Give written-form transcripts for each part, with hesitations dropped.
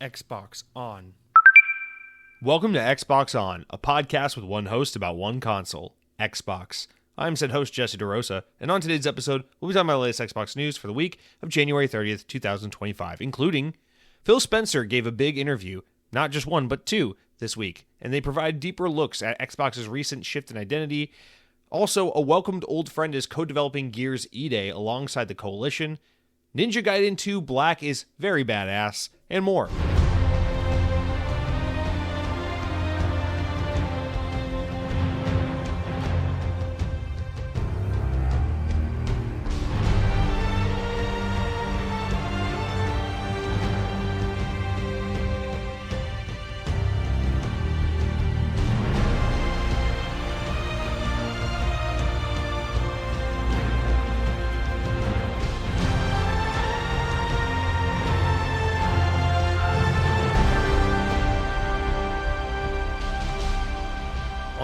Xbox On. Welcome to Xbox On, a podcast with one host about one console, Xbox. I'm said host Jesse DeRosa, and on today's episode, we'll be talking about the latest Xbox news for the week of January 30th, 2025, including Phil Spencer gave a big interview, not just one, but two, this week, and they provide deeper looks at Xbox's recent shift in identity. Also, a welcomed old friend is co-developing Gears E-Day alongside the Coalition. Ninja Gaiden 2 Black is very badass, and more.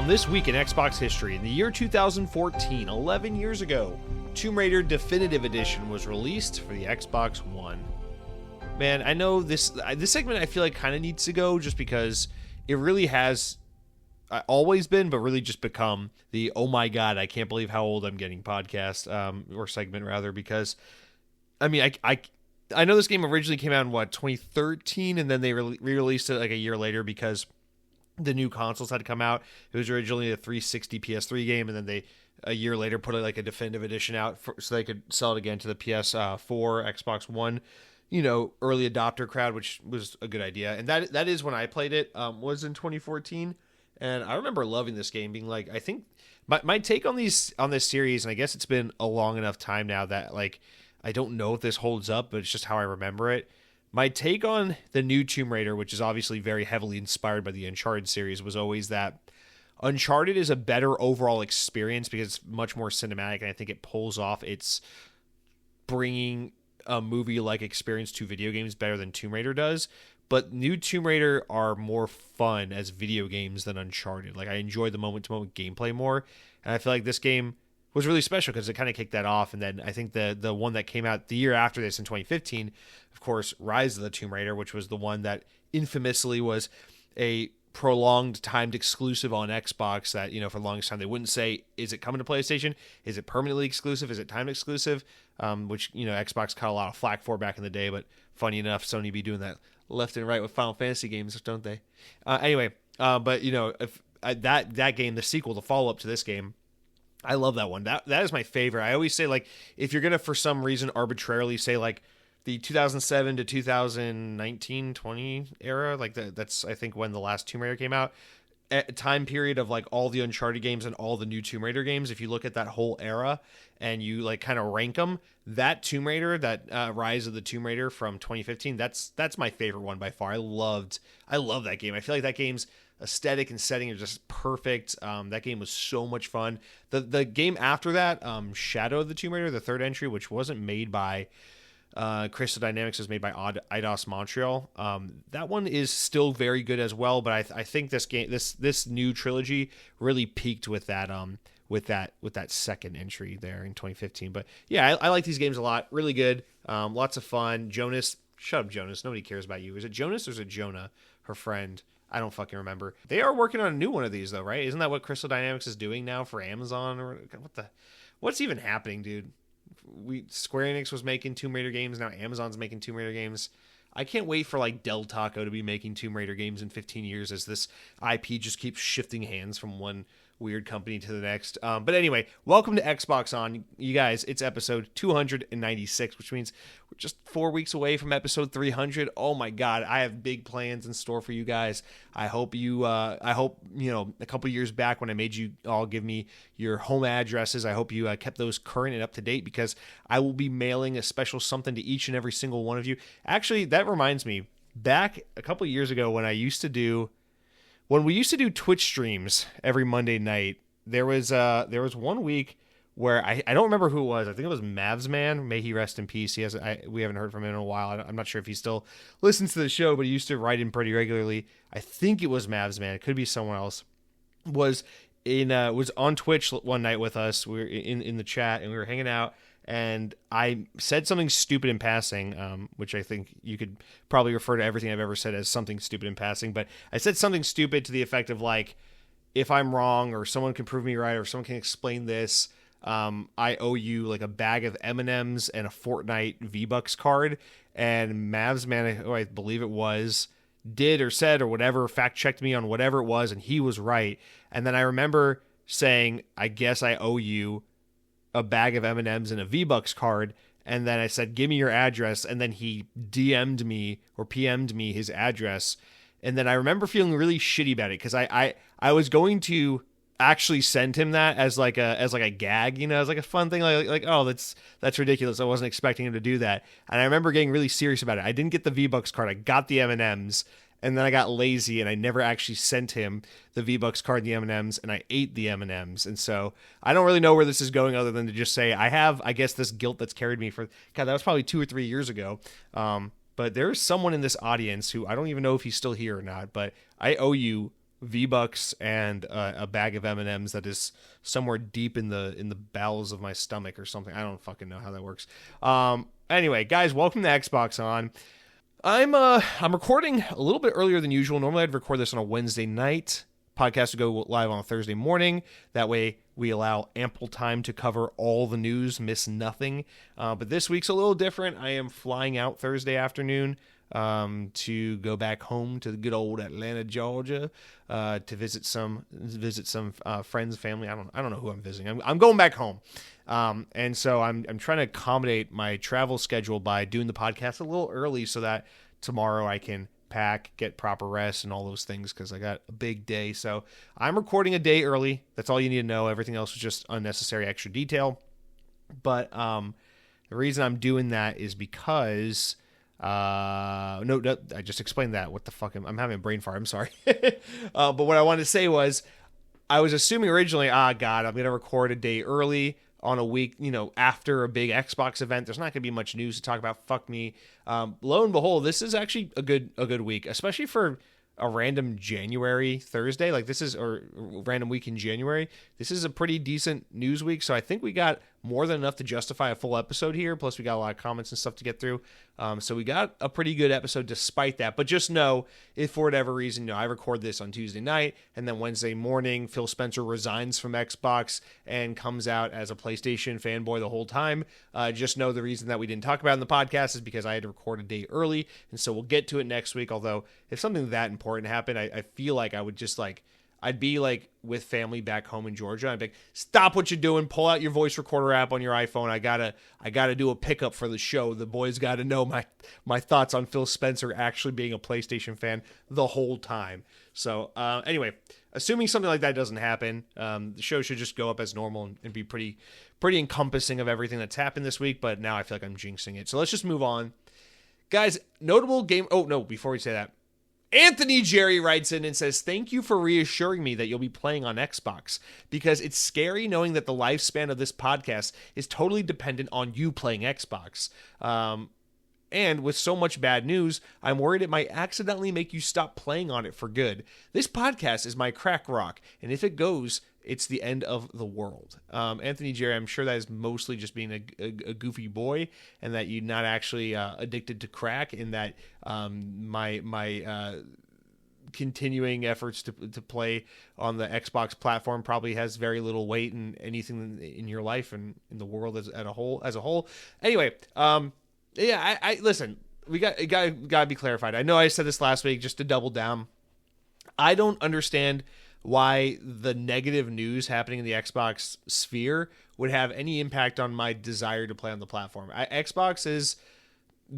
This week in Xbox history, in the year 2014, 11 years ago, Tomb Raider Definitive Edition was released for the Xbox One. Man, I know this segment I feel like kind of needs to go just because it really has always been, but really just become the oh my god, I can't believe how old I'm getting podcast, or segment rather, because I mean, I know this game originally came out in 2013, and then they re-released it like a year later because the new consoles had come out. It was originally a 360 PS3 game, and then they a year later put like a definitive edition out so they could sell it again to the PS4, Xbox One, early adopter crowd, which was a good idea. And that is when I played it, was in 2014, and I remember loving this game, being like, I think my take on this series, and I guess it's been a long enough time now that like I don't know if this holds up, but it's just how I remember it. My take on the new Tomb Raider, which is obviously very heavily inspired by the Uncharted series, was always that Uncharted is a better overall experience because it's much more cinematic, and I think it pulls off its bringing a movie-like experience to video games better than Tomb Raider does. But new Tomb Raider are more fun as video games than Uncharted. Like, I enjoy the moment-to-moment gameplay more, and I feel like this game was really special because it kind of kicked that off. And then I think the one that came out the year after this in 2015, of course, Rise of the Tomb Raider, which was the one that infamously was a prolonged timed exclusive on Xbox that, for the longest time they wouldn't say, is it coming to PlayStation? Is it permanently exclusive? Is it timed exclusive? Which, Xbox caught a lot of flack for back in the day, but funny enough, Sony be doing that left and right with Final Fantasy games, don't they? If that game, the sequel, the follow-up to this game, I love that one. That is my favorite. I always say, like, if you're going to, for some reason, arbitrarily say, like, the 2007 to 2019-20 era, like, that's, I think, when the last Tomb Raider came out, a time period of, like, all the Uncharted games and all the new Tomb Raider games, if you look at that whole era and you, like, kind of rank them, that Tomb Raider, that Rise of the Tomb Raider from 2015, that's my favorite one by far. I love that game. I feel like that game's aesthetic and setting are just perfect. That game was so much fun. The game after that, Shadow of the Tomb Raider, the third entry, which wasn't made by Crystal Dynamics, was made by Eidos Montreal. That one is still very good as well, but I think this new trilogy really peaked with that second entry there in 2015. But yeah, I like these games a lot. Really good. Lots of fun. Jonas, shut up, Jonas. Nobody cares about you. Is it Jonas or is it Jonah, her friend? I don't fucking remember. They are working on a new one of these though, right? Isn't that what Crystal Dynamics is doing now for Amazon? Or what's even happening, dude? Square Enix was making Tomb Raider games, now Amazon's making Tomb Raider games. I can't wait for like Del Taco to be making Tomb Raider games in 15 years as this IP just keeps shifting hands from one weird company to the next. But anyway, welcome to Xbox On, you guys. It's episode 296, which means we're just 4 weeks away from episode 300. Oh my god, I have big plans in store for you guys. I hope a couple years back when I made you all give me your home addresses, I hope you kept those current and up to date, because I will be mailing a special something to each and every single one of you. Actually, that reminds me, back a couple years ago when we used to do Twitch streams every Monday night, there was 1 week where I don't remember who it was. I think it was Mavs Man. May he rest in peace. We haven't heard from him in a while. I'm not sure if he still listens to the show, but he used to write in pretty regularly. I think it was Mavs Man. It could be someone else. Was on Twitch one night with us. We were in the chat and we were hanging out. and I said something stupid in passing, which I think you could probably refer to everything I've ever said as something stupid in passing, but I said something stupid to the effect of like, if I'm wrong or someone can prove me right or someone can explain this, I owe you like a bag of M&Ms and a Fortnite V-Bucks card. And Mavs Man, who I believe it was, did or said or whatever, fact checked me on whatever it was, and he was right. And then I remember saying, I guess I owe you a bag of M&Ms and a V-Bucks card. And then I said, give me your address. And then he DM'd me or PM'd me his address. And then I remember feeling really shitty about it because I was going to actually send him that as like a gag, you know, as like a fun thing, like oh, that's ridiculous. I wasn't expecting him to do that. And I remember getting really serious about it. I didn't get the V-Bucks card. I got the M&Ms, and then I got lazy and I never actually sent him the V-Bucks card and the M&Ms, and I ate the M&Ms. And so I don't really know where this is going other than to just say I have, I guess, this guilt that's carried me for, God, that was probably 2 or 3 years ago. But there's someone in this audience who I don't even know if he's still here or not, but I owe you V-Bucks and a bag of M&Ms that is somewhere deep in the bowels of my stomach or something. I don't fucking know how that works. Anyway, guys, welcome to Xbox On. I'm recording a little bit earlier than usual. Normally I'd record this on a Wednesday night. Podcast would go live on a Thursday morning. That way we allow ample time to cover all the news, miss nothing. But this week's a little different. I am flying out Thursday afternoon to go back home to the good old Atlanta, Georgia, to visit some friends, family. I don't know who I'm visiting. I'm going back home. And so I'm trying to accommodate my travel schedule by doing the podcast a little early so that tomorrow I can pack, get proper rest and all those things because I got a big day. So I'm recording a day early. That's all you need to know. Everything else is just unnecessary extra detail. But the reason I'm doing that is because no, I just explained that. What the fuck? I'm having a brain fart. I'm sorry. But what I wanted to say was I was assuming originally, God, I'm going to record a day early on a week, you know, after a big Xbox event. There's not going to be much news to talk about. Fuck me. Lo and behold, this is actually a good week, especially for a random January Thursday. Like this is, or random week in January. This is a pretty decent news week. So I think we got more than enough to justify a full episode here. Plus we got a lot of comments and stuff to get through. So we got a pretty good episode despite that. But just know if for whatever reason, you know, I record this on Tuesday night and then Wednesday morning, Phil Spencer resigns from Xbox and comes out as a PlayStation fanboy the whole time. Just know the reason that we didn't talk about it in the podcast is because I had to record a day early. And so we'll get to it next week. Although if something that important happened, I feel like I would just I'd be like with family back home in Georgia. I'd be like, stop what you're doing. Pull out your voice recorder app on your iPhone. I gotta do a pickup for the show. The boys got to know my thoughts on Phil Spencer actually being a PlayStation fan the whole time. So anyway, assuming something like that doesn't happen, the show should just go up as normal and be pretty encompassing of everything that's happened this week. But now I feel like I'm jinxing it. So let's just move on. Guys, notable game. Oh, no, before we say that. Anthony Jerry writes in and says, thank you for reassuring me that you'll be playing on Xbox because it's scary knowing that the lifespan of this podcast is totally dependent on you playing Xbox. And with so much bad news, I'm worried it might accidentally make you stop playing on it for good. This podcast is my crack rock, and if it goes, it's the end of the world. Anthony Jerry, I'm sure that is mostly just being a goofy boy and that you're not actually addicted to crack and that my continuing efforts to play on the Xbox platform probably has very little weight in anything in your life and in the world as a whole. Anyway, yeah, I listen, it gotta be clarified. I know I said this last week just to double down. I don't understand why the negative news happening in the Xbox sphere would have any impact on my desire to play on the platform. Xbox has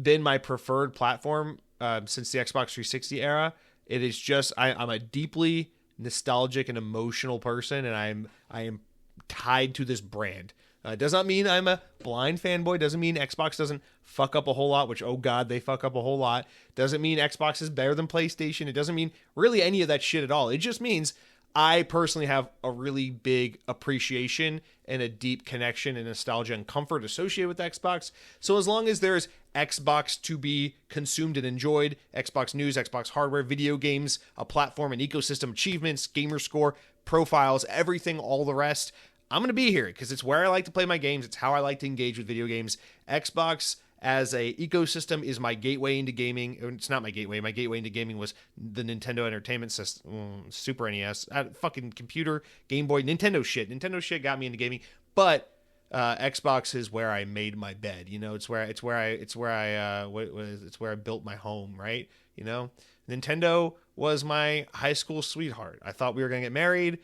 been my preferred platform since the Xbox 360 era. It is just I'm a deeply nostalgic and emotional person, and I am tied to this brand. Does not mean I'm a blind fanboy. Doesn't mean Xbox doesn't fuck up a whole lot, which, oh God, they fuck up a whole lot. Doesn't mean Xbox is better than PlayStation. It doesn't mean really any of that shit at all. It just means I personally have a really big appreciation and a deep connection and nostalgia and comfort associated with Xbox. So as long as there's Xbox to be consumed and enjoyed, Xbox news, Xbox hardware, video games, a platform, an ecosystem, achievements, gamer score, profiles, everything, all the rest, I'm going to be here because it's where I like to play my games. It's how I like to engage with video games. Xbox as a ecosystem is my gateway into gaming. It's not my gateway. My gateway into gaming was the Nintendo Entertainment System, Super NES, fucking computer, Game Boy, Nintendo shit. Nintendo shit got me into gaming, but Xbox is where I made my bed. You know, it's where I built my home, right? You know, Nintendo was my high school sweetheart. I thought we were gonna get married.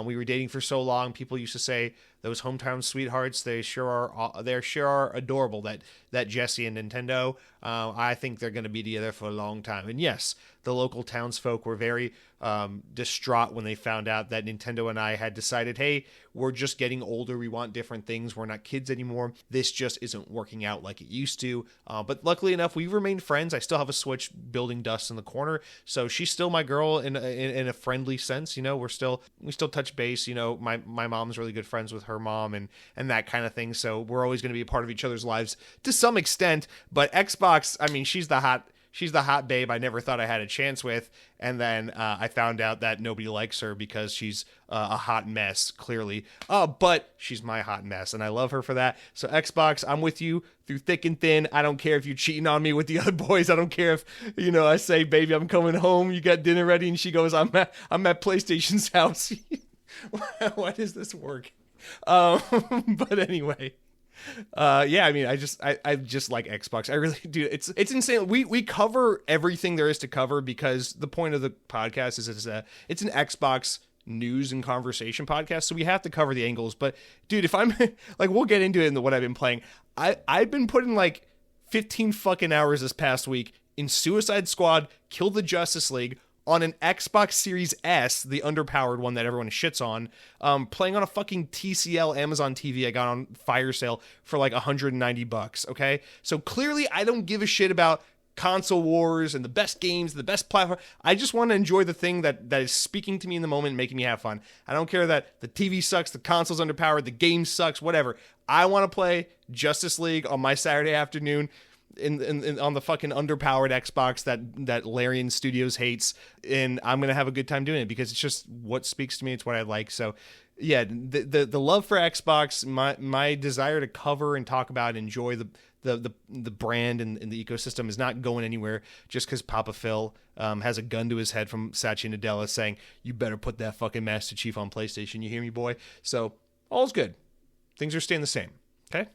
We were dating for so long. People used to say those hometown sweethearts. They sure are adorable. That Jesse and Nintendo. I think they're gonna be together for a long time. And yes, the local townsfolk were very distraught when they found out that Nintendo and I had decided, hey, we're just getting older. We want different things. We're not kids anymore. This just isn't working out like it used to. But luckily enough, we've remained friends. I still have a Switch building dust in the corner, so she's still my girl in a friendly sense. You know, we still touch base. You know, my mom's really good friends with her mom and that kind of thing. So we're always going to be a part of each other's lives to some extent. But Xbox, I mean, she's the hot babe I never thought I had a chance with. And then I found out that nobody likes her because she's a hot mess, clearly. But she's my hot mess, and I love her for that. So Xbox, I'm with you through thick and thin. I don't care if you're cheating on me with the other boys. I don't care if, you know, I say, baby, I'm coming home. You got dinner ready? And she goes, I'm at PlayStation's house. Why does this work? But anyway. Yeah, I mean, I just like Xbox. I really do. It's insane. We cover everything there is to cover because the point of the podcast is it's an Xbox news and conversation podcast, so we have to cover the angles. But dude, if I'm like, we'll get into it in what I've been playing. I've been putting like 15 fucking hours this past week in Suicide Squad, Kill the Justice League, on an Xbox Series S, the underpowered one that everyone shits on, playing on a fucking TCL Amazon TV I got on fire sale for like $190, okay? So clearly I don't give a shit about console wars and the best games, the best platform. I just want to enjoy the thing that is speaking to me in the moment and making me have fun. I don't care that the TV sucks, the console's underpowered, the game sucks, whatever. I want to play Justice League on my Saturday afternoon in on the fucking underpowered Xbox that Larian Studios hates, and I'm gonna have a good time doing it because it's just what speaks to me. It's what I like. So yeah, the love for Xbox, my desire to cover and talk about and enjoy the brand and the ecosystem is not going anywhere just because Papa Phil has a gun to his head from Satya Nadella saying, you better put that fucking Master Chief on PlayStation, you hear me, boy? So all's good. Things are staying the same. Okay.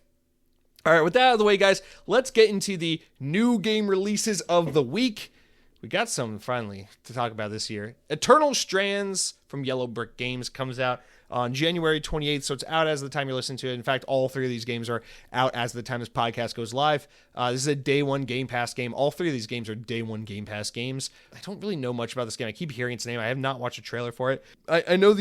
All right, with that out of the way, guys, let's get into the new game releases of the week. We got some, finally, to talk about this year. Eternal Strands from Yellow Brick Games comes out on January 28th, so it's out as of the time you're listening to it. In fact, all three of these games are out as of the time this podcast goes live. This is a Day 1 Game Pass game. All three of these games are Day 1 Game Pass games. I don't really know much about this game. I keep hearing its name. I have not watched a trailer for it. I know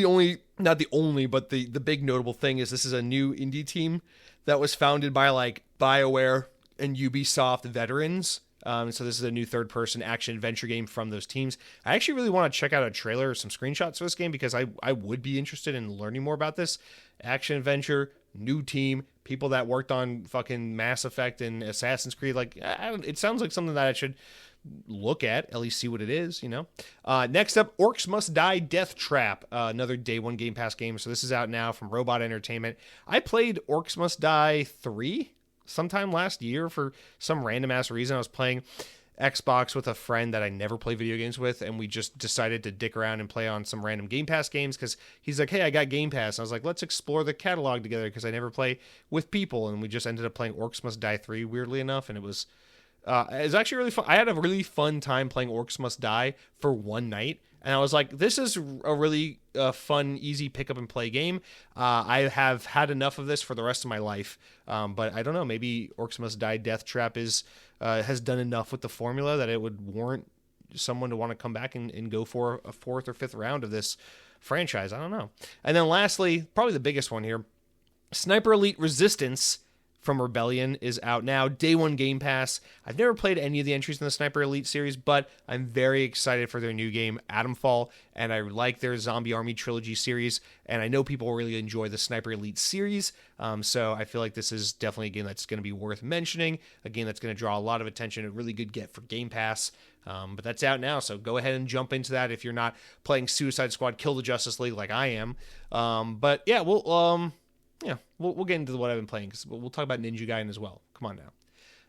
not the only, but the big notable thing is this is a new indie team that was founded by like BioWare and Ubisoft veterans. So this is a new third-person action-adventure game from those teams. I actually really want to check out a trailer or some screenshots for this game because I would be interested in learning more about this. Action-adventure, new team, people that worked on fucking Mass Effect and Assassin's Creed. Like, it sounds like something that I should look at least see what it is, you know. Next up, Orcs Must Die Death Trap, another Day 1 Game Pass game. So this is out now from Robot Entertainment. I played Orcs Must Die 3 sometime last year for some random ass reason. I was playing Xbox with a friend that I never play video games with, and we just decided to dick around and play on some random Game Pass games because he's like, hey, I got Game Pass. And I was like, let's explore the catalog together because I never play with people. And we just ended up playing Orcs Must Die 3, weirdly enough, and it was actually really fun. I had a really fun time playing Orcs Must Die for one night, and I was like, this is a really fun, easy pick up and play game. I have had enough of this for the rest of my life, but I don't know, maybe Orcs Must Die Death Trap has done enough with the formula that it would warrant someone to want to come back and go for a fourth or fifth round of this franchise. I don't know. And then lastly, probably the biggest one here, Sniper Elite Resistance from Rebellion is out now. Day one Game Pass. I've never played any of the entries in the Sniper Elite series, but I'm very excited for their new game, Atomfall, and I like their Zombie Army Trilogy series, and I know people really enjoy the Sniper Elite series, so I feel like this is definitely a game that's going to be worth mentioning, a game that's going to draw a lot of attention, a really good get for Game Pass, but that's out now, so go ahead and jump into that if you're not playing Suicide Squad Kill the Justice League like I am. But yeah, we'll get into what I've been playing, because we'll talk about Ninja Gaiden as well. Come on now.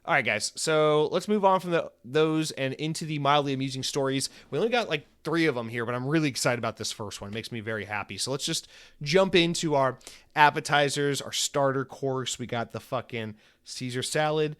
All right, guys. So let's move on from those and into the mildly amusing stories. We only got like 3 of them here, but I'm really excited about this first one. It makes me very happy. So let's just jump into our appetizers, our starter course. We got the fucking Caesar salad.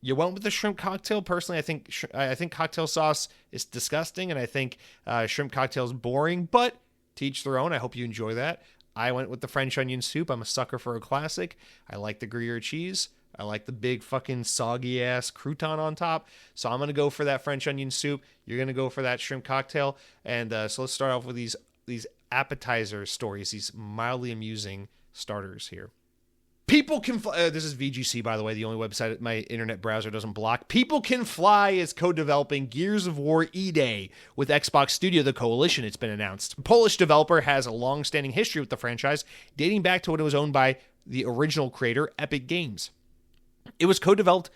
You went with the shrimp cocktail. Personally, I think cocktail sauce is disgusting, and I think shrimp cocktail is boring, but to each their own. I hope you enjoy that. I went with the French onion soup. I'm a sucker for a classic. I like the Gruyere cheese. I like the big fucking soggy ass crouton on top. So I'm going to go for that French onion soup. You're going to go for that shrimp cocktail. And so let's start off with these appetizer stories, these mildly amusing starters here. People Can Fly. This is VGC, by the way, the only website my internet browser doesn't block. People Can Fly is co-developing Gears of War E-Day with Xbox Studio, the Coalition, it's been announced. Polish developer has a long-standing history with the franchise, dating back to when it was owned by the original creator, Epic Games. It was co-developed.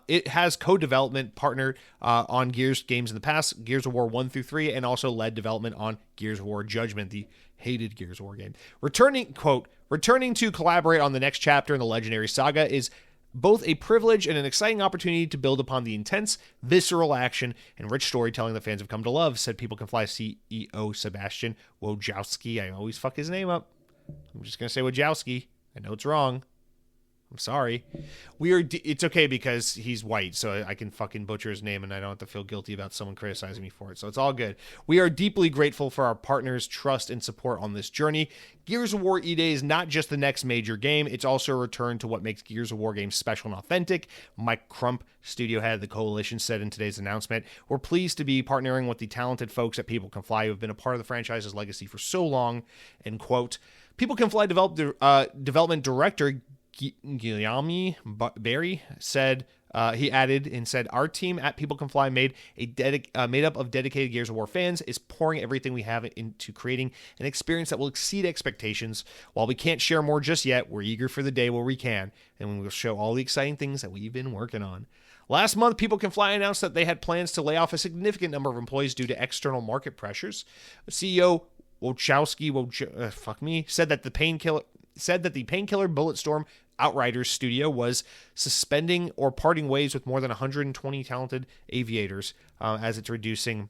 It has co-development partnered on Gears games in the past, Gears of War 1 through 3, and also led development on Gears of War Judgment, the hated Gears of War game. Returning to collaborate on the next chapter in the legendary saga is both a privilege and an exciting opportunity to build upon the intense, visceral action and rich storytelling that fans have come to love, said People Can Fly CEO Sebastian Wojciechowski. I always fuck his name up. I'm just going to say Wojciechowski. I know it's wrong. I'm sorry. It's okay because he's white, so I can fucking butcher his name and I don't have to feel guilty about someone criticizing me for it. So it's all good. We are deeply grateful for our partners' trust and support on this journey. Gears of War E-Day is not just the next major game. It's also a return to what makes Gears of War games special and authentic. Mike Crump, studio head of the Coalition, said in today's announcement, "We're pleased to be partnering with the talented folks at People Can Fly who have been a part of the franchise's legacy for so long." End quote. People Can Fly development director Guillaume Barry said, he added and said, "Our team at People Can Fly made up of dedicated Gears of War fans is pouring everything we have into creating an experience that will exceed expectations. While we can't share more just yet, we're eager for the day where we can, and we will show all the exciting things that we've been working on." Last month, People Can Fly announced that they had plans to lay off a significant number of employees due to external market pressures. CEO Wojciechowski said that the Painkiller Bulletstorm Outriders studio was suspending or parting ways with more than 120 talented aviators as it's reducing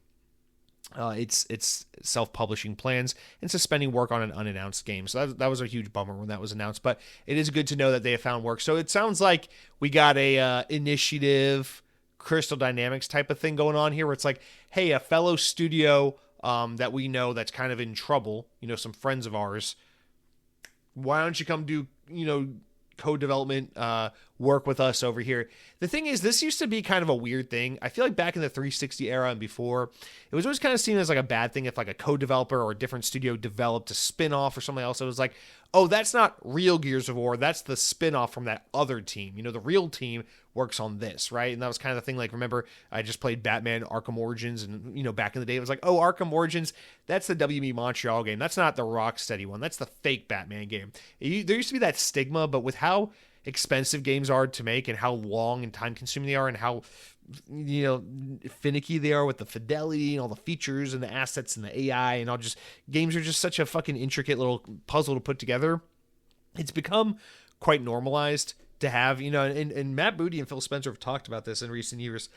its self-publishing plans and suspending work on an unannounced game. So that was a huge bummer when that was announced, but it is good to know that they have found work. So it sounds like we got a initiative, Crystal Dynamics type of thing going on here, where it's like, hey, a fellow studio that we know that's kind of in trouble, some friends of ours, why don't you come do, co-development work with us over here. The thing is, this used to be kind of a weird thing. I feel like back in the 360 era and before, it was always kind of seen as like a bad thing if like a co-developer or a different studio developed a spin-off or something else. It was like, oh, that's not real Gears of War. That's the spin-off from that other team. The real team works on this, right? And that was kind of the thing. Like, remember, I just played Batman Arkham Origins, and, back in the day, it was like, oh, Arkham Origins, that's the WB Montreal game. That's not the Rocksteady one. That's the fake Batman game. There used to be that stigma, but with how expensive games are to make and how long and time consuming they are and how finicky they are with the fidelity and all the features and the assets and the AI and all, just games are just such a fucking intricate little puzzle to put together. It's become quite normalized to have, and Matt Booty and Phil Spencer have talked about this in recent years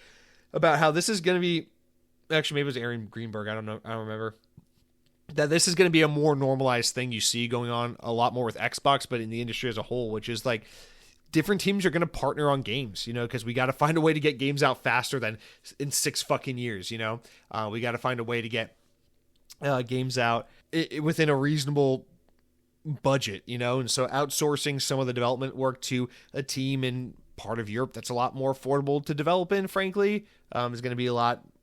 about how this is going to be, actually maybe it was Aaron Greenberg, I don't know, I don't remember, that this is going to be a more normalized thing you see going on a lot more with Xbox, but in the industry as a whole, which is like different teams are going to partner on games, because we got to find a way to get games out faster than in 6 fucking years, we got to find a way to get games out within a reasonable budget, and so outsourcing some of the development work to a team in part of Europe that's a lot more affordable to develop in, frankly, is going to be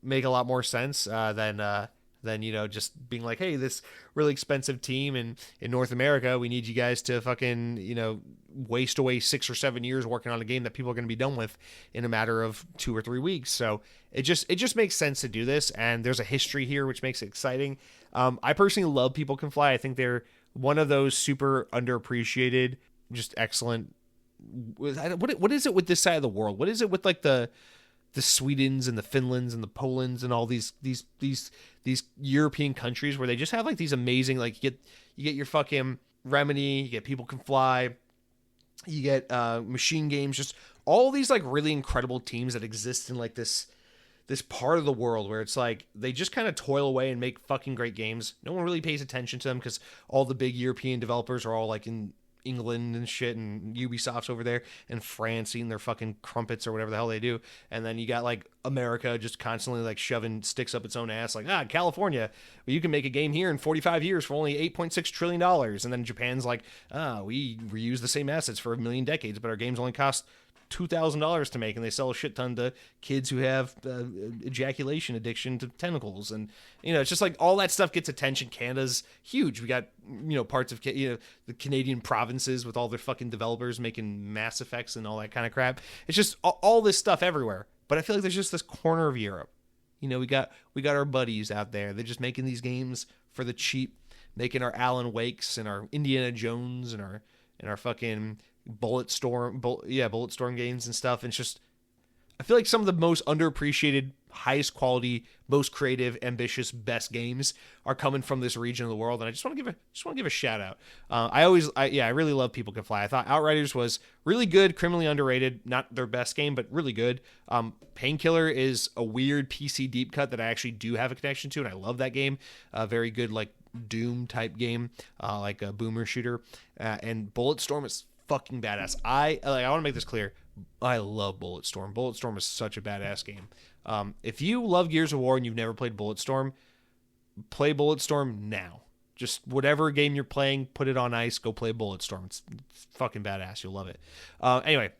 make a lot more sense than than, just being like, hey, this really expensive team in North America, we need you guys to fucking, waste away 6 or 7 years working on a game that people are going to be done with in a matter of 2 or 3 weeks. So it just makes sense to do this. And there's a history here, which makes it exciting. I personally love People Can Fly. I think they're one of those super underappreciated, just excellent. What is it with this side of the world? What is it with like the Swedens and the Finlands and the Polands and all these European countries where they just have like these amazing, like you get your fucking Remedy, you get People Can Fly, you get Machine Games, just all these like really incredible teams that exist in like this part of the world where it's like they just kind of toil away and make fucking great games. No one really pays attention to them because all the big European developers are all like in England and shit, and Ubisoft's over there, and France eating their fucking crumpets or whatever the hell they do. And then you got like America just constantly like shoving sticks up its own ass, like, California, well, you can make a game here in 45 years for only $8.6 trillion. And then Japan's like, we reuse the same assets for a million decades, but our games only cost $2,000 to make, and they sell a shit ton to kids who have ejaculation addiction to tentacles. And it's just like all that stuff gets attention. Canada's huge. We got parts of the Canadian provinces with all their fucking developers making Mass Effects and all that kind of crap. It's just all this stuff everywhere. But I feel like there's just this corner of Europe. We got our buddies out there. They're just making these games for the cheap, making our Alan Wakes and our Indiana Jones and our fucking Bulletstorm games and stuff. And it's just, I feel like some of the most underappreciated, highest quality, most creative, ambitious, best games are coming from this region of the world. And I just want to give a shout out. I really love People Can Fly. I thought Outriders was really good, criminally underrated, not their best game, but really good. Painkiller is a weird PC deep cut that I actually do have a connection to, and I love that game. Very good, like Doom type game, like a boomer shooter. And Bulletstorm is fucking badass. I want to make this clear. I love Bulletstorm. Bulletstorm is such a badass game. If you love Gears of War and you've never played Bulletstorm, play Bulletstorm now. Just whatever game you're playing, put it on ice, go play Bulletstorm. It's fucking badass. You'll love it. Anyway,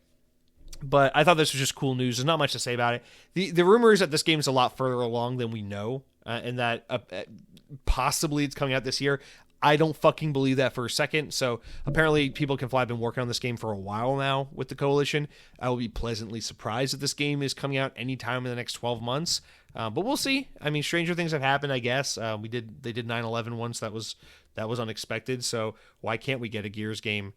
but I thought this was just cool news. There's not much to say about it. The rumor is that this game is a lot further along than we know, and that possibly it's coming out this year. I don't fucking believe that for a second. So apparently People Can Fly have been working on this game for a while now with the Coalition. I will be pleasantly surprised if this game is coming out anytime in the next 12 months. But we'll see. I mean, stranger things have happened, I guess. They did 9/11 once. That was unexpected. So why can't we get a Gears game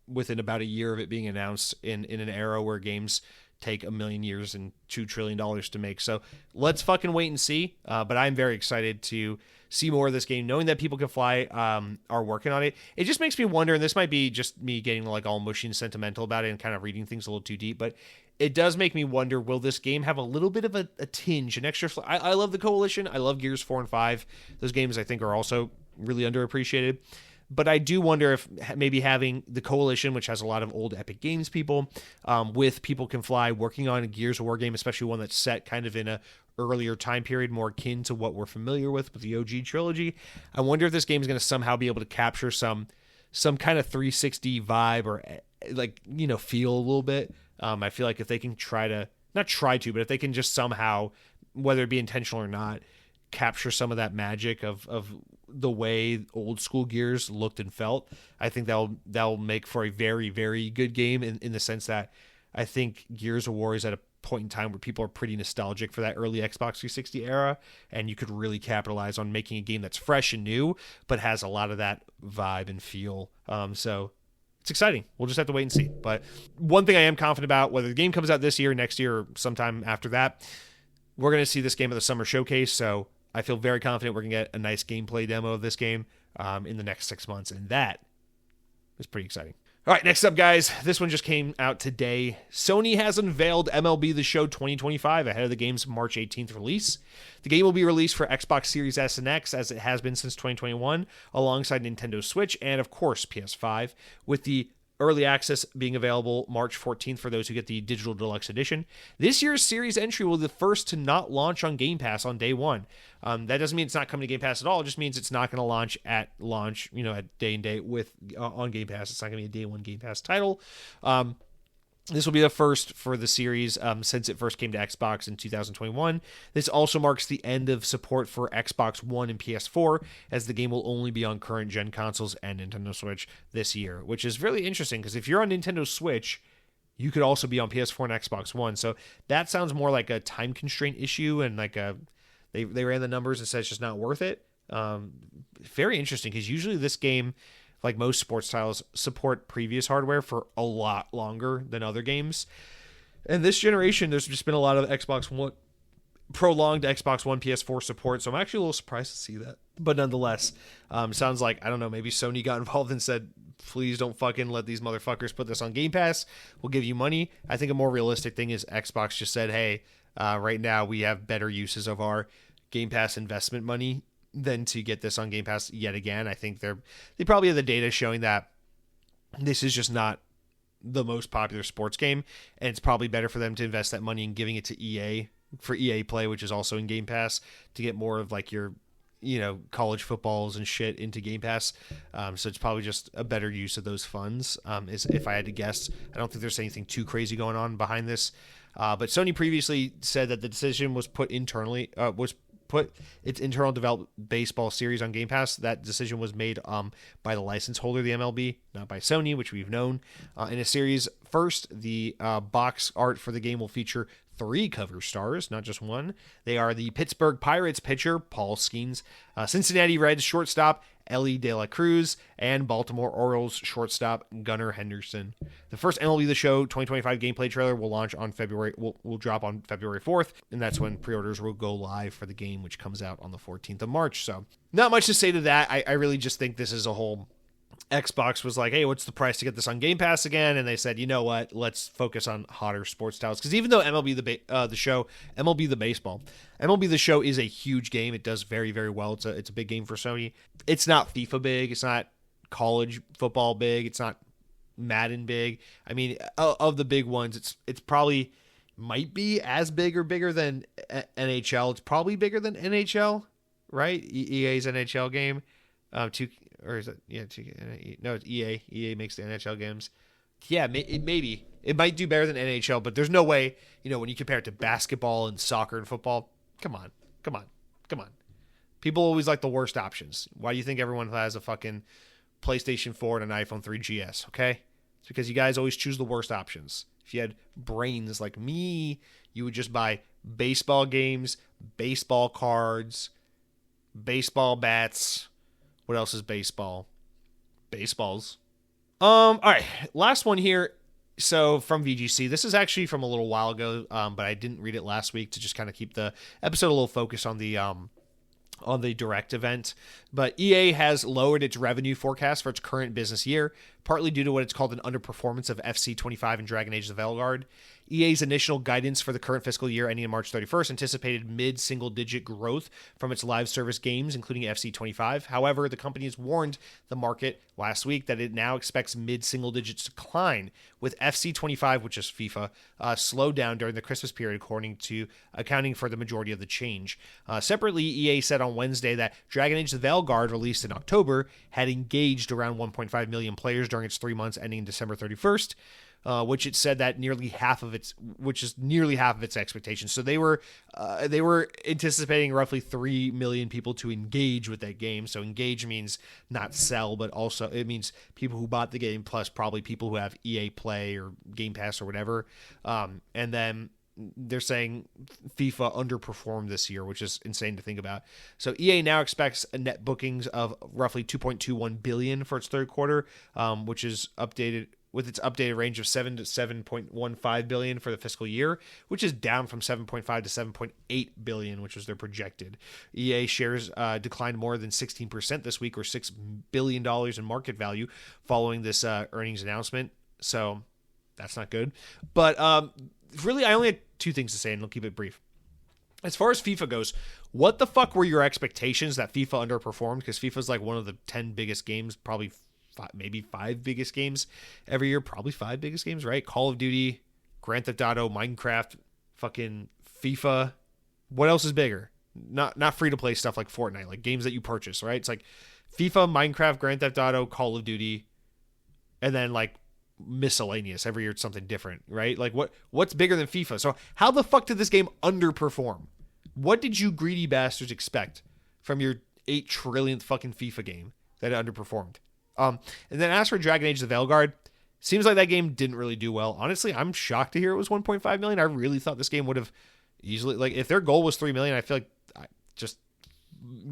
within about a year of it being announced in an era where games take a million years and $2 trillion to make? So let's fucking wait and see. But I'm very excited to see more of this game, knowing that People Can Fly are working on it. It just makes me wonder, and this might be just me getting like all mushy and sentimental about it and kind of reading things a little too deep, but it does make me wonder, will this game have a little bit of a tinge, an extra... I love the Coalition. I love Gears 4 and 5. Those games I think are also really underappreciated. But I do wonder if maybe having the Coalition, which has a lot of old Epic Games people, with People Can Fly working on a Gears of War game, especially one that's set kind of in a earlier time period, more akin to what we're familiar with the OG trilogy. I wonder if this game is going to somehow be able to capture some kind of 360 vibe or feel a little bit. I feel like if they can but if they can just somehow, whether it be intentional or not, capture some of that magic of the way old school Gears looked and felt, I think that'll make for a very, very good game in the sense that I think Gears of War is at a point in time where people are pretty nostalgic for that early Xbox 360 era, and you could really capitalize on making a game that's fresh and new, but has a lot of that vibe and feel. So it's exciting. We'll just have to wait and see. But one thing I am confident about, whether the game comes out this year, next year, or sometime after that, we're going to see this game at the Summer Showcase. So I feel very confident we're going to get a nice gameplay demo of this game in the next 6 months, and that is pretty exciting. All right, next up, guys. This one just came out today. Sony has unveiled MLB The Show 2025 ahead of the game's March 18th release. The game will be released for Xbox Series S and X, as it has been since 2021, alongside Nintendo Switch and, of course, PS5, with the early access being available March 14th for those who get the Digital Deluxe Edition. This year's series entry will be the first to not launch on Game Pass on day one. That doesn't mean it's not coming to Game Pass at all. It just means it's not going to launch at day and date with on Game Pass. It's not going to be a day one Game Pass title. This will be the first for the series since it first came to Xbox in 2021. This also marks the end of support for Xbox One and PS4, as the game will only be on current gen consoles and Nintendo Switch this year, which is really interesting because if you're on Nintendo Switch, you could also be on PS4 and Xbox One. So that sounds more like a time constraint issue, and like they ran the numbers and said it's just not worth it. Very interesting because usually this game, like most sports titles, support previous hardware for a lot longer than other games. And this generation, there's just been a lot of Xbox One, prolonged Xbox One PS4 support, so I'm actually a little surprised to see that. But nonetheless, sounds like, I don't know, maybe Sony got involved and said, please don't fucking let these motherfuckers put this on Game Pass. We'll give you money. I think a more realistic thing is Xbox just said, hey, right now we have better uses of our Game Pass investment money than to get this on Game Pass yet again. I think they probably have the data showing that this is just not the most popular sports game, and it's probably better for them to invest that money in giving it to EA for EA Play, which is also in Game Pass, to get more of like your, college footballs and shit into Game Pass. So it's probably just a better use of those funds, is if I had to guess. I don't think there's anything too crazy going on behind this. But Sony previously said that the decision was put its internal developed baseball series on Game Pass. That decision was made by the license holder, the MLB, not by Sony, which we've known. In a series first, the box art for the game will feature 3 cover stars, not just one. They are the Pittsburgh Pirates pitcher, Paul Skeens, Cincinnati Reds shortstop, Ellie De La Cruz, and Baltimore Orioles shortstop, Gunnar Henderson. The first MLB The Show 2025 gameplay trailer will drop on February 4th, and that's when pre-orders will go live for the game, which comes out on the 14th of March. So not much to say to that. I really just think this is a whole... Xbox was like, hey, what's the price to get this on Game Pass again? And they said, you know what? Let's focus on hotter sports titles. Because even though MLB The Baseball, MLB The Show is a huge game. It does very, very well. It's a big game for Sony. It's not FIFA big. It's not college football big. It's not Madden big. I mean, of the big ones, it's probably might be as big or bigger than NHL. It's probably bigger than NHL, right? EA's NHL game. Or is it? Yeah, no, it's EA. EA makes the NHL games. Yeah, maybe. It might do better than NHL, but there's no way, when you compare it to basketball and soccer and football, come on. People always like the worst options. Why do you think everyone has a fucking PlayStation 4 and an iPhone 3GS, okay? It's because you guys always choose the worst options. If you had brains like me, you would just buy baseball games, baseball cards, baseball bats. What else is baseball? Baseballs. All right, last one here. So from VGC, this is actually from a little while ago, but I didn't read it last week to just kind of keep the episode a little focused on the Direct event. But EA has lowered its revenue forecast for its current business year, partly due to what it's called an underperformance of FC25 and Dragon Age: The Veilguard. EA's initial guidance for the current fiscal year ending on March 31st anticipated mid-single-digit growth from its live service games, including FC25. However, the company has warned the market last week that it now expects mid-single-digit decline, with FC25, which is FIFA, slowed down during the Christmas period, accounting for the majority of the change. Separately, EA said on Wednesday that Dragon Age: The Veilguard, released in October, had engaged around 1.5 million players during its 3 months ending December 31st. Which it said that nearly half of its expectations. So they were anticipating roughly 3 million people to engage with that game. So engage means not sell, but also it means people who bought the game plus probably people who have EA Play or Game Pass or whatever. And then they're saying FIFA underperformed this year, which is insane to think about. So EA now expects a net bookings of roughly 2.21 billion for its third quarter, which is updated with its updated range of 7 to 7.15 billion for the fiscal year, which is down from 7.5 to 7.8 billion, which was their projected. EA shares declined more than 16% this week, or $6 billion in market value, following this earnings announcement. So that's not good. But really, I only had 2 things to say, and I'll keep it brief. As far as FIFA goes, what the fuck were your expectations that FIFA underperformed? Because FIFA's like one of the 10 biggest games, probably maybe 5 biggest games every year, probably 5 biggest games, right? Call of Duty, Grand Theft Auto, Minecraft, fucking FIFA. What else is bigger? Not free to play stuff like Fortnite, like games that you purchase, right? It's like FIFA, Minecraft, Grand Theft Auto, Call of Duty, and then like miscellaneous. Every year it's something different, right? Like what's bigger than FIFA? So how the fuck did this game underperform? What did you greedy bastards expect from your 8 trillionth fucking FIFA game that it underperformed? And then as for Dragon Age the Veilguard, seems like that game didn't really do well. Honestly, I'm shocked to hear it was 1.5 million. I really thought this game would have easily, like, if their goal was 3 million, I feel like just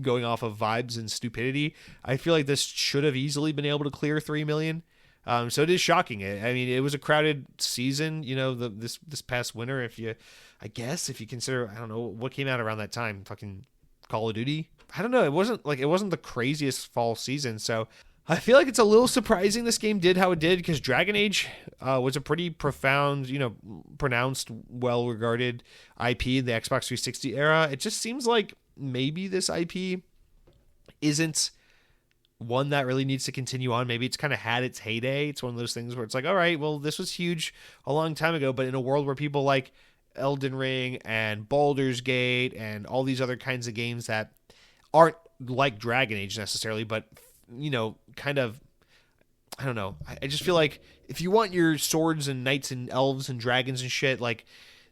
going off of vibes and stupidity, I feel like this should have easily been able to clear 3 million. So it is shocking. I mean, it was a crowded season, this past winter. If you consider, I don't know what came out around that time, fucking Call of Duty. I don't know. It wasn't the craziest fall season. So I feel like it's a little surprising this game did how it did, because Dragon Age was a pretty profound, pronounced, well-regarded IP in the Xbox 360 era. It just seems like maybe this IP isn't one that really needs to continue on. Maybe it's kind of had its heyday. It's one of those things where it's like, all right, well, this was huge a long time ago, but in a world where people like Elden Ring and Baldur's Gate and all these other kinds of games that aren't like Dragon Age necessarily, but kind of, I don't know. I just feel like if you want your swords and knights and elves and dragons and shit, like,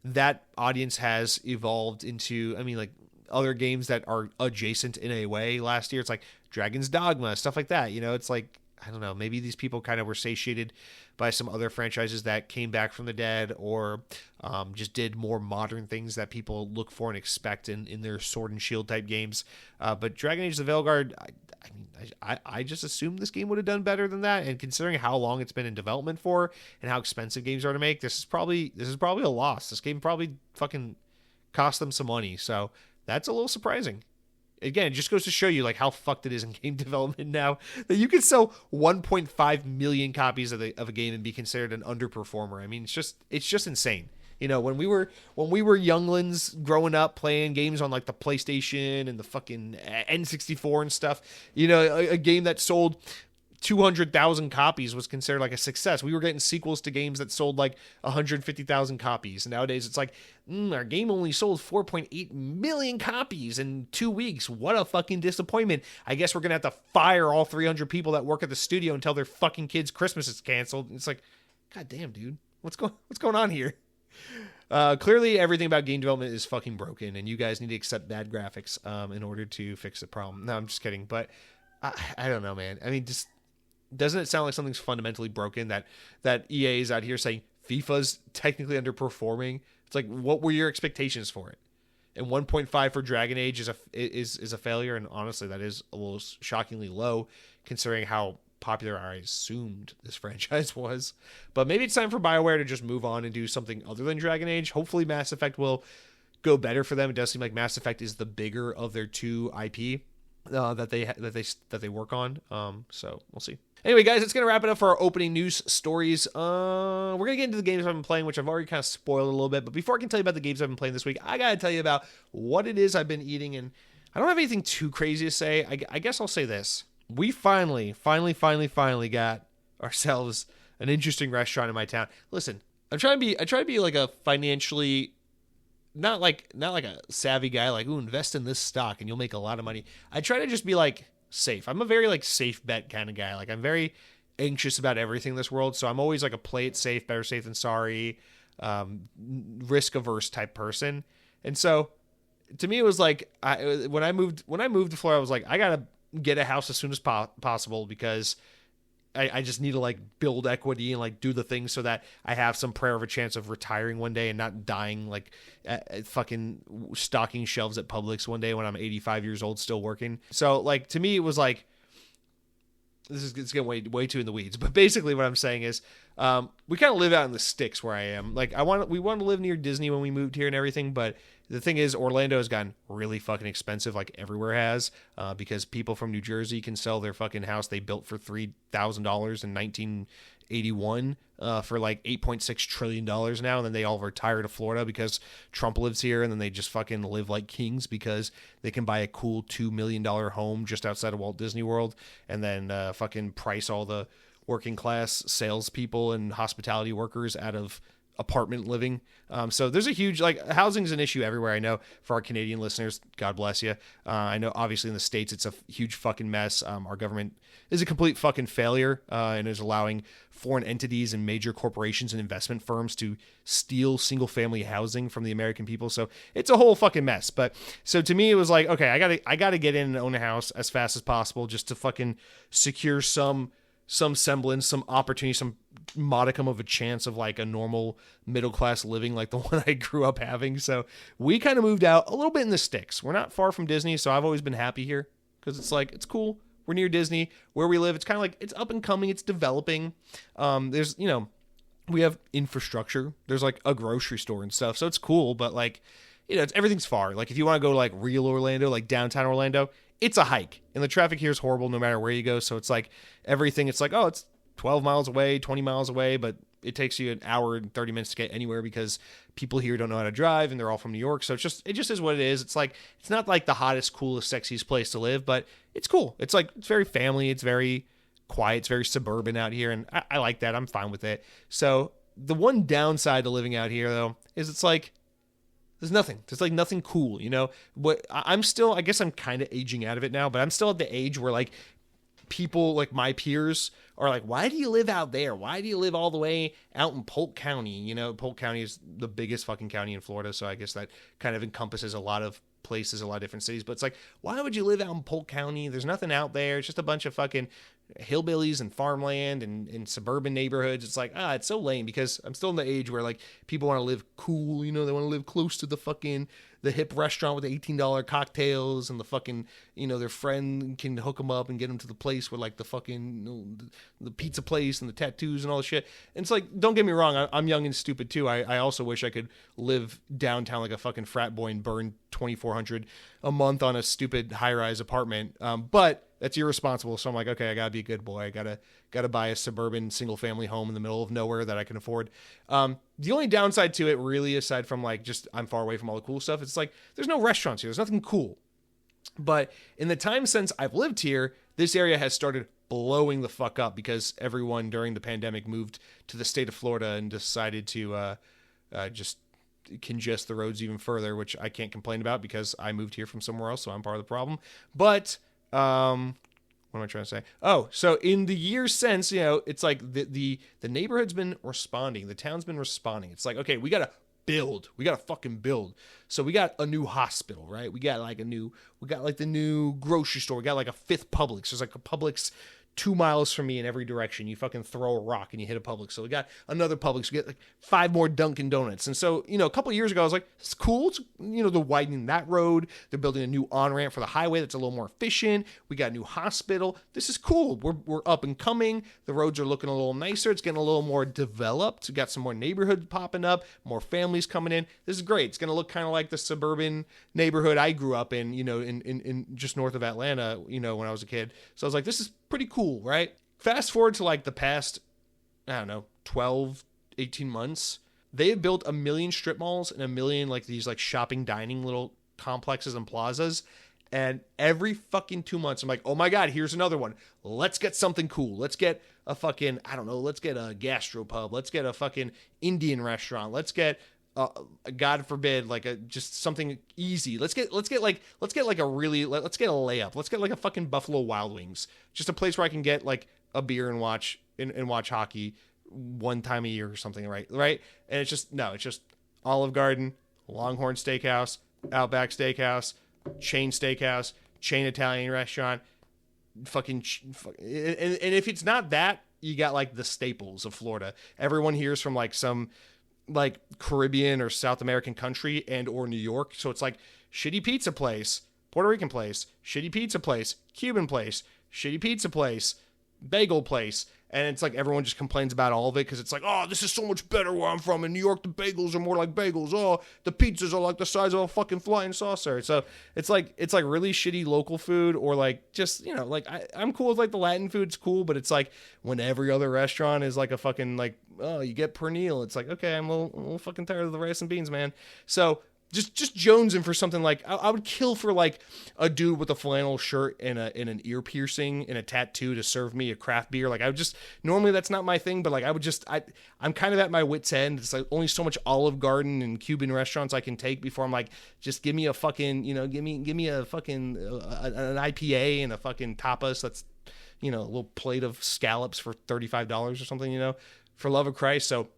that audience has evolved into, I mean, like, other games that are adjacent in a way. Last year, it's like Dragon's Dogma, stuff like that. It's like, I don't know, maybe these people kind of were satiated by some other franchises that came back from the dead, or just did more modern things that people look for and expect in their sword and shield type games. But Dragon Age the Veilguard, I just assumed this game would have done better than that. And considering how long it's been in development for and how expensive games are to make, this is probably a loss. This game probably fucking cost them some money. So that's a little surprising. Again, it just goes to show you like how fucked it is in game development now, that you can sell 1.5 million copies of a game and be considered an underperformer. I mean, it's just insane. When we were younglings growing up playing games on like the PlayStation and the fucking N64 and stuff, a game that sold 200,000 copies was considered like a success. We were getting sequels to games that sold like 150,000 copies. And nowadays it's like, our game only sold 4.8 million copies in 2 weeks. What a fucking disappointment. I guess we're going to have to fire all 300 people that work at the studio and tell their fucking kids Christmas is canceled. It's like, God damn, dude. What's going on here? Clearly everything about game development is fucking broken, and you guys need to accept bad graphics in order to fix the problem. No, I'm just kidding. But I don't know, man. I mean, just doesn't it sound like something's fundamentally broken that EA is out here saying FIFA's technically underperforming? It's like, what were your expectations for it? And 1.5 for Dragon Age is a failure, and honestly, that is a little shockingly low considering how popular I assumed this franchise was. But maybe it's time for BioWare to just move on and do something other than Dragon Age. Hopefully Mass Effect will go better for them. It does seem like Mass Effect is the bigger of their two IP that they work on. So we'll see. Anyway, guys, that's going to wrap it up for our opening news stories. We're going to get into the games I've been playing, which I've already kind of spoiled a little bit. But before I can tell you about the games I've been playing this week, I got to tell you about what it is I've been eating. And I don't have anything too crazy to say. I guess I'll say this. We finally got ourselves an interesting restaurant in my town. Listen, I try to be like a financially, not like a savvy guy, like, ooh, invest in this stock and you'll make a lot of money. I try to just be like safe. I'm a very like safe bet kind of guy. Like, I'm very anxious about everything in this world. So I'm always like a play it safe, better safe than sorry, risk averse type person. And so to me, it was like, when I moved to Florida, I was like, I got to get a house as soon as possible, because I just need to like build equity and like do the things so that I have some prayer of a chance of retiring one day and not dying like at fucking stocking shelves at Publix one day when I'm 85 years old still working. So like, to me, it was like, it's getting way too in the weeds. But basically what I'm saying is, we kind of live out in the sticks where I am. Like, we want to live near Disney when we moved here and everything, but the thing is, Orlando has gotten really fucking expensive, like everywhere has, because people from New Jersey can sell their fucking house they built for $3,000 in 1981 for like $8.6 trillion now, and then they all retire to Florida because Trump lives here, and then they just fucking live like kings because they can buy a cool $2 million home just outside of Walt Disney World, and then fucking price all the working class salespeople and hospitality workers out of apartment living. So there's a huge, like, housing is an issue everywhere. I know for our Canadian listeners, God bless you. I know obviously in the States, it's a huge fucking mess. Our government is a complete fucking failure and is allowing foreign entities and major corporations and investment firms to steal single family housing from the American people. So it's a whole fucking mess. But so to me, it was like, okay, I gotta get in and own a house as fast as possible just to fucking secure some semblance, some opportunity, some modicum of a chance of like a normal middle class living like the one I grew up having. So we kind of moved out a little bit in the sticks. We're not far from Disney, so I've always been happy here because it's like, it's cool. We're near Disney. Where we live, it's kind of like, it's up and coming, it's developing. There's, you know, we have infrastructure. There's like a grocery store and stuff, so it's cool, but like, you know, everything's far. Like if you want to go to like real Orlando, like downtown Orlando, it's a hike, and the traffic here is horrible no matter where you go. So it's like everything, it's like, oh, it's 12 miles away, 20 miles away, but it takes you an hour and 30 minutes to get anywhere because people here don't know how to drive and they're all from New York. So it just is what it is. It's like, it's not like the hottest, coolest, sexiest place to live, but it's cool. It's like, it's very family. It's very quiet. It's very suburban out here. And I like that. I'm fine with it. So the one downside to living out here though, is it's like, there's nothing. There's like nothing cool, you know? What I'm still, I guess I'm kind of aging out of it now, but I'm still at the age where like people like my peers are like, why do you live out there? Why do you live all the way out in Polk County? You know, Polk County is the biggest fucking county in Florida. So I guess that kind of encompasses a lot of places, a lot of different cities. But it's like, why would you live out in Polk County? There's nothing out there. It's just a bunch of fucking hillbillies and farmland and suburban neighborhoods. It's like, it's so lame because I'm still in the age where like people want to live cool, you know, they want to live close to the hip restaurant with the $18 cocktails and the fucking, you know, their friend can hook them up and get them to the place where like the fucking, you know, the pizza place and the tattoos and all the shit. And it's like, don't get me wrong, I'm young and stupid too. I also wish I could live downtown like a fucking frat boy and burn $2,400 a month on a stupid high-rise apartment. But that's irresponsible. So I'm like, okay, I gotta be a good boy. I gotta buy a suburban single family home in the middle of nowhere that I can afford. The only downside to it really, aside from like just I'm far away from all the cool stuff, it's like there's no restaurants here. There's nothing cool. But in the time since I've lived here, this area has started blowing the fuck up because everyone during the pandemic moved to the state of Florida and decided to just congest the roads even further, which I can't complain about because I moved here from somewhere else, so I'm part of the problem. But what am I trying to say? Oh, so in the years since, you know, it's like the neighborhood's been responding. The town's been responding. It's like, okay, we got to build. We got to fucking build. So we got a new hospital, right? We got like the new grocery store. We got like a fifth Publix. There's like a Publix 2 miles from me in every direction. You fucking throw a rock and you hit a Publix. So we got another Publix. We get like 5 more Dunkin' Donuts. And so, you know, a couple of years ago, I was like, it's cool. It's, you know, they're widening that road. They're building a new on-ramp for the highway that's a little more efficient. We got a new hospital. This is cool. We're up and coming. The roads are looking a little nicer. It's getting a little more developed. We got some more neighborhoods popping up, more families coming in. This is great. It's going to look kind of like the suburban neighborhood I grew up in, you know, in just north of Atlanta, you know, when I was a kid. So I was like, this is pretty cool, right? Fast forward to like the past, I don't know, 12, 18 months. They have built 1 million strip malls and 1 million like these like shopping, dining little complexes and plazas. And every fucking 2 months, I'm like, oh my God, here's another one. Let's get something cool. Let's get a fucking, I don't know, let's get a gastropub. Let's get a fucking Indian restaurant. Let's get God forbid, like just something easy. Let's get a layup. Let's get like a fucking Buffalo Wild Wings. Just a place where I can get like a beer and watch hockey one time a year or something, right? And it's just Olive Garden, Longhorn Steakhouse, Outback Steakhouse, chain steakhouse, chain Italian restaurant, and if it's not that, you got like the staples of Florida. Everyone hears from like some like Caribbean or South American country and or New York. So it's like shitty pizza place, Puerto Rican place, shitty pizza place, Cuban place, shitty pizza place, bagel place. And it's like everyone just complains about all of it because it's like, oh, this is so much better where I'm from. In New York, the bagels are more like bagels. Oh, the pizzas are like the size of a fucking flying saucer. So it's like really shitty local food, or like just, you know, like I'm cool with like the Latin food. It's cool, but it's like when every other restaurant is like a fucking like, oh, you get pernil. It's like, okay, I'm a little fucking tired of the rice and beans, man. So just jonesing for something like I would kill for like a dude with a flannel shirt and an ear piercing and a tattoo to serve me a craft beer. Like I would just normally that's not my thing, but like I'm kind of at my wit's end. It's like only so much Olive Garden and Cuban restaurants I can take before I'm like, just give me a fucking, give me a fucking an IPA and a fucking tapas that's, a little plate of scallops for $35 or something, for love of Christ. So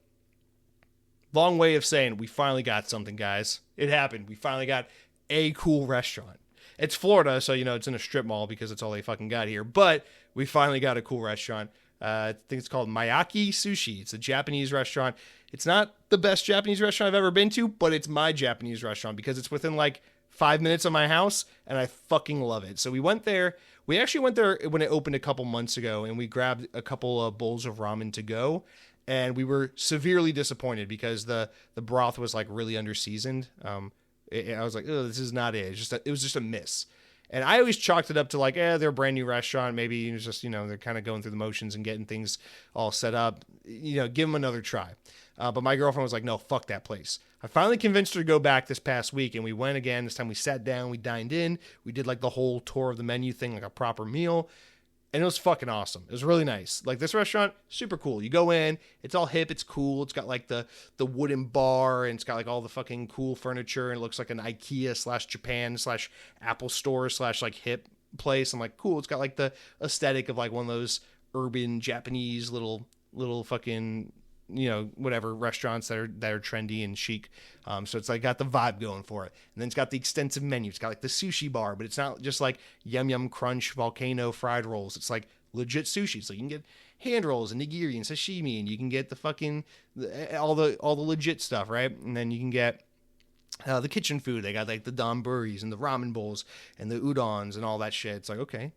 long way of saying we finally got something, guys. It happened. We finally got a cool restaurant. It's Florida, so, it's in a strip mall because it's all they fucking got here. But we finally got a cool restaurant. I think it's called Miyake Sushi. It's a Japanese restaurant. It's not the best Japanese restaurant I've ever been to, but it's my Japanese restaurant because it's within like 5 minutes of my house, and I fucking love it. So we went there. We actually went there when it opened a couple months ago, and we grabbed a couple of bowls of ramen to go. And we were severely disappointed because the broth was like really underseasoned. I was like, oh, this is not it. It was just a miss. And I always chalked it up to like, they're a brand new restaurant. Maybe it's just, they're kind of going through the motions and getting things all set up. Give them another try. But my girlfriend was like, no, fuck that place. I finally convinced her to go back this past week, and we went again. This time we sat down, we dined in. We did like the whole tour of the menu thing, like a proper meal. And it was fucking awesome. It was really nice. Like this restaurant, super cool. You go in, it's all hip, it's cool. It's got like the wooden bar, and it's got like all the fucking cool furniture, and it looks like an IKEA / Japan / Apple store / like hip place. I'm like, cool. It's got like the aesthetic of like one of those urban Japanese little fucking, whatever restaurants that are trendy and chic. So it's like got the vibe going for it. And then it's got the extensive menu. It's got like the sushi bar, but it's not just like yum yum crunch volcano fried rolls. It's like legit sushi. So you can get hand rolls and nigiri and sashimi, and you can get the fucking all the legit stuff, right? And then you can get the kitchen food. They got like the donburis and the ramen bowls and the udons and all that shit. It's like, okay,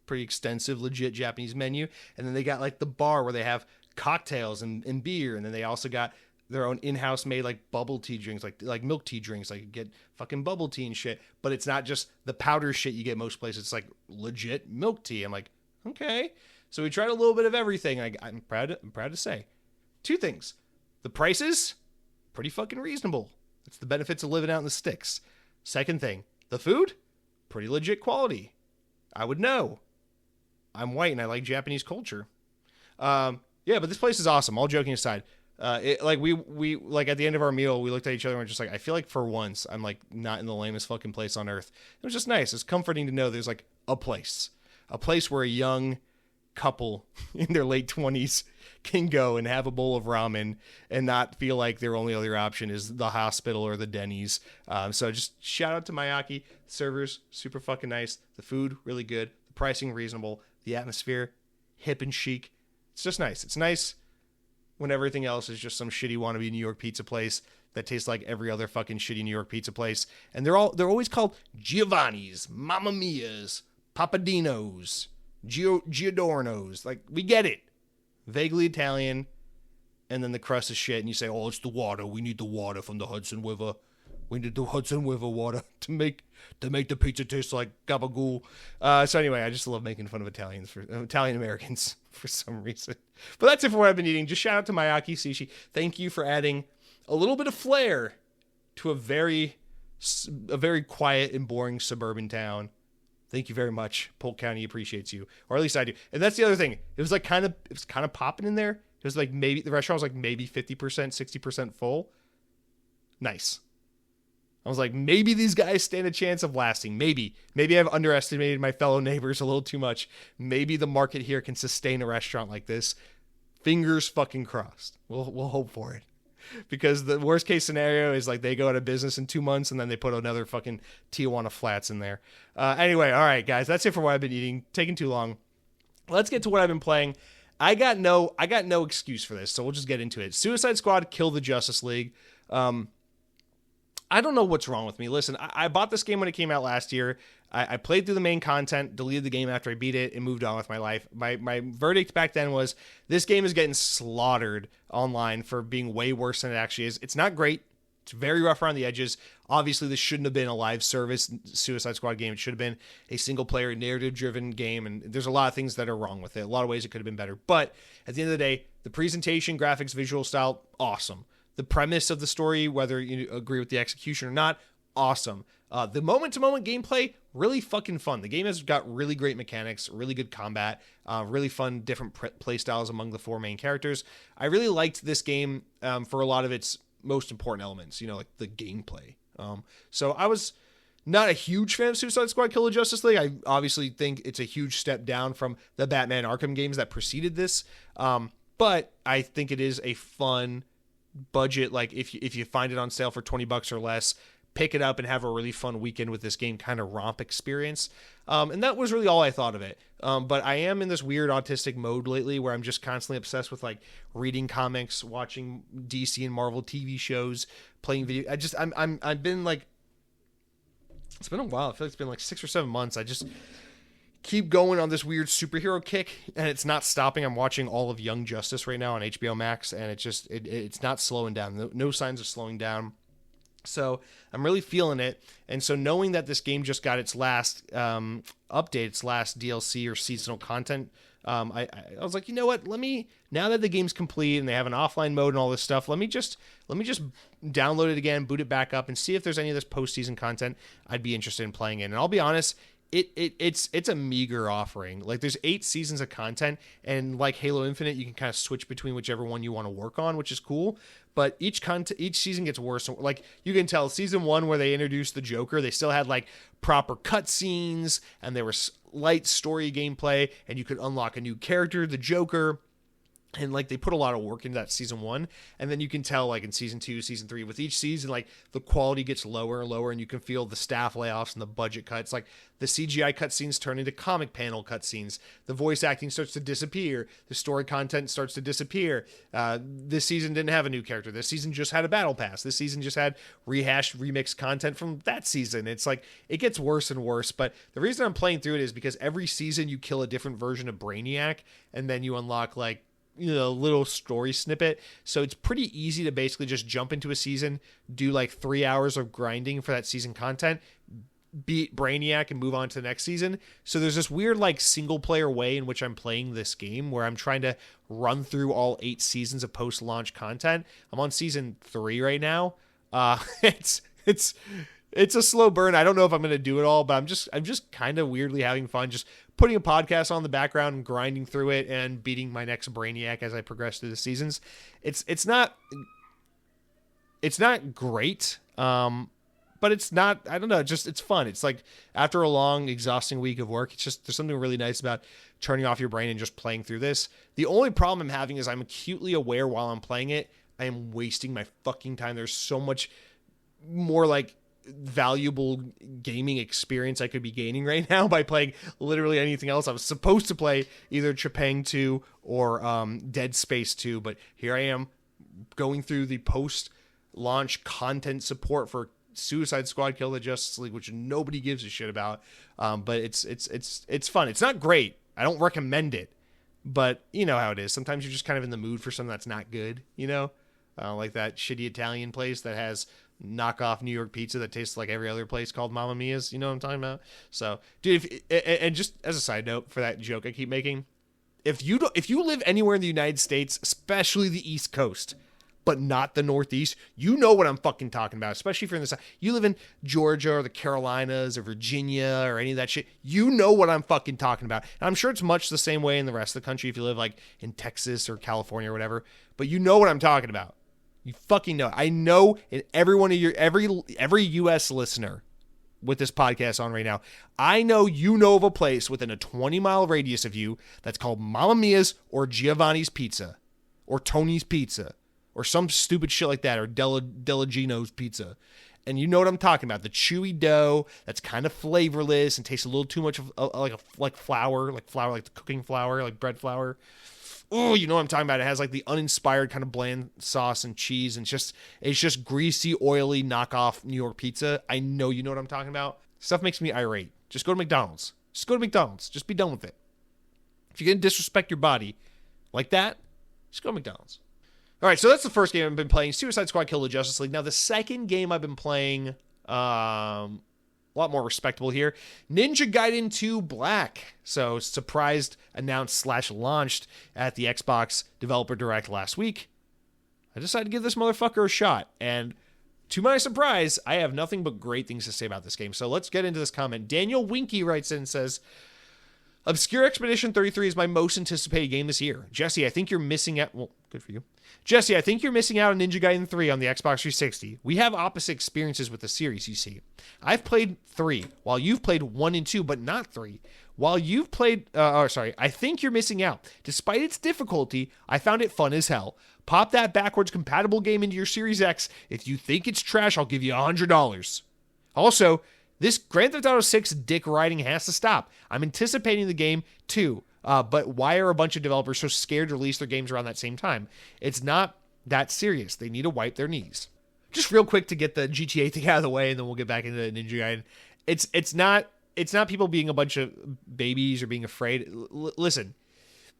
pretty extensive, legit Japanese menu. And then they got like the bar where they have cocktails and beer, and then they also got their own in-house made like bubble tea drinks, like milk tea drinks, like you get fucking bubble tea and shit. But it's not just the powder shit you get most places. It's like legit milk tea. I'm like, okay. So we tried a little bit of everything. I'm proud to say 2 things: the prices, pretty fucking reasonable. It's the benefits of living out in the sticks. Second thing, the food, pretty legit quality. I would know. I'm white and I like Japanese culture. Yeah, but this place is awesome. All joking aside, we like at the end of our meal, we looked at each other and we're just like, I feel like for once I'm like not in the lamest fucking place on earth. It was just nice. It's comforting to know there's like a place where a young couple in their late 20s can go and have a bowl of ramen and not feel like their only other option is the hospital or the Denny's. So just shout out to Miyake. Servers, super fucking nice. The food, really good. The pricing, reasonable. The atmosphere, hip and chic. It's just nice. It's nice when everything else is just some shitty wannabe New York pizza place that tastes like every other fucking shitty New York pizza place. And they're always called Giovanni's, Mamma Mia's, Papadino's, Giordano's. Like, we get it. Vaguely Italian, and then the crust is shit, and you say, oh, it's the water. We need the water from the Hudson River. We need the Hudson River water to make the pizza taste like gabagool. So anyway, I just love making fun of Italian Americans for some reason. But that's it for what I've been eating. Just shout out to Miyake Sushi. Thank you for adding a little bit of flair to a very quiet and boring suburban town. Thank you very much. Polk County appreciates you, or at least I do. And that's the other thing. It was kind of popping in there. It was like maybe the restaurant was like maybe 50%, 60% full. Nice. I was like, maybe these guys stand a chance of lasting. Maybe I've underestimated my fellow neighbors a little too much. Maybe the market here can sustain a restaurant like this. Fingers fucking crossed. We'll hope for it. Because the worst case scenario is like they go out of business in 2 months and then they put another fucking Tijuana Flats in there. Anyway, all right, guys, that's it for what I've been eating. Taking too long. Let's get to what I've been playing. I got no excuse for this, so we'll just get into it. Suicide Squad: Kill the Justice League. I don't know what's wrong with me. Listen, I bought this game when it came out last year. I played through the main content, deleted the game after I beat it, and moved on with my life. My verdict back then was this game is getting slaughtered online for being way worse than it actually is. It's not great. It's very rough around the edges. Obviously, this shouldn't have been a live service Suicide Squad game. It should have been a single-player, narrative-driven game, and there's a lot of things that are wrong with it. A lot of ways it could have been better. But at the end of the day, the presentation, graphics, visual style, awesome. the premise of the story, whether you agree with the execution or not, awesome. The moment-to-moment gameplay, really fucking fun. The game has got really great mechanics, really good combat, really fun different play styles among the 4 main characters. I really liked this game for a lot of its most important elements, like the gameplay. So I was not a huge fan of Suicide Squad Kill the Justice League. I obviously think it's a huge step down from the Batman Arkham games that preceded this. But I think it is a fun budget. Like if you find it on sale for $20 or less, pick it up and have a really fun weekend with this game kind of romp experience. And that was really all I thought of it. But I am in this weird autistic mode lately where I'm just constantly obsessed with like reading comics, watching DC and Marvel TV shows, playing video. I've been like, it's been a while. I feel like it's been like 6 or 7 months. I just keep going on this weird superhero kick and it's not stopping. I'm watching all of Young Justice right now on HBO Max and it's not slowing down. No signs of slowing down. So I'm really feeling it. And so knowing that this game just got its last update, its last DLC or seasonal content, I was like, you know what? Now that the game's complete and they have an offline mode and all this stuff, let me just download it again, boot it back up, and see if there's any of this postseason content I'd be interested in playing in. And I'll be honest, it's a meager offering. Like there's 8 seasons of content, and like Halo Infinite, you can kind of switch between whichever one you want to work on, which is cool. But each season gets worse. Like you can tell, season 1 where they introduced the Joker, they still had like proper cutscenes and there was light story gameplay, and you could unlock a new character, the Joker. And like they put a lot of work into that season 1, and then you can tell like in season 2, season 3, with each season, like the quality gets lower and lower, and you can feel the staff layoffs and the budget cuts. Like the CGI cutscenes turn into comic panel cutscenes. The voice acting starts to disappear. The story content starts to disappear. This season didn't have a new character. This season just had a battle pass. This season just had rehashed, remixed content from that season. It's like it gets worse and worse. But the reason I'm playing through it is because every season you kill a different version of Brainiac, and then you unlock like little story snippet. So it's pretty easy to basically just jump into a season, do like 3 hours of grinding for that season content, beat Brainiac, and move on to the next season. So there's this weird like single player way in which I'm playing this game where I'm trying to run through all 8 seasons of post-launch content. I'm on season 3 right now. It's a slow burn. I don't know if I'm going to do it all, but I'm just kind of weirdly having fun, just putting a podcast on the background and grinding through it and beating my next Brainiac as I progress through the seasons. It's not great. But it's not, I don't know, it's fun. It's like after a long, exhausting week of work, there's something really nice about turning off your brain and just playing through this. The only problem I'm having is I'm acutely aware while I'm playing it, I am wasting my fucking time. There's so much more like valuable gaming experience I could be gaining right now by playing literally anything else. I was supposed to play either Chapang 2 or Dead Space 2, but here I am going through the post-launch content support for Suicide Squad Kill the Justice League, which nobody gives a shit about. But it's fun. It's not great. I don't recommend it, but you know how it is. Sometimes you're just kind of in the mood for something that's not good, like that shitty Italian place that has knockoff New York pizza that tastes like every other place called Mamma Mia's. You know what I'm talking about? So, dude, and just as a side note for that joke I keep making, if you live anywhere in the United States, especially the East Coast, but not the Northeast, you know what I'm fucking talking about, especially if you're in the South. You live in Georgia or the Carolinas or Virginia or any of that shit, you know what I'm fucking talking about. And I'm sure it's much the same way in the rest of the country if you live like in Texas or California or whatever, but you know what I'm talking about. You fucking know. I know in every one of your, every U.S. listener with this podcast on right now, I know you know of a place within a 20-mile radius of you that's called Mamma Mia's or Giovanni's Pizza or Tony's Pizza or some stupid shit like that, or Delagino's Pizza. And you know what I'm talking about. The chewy dough that's kind of flavorless and tastes a little too much of like flour, like the cooking flour, like bread flour. Oh, you know what I'm talking about. It has like the uninspired kind of bland sauce and cheese, and it's just greasy, oily knockoff New York pizza. I know you know what I'm talking about. Stuff makes me irate. Just go to McDonald's. Just be done with it. If you're going to disrespect your body like that, just go to McDonald's. All right, so that's the first game I've been playing, Suicide Squad Kill the Justice League. Now, the second game I've been playing, a lot more respectable here, Ninja Gaiden 2 Black. So, surprised, announced / launched at the Xbox Developer Direct last week. I decided to give this motherfucker a shot. And to my surprise, I have nothing but great things to say about this game. So let's get into this comment. Daniel Winky writes in and says, Obscure Expedition 33 is my most anticipated game this year. Jesse, I think you're missing out. Well, good for you. Jesse, I think you're missing out on Ninja Gaiden 3 on the Xbox 360. We have opposite experiences with the series, you see. I've played 3, while you've played 1 and 2, but not 3. While you've played, I think you're missing out. Despite its difficulty, I found it fun as hell. Pop that backwards compatible game into your Series X. If you think it's trash, I'll give you $100. Also, this Grand Theft Auto 6 dick riding has to stop. I'm anticipating the game too, but why are a bunch of developers so scared to release their games around that same time? It's not that serious. They need to wipe their knees. Just real quick to get the GTA thing out of the way, and then we'll get back into Ninja Gaiden. It's not people being a bunch of babies or being afraid. Listen,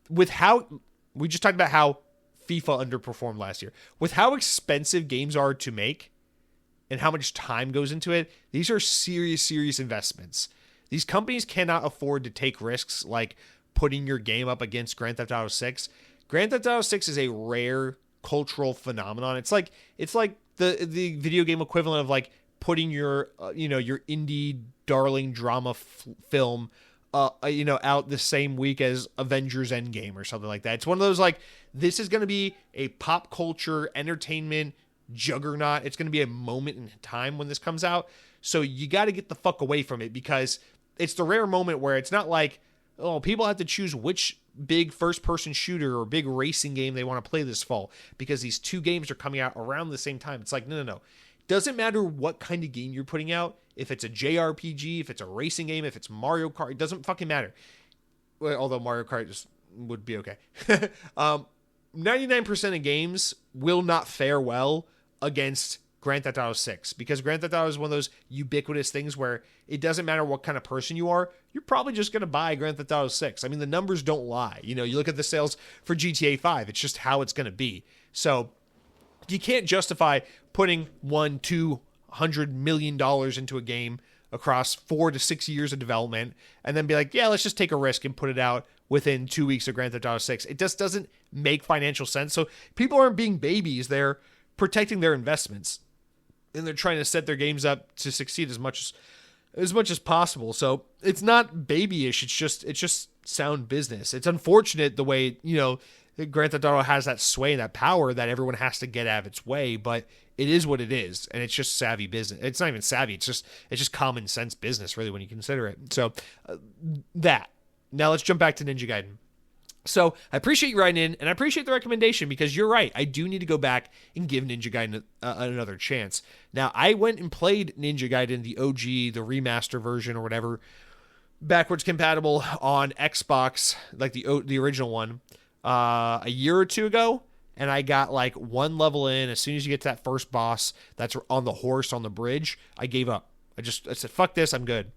with how we just talked about how FIFA underperformed last year, with how expensive games are to make and how much time goes into it, these are serious investments. These companies cannot afford to take risks like putting your game up against Grand Theft Auto 6. Grand Theft Auto 6 is a rare cultural phenomenon. It's like the video game equivalent of like putting your your indie darling drama film out the same week as Avengers Endgame or something like that. It's one of those like, this is going to be a pop culture entertainment juggernaut. It's going to be a moment in time when this comes out. So you got to get the fuck away from it, because it's the rare moment where it's not like, oh, people have to choose which big first-person shooter or big racing game they want to play this fall because these two games are coming out around the same time. It's like, no. Doesn't matter what kind of game you're putting out. If it's a JRPG, if it's a racing game, if it's Mario Kart, it doesn't fucking matter. Well, although Mario Kart just would be okay. 99% of games will not fare well against Grand Theft Auto 6, because Grand Theft Auto is one of those ubiquitous things where it doesn't matter what kind of person you are, you're probably just going to buy Grand Theft Auto 6. I mean, the numbers don't lie. You look at the sales for GTA 5, it's just how it's going to be. So you can't justify putting $200 million into a game across 4 to 6 years of development and then be like, yeah, let's just take a risk and put it out within 2 weeks of Grand Theft Auto 6. It just doesn't make financial sense. So people aren't being babies. They're protecting their investments, and they're trying to set their games up to succeed as much as possible. So it's not babyish. It's just sound business. It's unfortunate the way, Grand Theft Auto has that sway and that power that everyone has to get out of its way, but it is what it is, and it's just savvy business. It's not even savvy. It's just common sense business, really, when you consider it. So that. Now let's jump back to Ninja Gaiden. So I appreciate you writing in, and I appreciate the recommendation, because you're right. I do need to go back and give Ninja Gaiden another chance. Now, I went and played Ninja Gaiden, the OG, the remaster version or whatever, backwards compatible on Xbox, like the original one, a year or two ago, and I got like one level in. As soon as you get to that first boss that's on the horse on the bridge, I gave up. I said, fuck this, I'm good.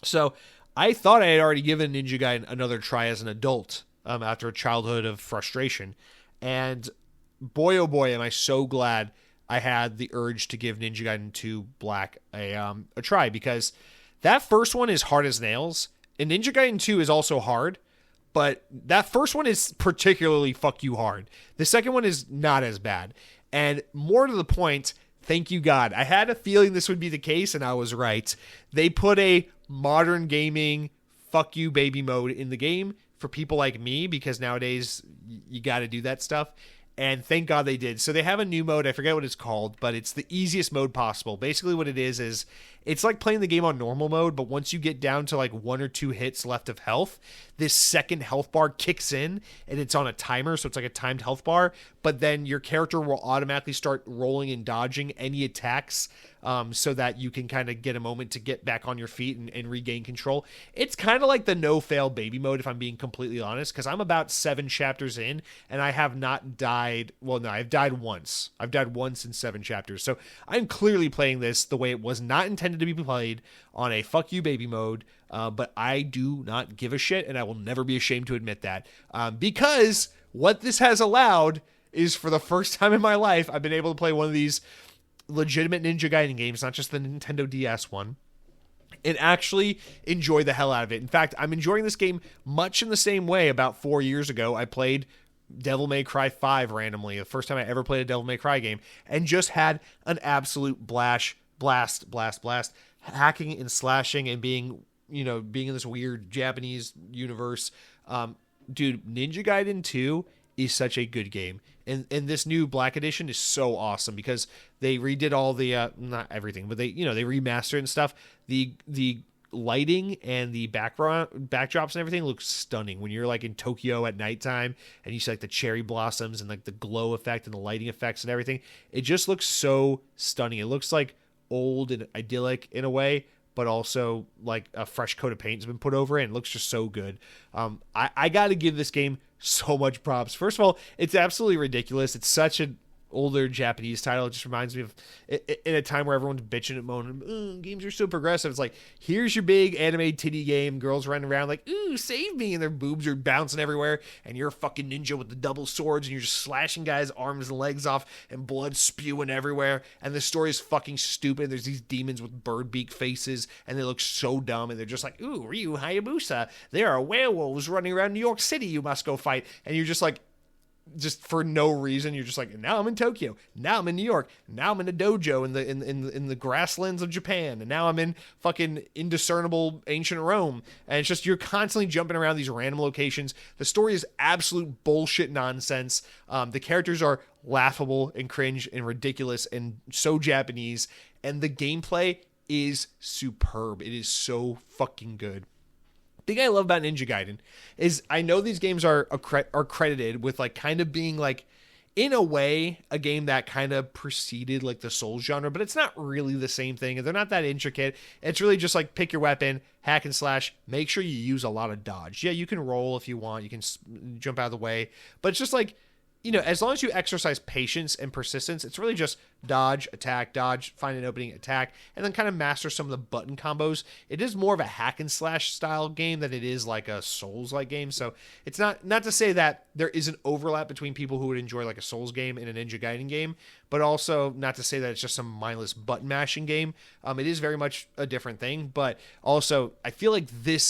So I thought I had already given Ninja Gaiden another try as an adult, after a childhood of frustration. And boy, oh boy, am I so glad I had the urge to give Ninja Gaiden 2 Black a try, because that first one is hard as nails, and Ninja Gaiden 2 is also hard, but that first one is particularly fuck you hard. The second one is not as bad. And more to the point, thank you God, I had a feeling this would be the case, and I was right. They put a modern gaming fuck you baby mode in the game for people like me, because nowadays you got to do that stuff. And thank God they did. So they have a new mode. I forget what it's called, but it's the easiest mode possible. Basically what it is it's like playing the game on normal mode, but once you get down to like 1 or 2 hits left of health, this second health bar kicks in, and it's on a timer, so it's like a timed health bar, but then your character will automatically start rolling and dodging any attacks, so that you can kind of get a moment to get back on your feet and regain control. It's kind of like the no-fail baby mode, if I'm being completely honest, because I'm about 7 chapters in, and I have not died. Well, no, I've died once. I've died once in 7 chapters, so I'm clearly playing this the way it was not intended to be played, on a fuck you baby mode, but I do not give a shit, and I will never be ashamed to admit that, because what this has allowed is, for the first time in my life, I've been able to play one of these legitimate Ninja Gaiden games, not just the Nintendo DS one, and actually enjoy the hell out of it. In fact, I'm enjoying this game much in the same way about 4 years ago I played Devil May Cry 5 randomly, the first time I ever played a Devil May Cry game, and just had an absolute blast, hacking and slashing and being in this weird Japanese universe. Dude, Ninja Gaiden 2 is such a good game. And this new Black Edition is so awesome because they redid all the not everything, but they remastered and stuff. The lighting and the backdrops and everything looks stunning when you're like in Tokyo at nighttime and you see like the cherry blossoms and like the glow effect and the lighting effects and everything. It just looks so stunning. It looks like old and idyllic in a way, but also like a fresh coat of paint has been put over it and it looks just so good. I got to give this game so much props. First of all, it's absolutely ridiculous. It's such an older Japanese title. It just reminds me of in a time where everyone's bitching and moaning, games are so progressive. It's like, here's your big anime titty game, girls running around like, ooh, save me, and their boobs are bouncing everywhere, and you're a fucking ninja with the double swords, and you're just slashing guys' arms and legs off, and blood spewing everywhere, and the story is fucking stupid. There's these demons with bird beak faces, and they look so dumb, and they're just like, ooh, Ryu Hayabusa, there are werewolves running around New York City, you must go fight, and you're just like, just for no reason, you're just like, now I'm in Tokyo, now I'm in New York, now I'm in a dojo in the grasslands of Japan, and now I'm in fucking indiscernible ancient Rome, and it's just, you're constantly jumping around these random locations. The story is absolute bullshit nonsense. The characters are laughable and cringe and ridiculous and so Japanese, and the gameplay is superb. It is so fucking good. The thing I love about Ninja Gaiden is I know these games are credited with like kind of being like, in a way, a game that kind of preceded like the Souls genre, but it's not really the same thing. They're not that intricate. It's really just like pick your weapon, hack and slash, make sure you use a lot of dodge. Yeah, you can roll if you want, you can jump out of the way, but it's just like, as long as you exercise patience and persistence, it's really just dodge, attack, dodge, find an opening, attack, and then kind of master some of the button combos. It is more of a hack and slash style game than it is like a Souls-like game. So it's not to say that there is an overlap between people who would enjoy like a Souls game and a Ninja Gaiden game, but also not to say that it's just some mindless button mashing game. It is very much a different thing, but also I feel like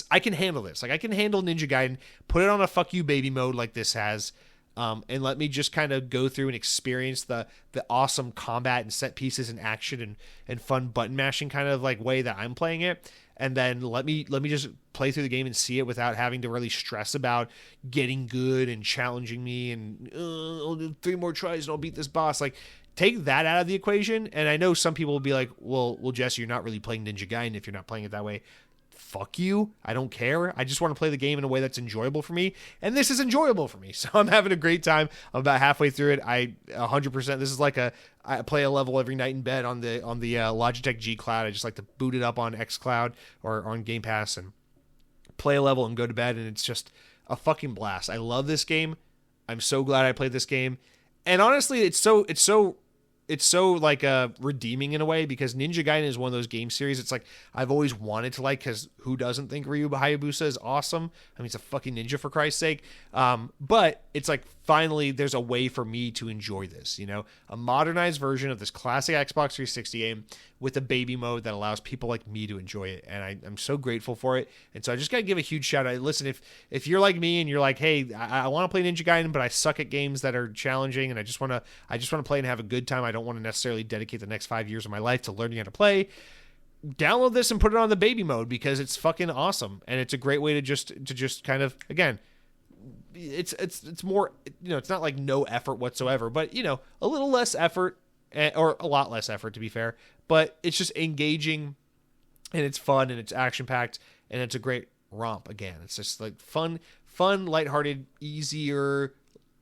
I can handle this. Like I can handle Ninja Gaiden, put it on a fuck you baby mode like this has, and let me just kind of go through and experience the awesome combat and set pieces and action and fun button mashing kind of like way that I'm playing it. And then let me just play through the game and see it without having to really stress about getting good and challenging me and I'll do 3 more tries and I'll beat this boss. Like, take that out of the equation. And I know some people will be like, well, Jesse, you're not really playing Ninja Gaiden if you're not playing it that way. Fuck you. I don't care. I just want to play the game in a way that's enjoyable for me. And this is enjoyable for me. So I'm having a great time. I'm about halfway through it. 100%. This is like I play a level every night in bed on the Logitech G Cloud. I just like to boot it up on xCloud or on Game Pass and play a level and go to bed. And it's just a fucking blast. I love this game. I'm so glad I played this game. And honestly, it's so like redeeming in a way because Ninja Gaiden is one of those game series. It's like I've always wanted to like, because who doesn't think Ryu Hayabusa is awesome? I mean, it's a fucking ninja for Christ's sake. But it's like finally there's a way for me to enjoy this, a modernized version of this classic Xbox 360 game with a baby mode that allows people like me to enjoy it. And I'm so grateful for it. And so I just got to give a huge shout out. Listen, if you're like me and you're like, hey, I want to play Ninja Gaiden, but I suck at games that are challenging and I just want to play and have a good time. I don't want to necessarily dedicate the next 5 years of my life to learning how to play. Download this and put it on the baby mode because it's fucking awesome. And it's a great way to just kind of, again, it's more, it's not like no effort whatsoever, but a little less effort or a lot less effort to be fair, but it's just engaging and it's fun and it's action packed and it's a great romp. Again, it's just like fun, lighthearted, easier,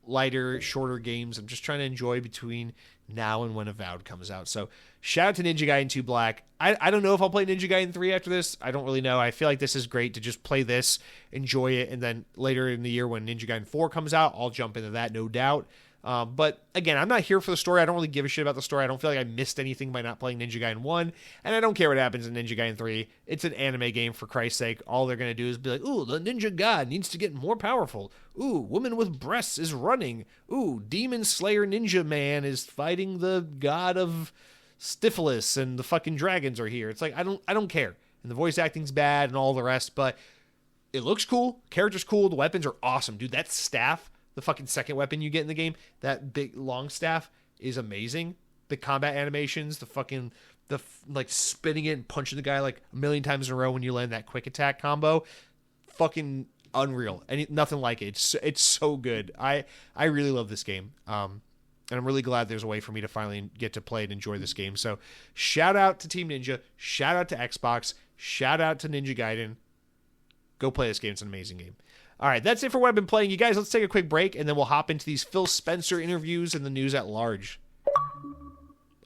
lighter, shorter games. I'm just trying to enjoy between now and when Avowed comes out. So shout out to Ninja Gaiden 2 Black. I don't know if I'll play Ninja Gaiden 3 after this. I don't really know. I feel like this is great to just play this, enjoy it, and then later in the year when Ninja Gaiden 4 comes out, I'll jump into that, no doubt. But again, I'm not here for the story. I don't really give a shit about the story. I don't feel like I missed anything by not playing Ninja Gaiden 1, and I don't care what happens in Ninja Gaiden 3. It's an anime game, for Christ's sake. All they're going to do is be like, ooh, the ninja god needs to get more powerful. Ooh, woman with breasts is running. Ooh, demon slayer ninja man is fighting the god of Stifilus, and the fucking dragons are here. It's like, I don't care. And the voice acting's bad and all the rest, but it looks cool. Character's cool. The weapons are awesome. Dude, that staff, the fucking second weapon you get in the game, that big long staff is amazing. The combat animations, like spinning it and punching the guy like a million times in a row when you land that quick attack combo, fucking unreal. And nothing like it. It's so good. I really love this game. And I'm really glad there's a way for me to finally get to play and enjoy this game. So shout out to Team Ninja, shout out to Xbox, shout out to Ninja Gaiden. Go play this game. It's an amazing game. All right, that's it for what I've been playing. You guys, let's take a quick break, and then we'll hop into these Phil Spencer interviews and the news at large.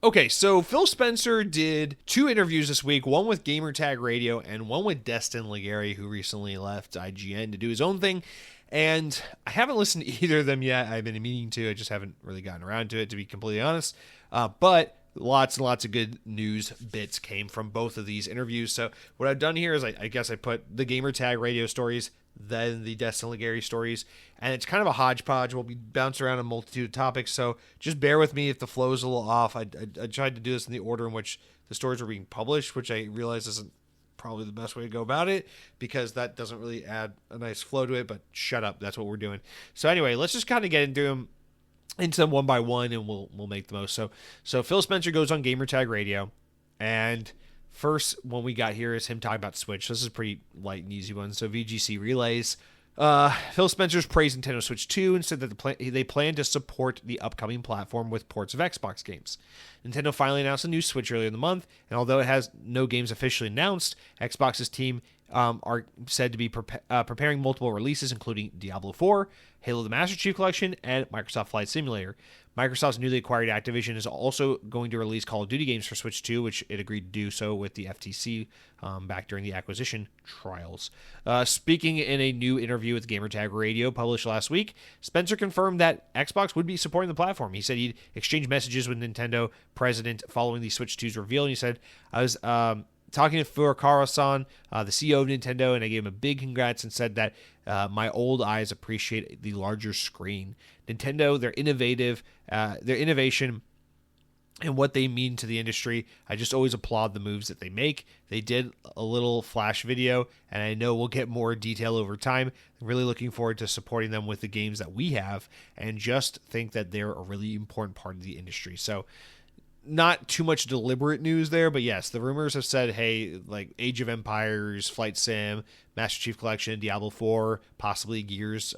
Okay, so Phil Spencer did 2 interviews this week, one with Gamertag Radio and one with Destin Legary, who recently left IGN to do his own thing. And I haven't listened to either of them yet. I've been meaning to. I just haven't really gotten around to it, to be completely honest. But lots and lots of good news bits came from both of these interviews. So what I've done here is I guess I put the Gamertag Radio stories, then the Destin Legary stories, and it's kind of a hodgepodge. We'll be bouncing around a multitude of topics, so just bear with me if the flow is a little off. I tried to do this in the order in which the stories were being published, which I realize isn't probably the best way to go about it, because that doesn't really add a nice flow to it, but shut up, that's what we're doing. So anyway, let's just kind of get into them one by one, and we'll make the most. So Phil Spencer goes on Gamertag Radio, and first one we got here is him talking about Switch. This is a pretty light and easy one. So VGC Relays. Phil Spencer's praised Nintendo Switch 2 and said that they plan to support the upcoming platform with ports of Xbox games. Nintendo finally announced a new Switch earlier in the month, and although it has no games officially announced, Xbox's team are said to be preparing multiple releases, including Diablo 4, Halo the Master Chief Collection, and Microsoft Flight Simulator. Microsoft's newly acquired Activision is also going to release Call of Duty games for Switch 2, which it agreed to do so with the FTC back during the acquisition trials. Speaking in a new interview with Gamertag Radio published last week, Spencer confirmed that Xbox would be supporting the platform. He said he'd exchanged messages with Nintendo president following the Switch 2's reveal, and he said, I was talking to Furukawa-san, the CEO of Nintendo, and I gave him a big congrats and said that my old eyes appreciate the larger screen. Nintendo, their innovation and what they mean to the industry, I just always applaud the moves that they make. They did a little flash video, and I know we'll get more detail over time. I'm really looking forward to supporting them with the games that we have, and just think that they're a really important part of the industry. So not too much deliberate news there, but yes, the rumors have said, hey, like Age of Empires, Flight Sim, Master Chief Collection, Diablo 4, possibly Gears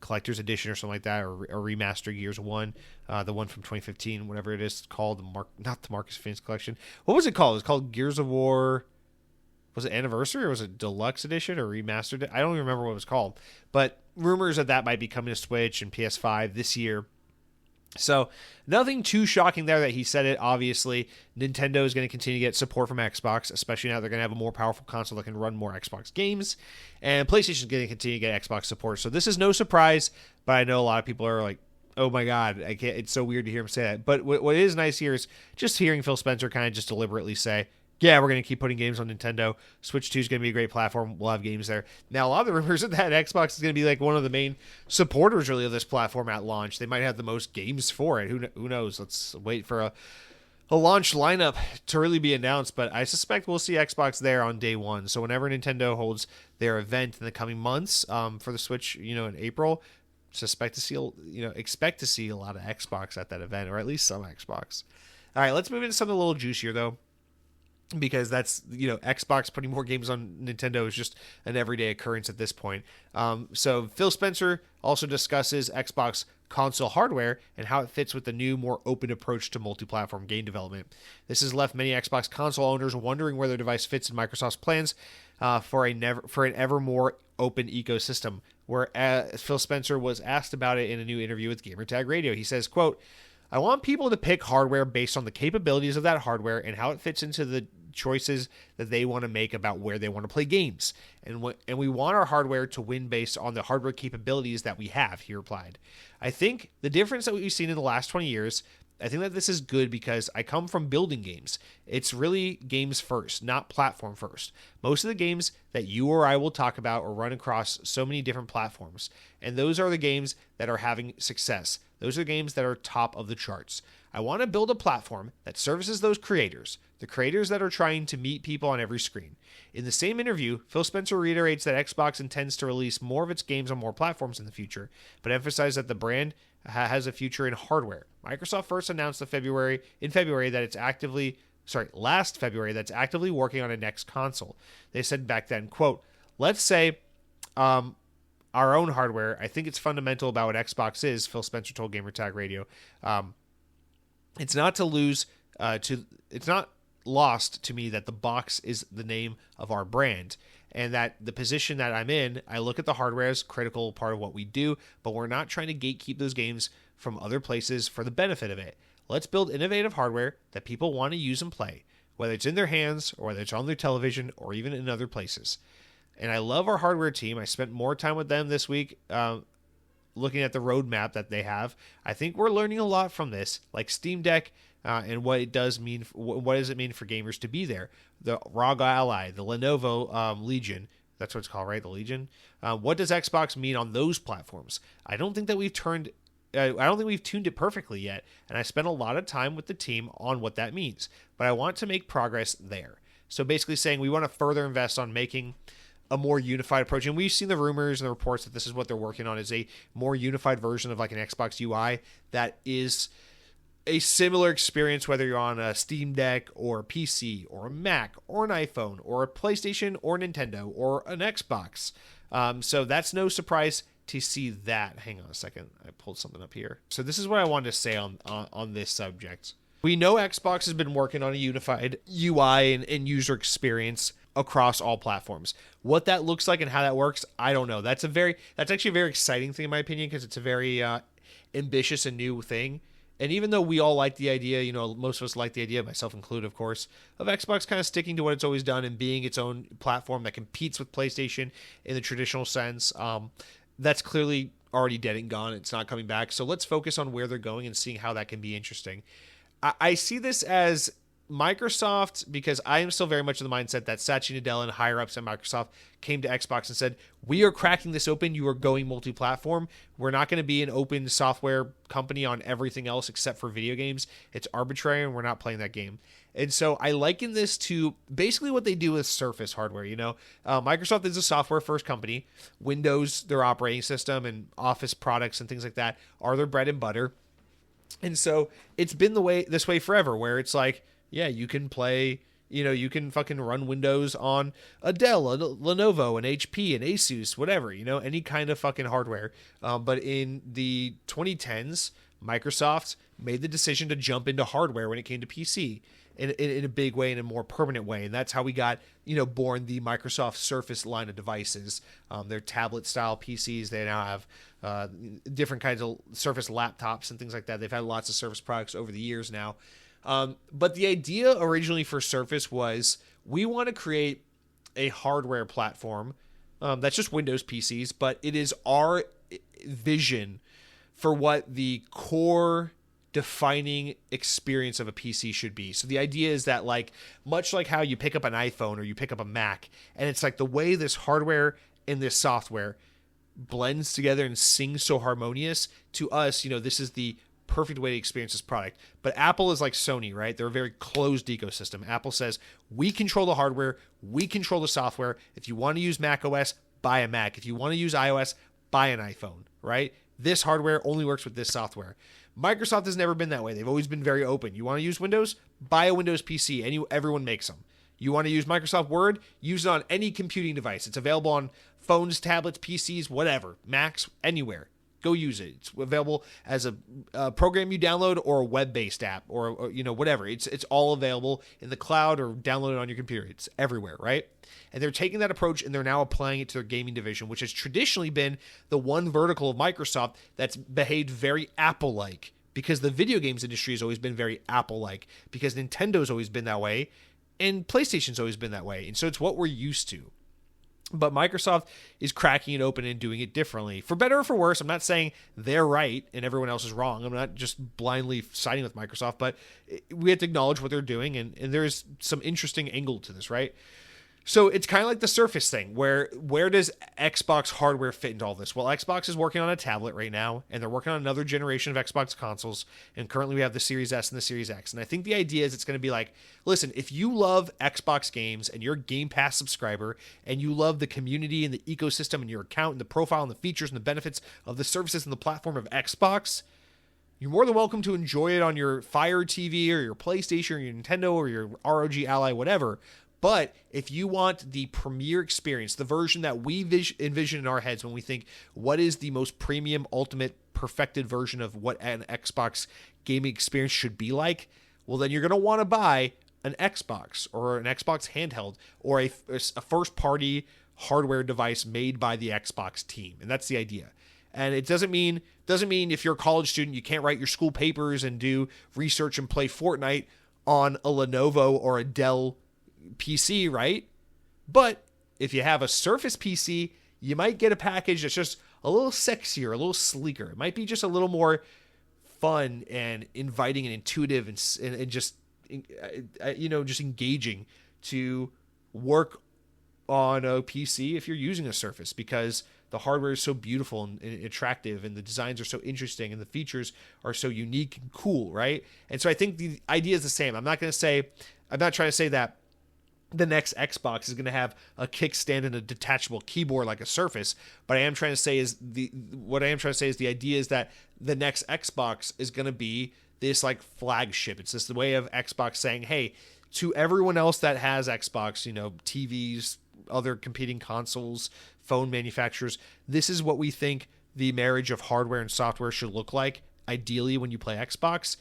Collector's Edition or something like that, or a remastered Gears 1, the one from 2015, whatever it is called, not the Marcus Phoenix Collection. What was it called? It was called Gears of War. Was it Anniversary, or was it Deluxe Edition, or Remastered? I don't even remember what it was called, but rumors that might be coming to Switch and PS5 this year. So nothing too shocking there that he said it. Obviously, Nintendo is going to continue to get support from Xbox, especially now they're going to have a more powerful console that can run more Xbox games. And PlayStation is going to continue to get Xbox support. So this is no surprise, but I know a lot of people are like, oh my God, I can't. It's so weird to hear him say that. But what is nice here is just hearing Phil Spencer kind of just deliberately say, yeah, we're going to keep putting games on Nintendo. Switch 2 is going to be a great platform. We'll have games there. Now, a lot of the rumors are that Xbox is going to be like one of the main supporters, really, of this platform at launch. They might have the most games for it. Who knows? Let's wait for a launch lineup to really be announced. But I suspect we'll see Xbox there on day one. So whenever Nintendo holds their event in the coming months for the Switch, in April, expect to see a lot of Xbox at that event, or at least some Xbox. All right, let's move into something a little juicier, though, because that's, Xbox putting more games on Nintendo is just an everyday occurrence at this point. So Phil Spencer also discusses Xbox console hardware and how it fits with the new, more open approach to multi-platform game development. This has left many Xbox console owners wondering where their device fits in Microsoft's plans for an ever more open ecosystem, where Phil Spencer was asked about it in a new interview with Gamertag Radio. He says, quote, I want people to pick hardware based on the capabilities of that hardware and how it fits into the choices that they want to make about where they want to play games. And we want our hardware to win based on the hardware capabilities that we have, he replied. I think the difference that we've seen in the last 20 years, I think that this is good because I come from building games. It's really games first, not platform first. Most of the games that you or I will talk about or run across so many different platforms. And those are the games that are having success. Those are the games that are top of the charts. I want to build a platform that services those creators, the creators that are trying to meet people on every screen. In the same interview, Phil Spencer reiterates that Xbox intends to release more of its games on more platforms in the future, but emphasized that the brand has a future in hardware. Microsoft first announced last February that it's actively working on a next console. They said back then, quote, let's say our own hardware. I think it's fundamental about what Xbox is, Phil Spencer told Gamertag Radio. It's not lost to me that the box is the name of our brand, and that the position that I'm in, I look at the hardware as a critical part of what we do, but we're not trying to gatekeep those games from other places for the benefit of it. Let's build innovative hardware that people want to use and play, whether it's in their hands or whether it's on their television or even in other places. And I love our hardware team. I spent more time with them this week looking at the roadmap that they have. I think we're learning a lot from this, like Steam Deck and what it does mean. What does it mean for gamers to be there? The ROG Ally, the Lenovo Legion. That's what it's called, right? The Legion. What does Xbox mean on those platforms? I don't think we've tuned it perfectly yet, and I spent a lot of time with the team on what that means. But I want to make progress there. So basically saying we want to further invest on making a more unified approach. And we've seen the rumors and the reports that this is what they're working on, is a more unified version of like an Xbox UI that is a similar experience, whether you're on a Steam Deck or a PC or a Mac or an iPhone or a PlayStation or Nintendo or an Xbox. So that's no surprise to see that. Hang on a second. I pulled something up here. So this is what I wanted to say on this subject. We know Xbox has been working on a unified UI and user experience across all platforms. What that looks like and how that works, I don't know. That's actually a very exciting thing in my opinion, because it's a very ambitious and new thing. And even though we all like the idea, most of us like the idea, myself included, of course, of Xbox kind of sticking to what it's always done and being its own platform that competes with PlayStation in the traditional sense, that's clearly already dead and gone. It's not coming back. So let's focus on where they're going and seeing how that can be interesting. I see this as Microsoft, because I am still very much in the mindset that Satya Nadella and higher ups at Microsoft came to Xbox and said, we are cracking this open. You are going multi-platform. We're not going to be an open software company on everything else except for video games. It's arbitrary and we're not playing that game. And so I liken this to basically what they do with Surface hardware. Microsoft is a software first company. Windows, their operating system, and Office products and things like that are their bread and butter. And so it's been this way forever, where it's like, yeah, you can play, you can fucking run Windows on a Dell, a Lenovo, an HP, an Asus, whatever, any kind of fucking hardware. But in the 2010s, Microsoft made the decision to jump into hardware when it came to PC in a big way, in a more permanent way. And that's how we got, born the Microsoft Surface line of devices. Their tablet-style PCs, they now have different kinds of Surface laptops and things like that. They've had lots of Surface products over the years now. But the idea originally for Surface was, we want to create a hardware platform that's just Windows PCs, but it is our vision for what the core defining experience of a PC should be. So the idea is that, like, much like how you pick up an iPhone or you pick up a Mac, and it's like the way this hardware and this software blends together and sings so harmonious to us, this is the perfect way to experience this product. But Apple is like Sony, right? They're a very closed ecosystem. Apple says, we control the hardware, we control the software. If you want to use Mac OS, buy a Mac. If you want to use iOS, buy an iPhone, right? This hardware only works with this software. Microsoft has never been that way. They've always been very open. You want to use Windows? Buy a Windows PC. Everyone makes them. You want to use Microsoft Word? Use it on any computing device. It's available on phones, tablets, PCs, whatever. Macs, anywhere. Go use it. It's available as a program you download or a web-based app or whatever. It's all available in the cloud or downloaded on your computer. It's everywhere, right? And they're taking that approach and they're now applying it to their gaming division, which has traditionally been the one vertical of Microsoft that's behaved very Apple-like, because the video games industry has always been very Apple-like, because Nintendo's always been that way and PlayStation's always been that way. And so it's what we're used to. But Microsoft is cracking it open and doing it differently. For better or for worse, I'm not saying they're right and everyone else is wrong. I'm not just blindly siding with Microsoft, but we have to acknowledge what they're doing, and there's some interesting angle to this, right? So it's kind of like the Surface thing, where does Xbox hardware fit into all this? Well, Xbox is working on a tablet right now, and they're working on another generation of Xbox consoles, and currently we have the Series S and the Series X. And I think the idea is it's going to be like, listen, if you love Xbox games and you're a Game Pass subscriber, and you love the community and the ecosystem and your account and the profile and the features and the benefits of the services and the platform of Xbox, you're more than welcome to enjoy it on your Fire TV or your PlayStation or your Nintendo or your ROG Ally, whatever. But if you want the premier experience, the version that we envision in our heads when we think what is the most premium, ultimate, perfected version of what an Xbox gaming experience should be like, well, then you're going to want to buy an Xbox or an Xbox handheld or a first-party hardware device made by the Xbox team. And that's the idea. And it doesn't mean if you're a college student, you can't write your school papers and do research and play Fortnite on a Lenovo or a Dell PC, right? But if you have a Surface PC, you might get a package that's just a little sexier, a little sleeker. It might be just a little more fun and inviting and intuitive and just, just engaging to work on a PC if you're using a Surface, because the hardware is so beautiful and attractive, and the designs are so interesting, and the features are so unique and cool, right? And so I think the idea is the same. I'm not trying to say that the next Xbox is going to have a kickstand and a detachable keyboard like a Surface, but I am trying to say is the idea is that the next Xbox is going to be this like flagship. It's just the way of Xbox saying, hey, to everyone else that has Xbox, TVs, other competing consoles, phone manufacturers, this is what we think the marriage of hardware and software should look like, ideally, when you play Xbox.